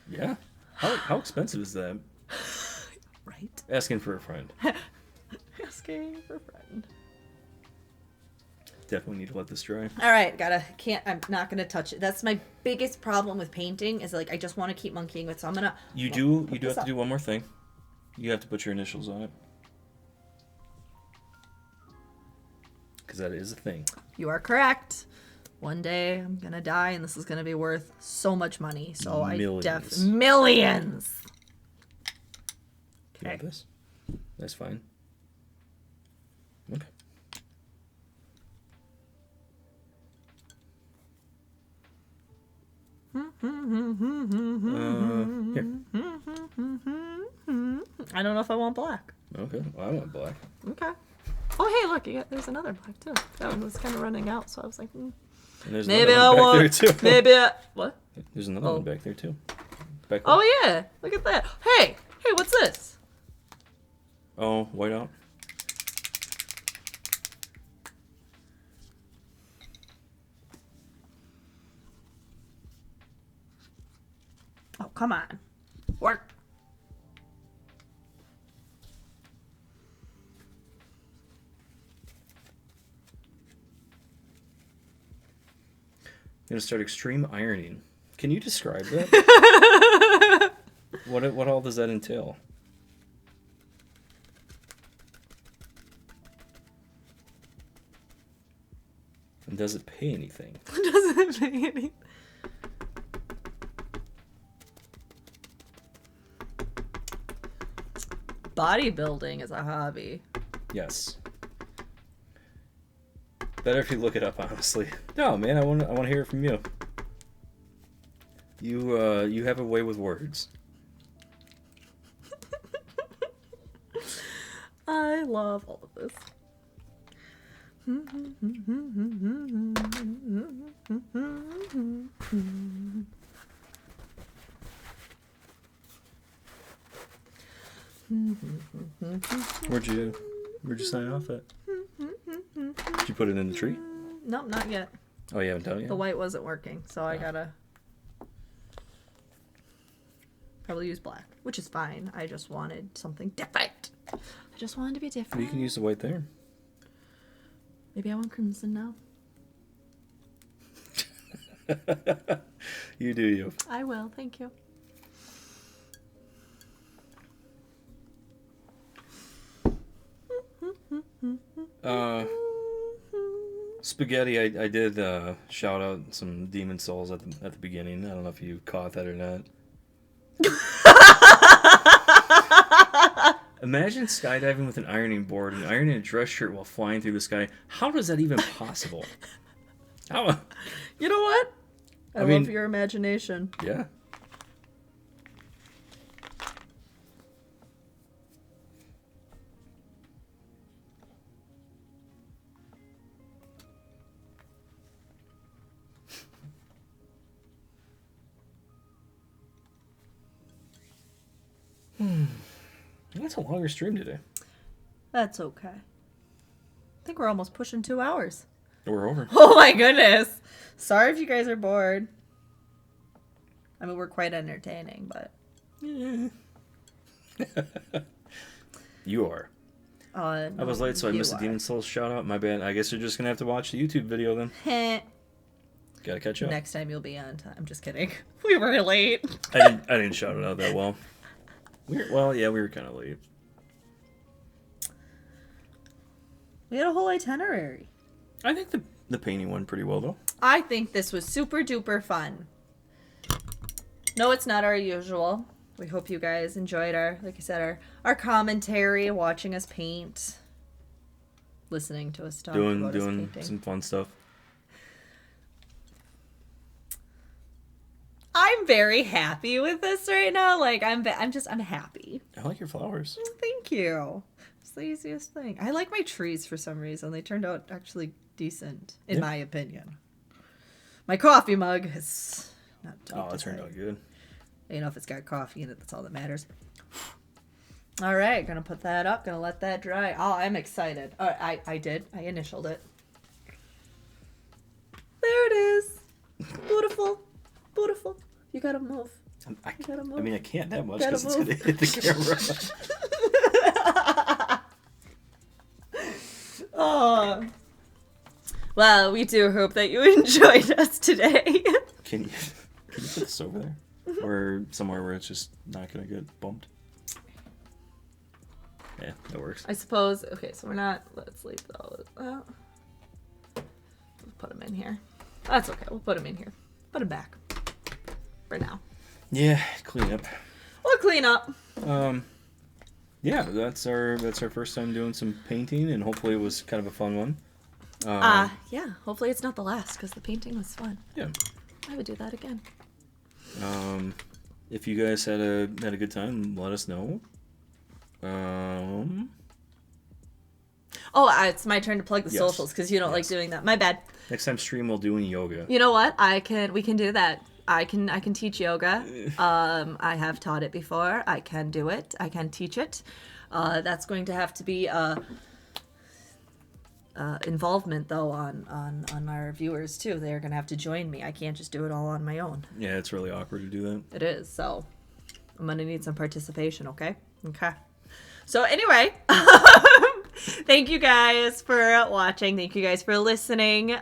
Yeah. How expensive is that? Right? Asking for a friend. Asking for a friend. Definitely need to let this dry. All right, I'm not gonna touch it. That's my biggest problem with painting is like I just want to keep monkeying with. So I'm gonna. You do have to do one more thing. You have to put your initials on it. Because that is a thing. You are correct. One day I'm gonna die, and this is gonna be worth so much money. So Millions. millions. You have this? That's fine. Okay. Here. I don't know if I want black. Okay. Well, I want black. Okay. Oh, hey, look, there's another black too. That one was kind of running out, so I was like, And there's maybe I another one back want. there too. Maybe I. What? There's another one back there too. Back there. Oh yeah, look at that. Hey, what's this? Oh, white out. Oh, come on, work. I'm gonna start extreme ironing. Can you describe that? What all does that entail? And does it pay anything? Doesn't make any. Bodybuilding is a hobby. Yes. Better if you look it up, honestly. No, man, I want to hear it from you. You have a way with words. I love all of this. Where'd you sign off at? Did you put it in the tree? Nope, not yet. Oh, you haven't done it yet? The white wasn't working, so I gotta probably use black, which is fine. I just wanted something different. I just wanted to be different. You can use the white there. Maybe I want crimson now. You do you. I will, thank you. Spaghetti, I did shout out some Demon Souls at the beginning. I don't know if you caught that or not. Imagine skydiving with an ironing board and ironing a dress shirt while flying through the sky. How is that even possible? How? You know what? I mean, love your imagination. Yeah. That's a longer stream today. That's okay. I think we're almost pushing 2 hours. We're over. Oh my goodness. Sorry if you guys are bored. I mean, we're quite entertaining, but... Yeah. You are. No, I was late, so I missed the are. Demon Souls shout out. My bad. I guess you're just going to have to watch the YouTube video then. Gotta catch up. Next time you'll be on time. I'm just kidding. We were late. I didn't shout it out that well. We were kind of late. We had a whole itinerary. I think the painting went pretty well, though. I think this was super duper fun. No, it's not our usual. We hope you guys enjoyed like I said, our commentary, watching us paint, listening to us talk about us doing painting. some fun stuff. I'm very happy with this right now. Like I'm happy. I like your flowers. Thank you. It's the easiest thing. I like my trees for some reason. They turned out actually decent, in my opinion. My coffee mug is not. It turned out good. You know, if it's got coffee in it, that's all that matters. All right, gonna put that up. Gonna let that dry. Oh, I'm excited. I did. I initialed it. There it is. Beautiful. Beautiful. You gotta move. I gotta move. I mean, I can't that much Gotta because it's going to hit the camera. Oh. Well, we do hope that you enjoyed us today. Can you put this over there? Or somewhere where it's just not going to get bumped? Yeah, that works. I suppose. Okay, so we're not. Let's leave those. We'll put them in here. That's okay. We'll put them in here. Put them back. For now. Yeah, clean up. We'll clean up. Yeah, that's our first time doing some painting, and hopefully it was kind of a fun one. Yeah, hopefully it's not the last, because the painting was fun. Yeah. I would do that again. If you guys had a good time, let us know. Oh, it's my turn to plug the Yes. socials, because you don't like doing that. My bad. Next time stream, we'll do yoga. You know what? We can do that. I can teach yoga. I have taught it before. I can do it. I can teach it. That's going to have to be involvement though on our viewers too. They're gonna have to join me. I can't just do it all on my own. Yeah, it's really awkward to do that. It is. So I'm gonna need some participation. Okay. So anyway, thank you guys for watching. Thank you guys for listening.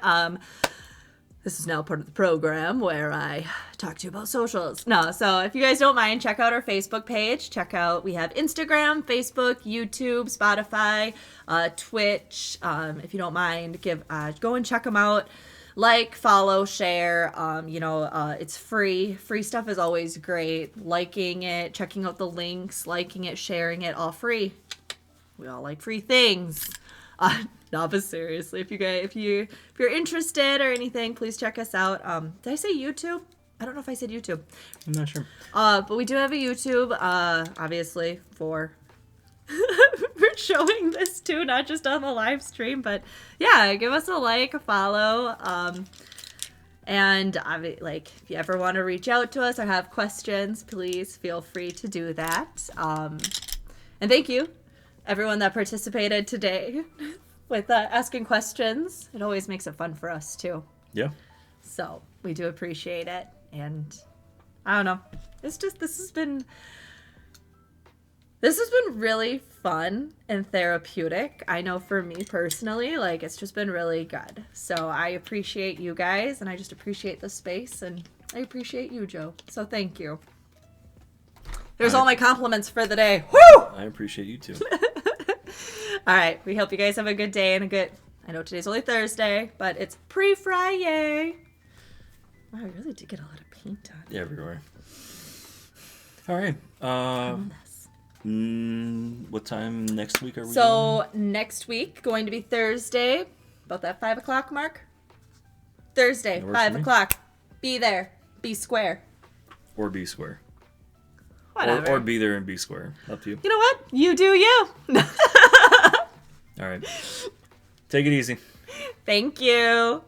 This is now part of the program where I talk to you about socials. No, so if you guys don't mind, check out our Facebook page. We have Instagram, Facebook, YouTube, Spotify, Twitch. If you don't mind, go and check them out. Like, follow, share. It's free. Free stuff is always great. Liking it, checking out the links, liking it, sharing it, all free. We all like free things. No, but seriously, if you're interested or anything, please check us out. Did I say YouTube? I don't know if I said YouTube. I'm not sure. But we do have a YouTube, obviously for for showing this too, not just on the live stream. But yeah, give us a like, a follow, and if you ever want to reach out to us or have questions, please feel free to do that. And thank you, everyone that participated today. With asking questions. It always makes it fun for us too. Yeah. So we do appreciate it. And I don't know. This has been really fun and therapeutic. I know for me personally, it's just been really good. So I appreciate you guys, and I just appreciate the space, and I appreciate you, Joe. So thank you. There's all my compliments for the day. Woo! I appreciate you too. All right. We hope you guys have a good day and I know today's only Thursday, but it's pre-Friday. Wow, I really did get a lot of paint on. Yeah, everywhere. All right. What time next week are we So next week, going to be Thursday, about that 5 o'clock mark. Thursday, 5 o'clock. Be there. Be square. Or be square. Whatever. Or be there and be square. Up to you. You know what? You do you. All right. Take it easy. Thank you.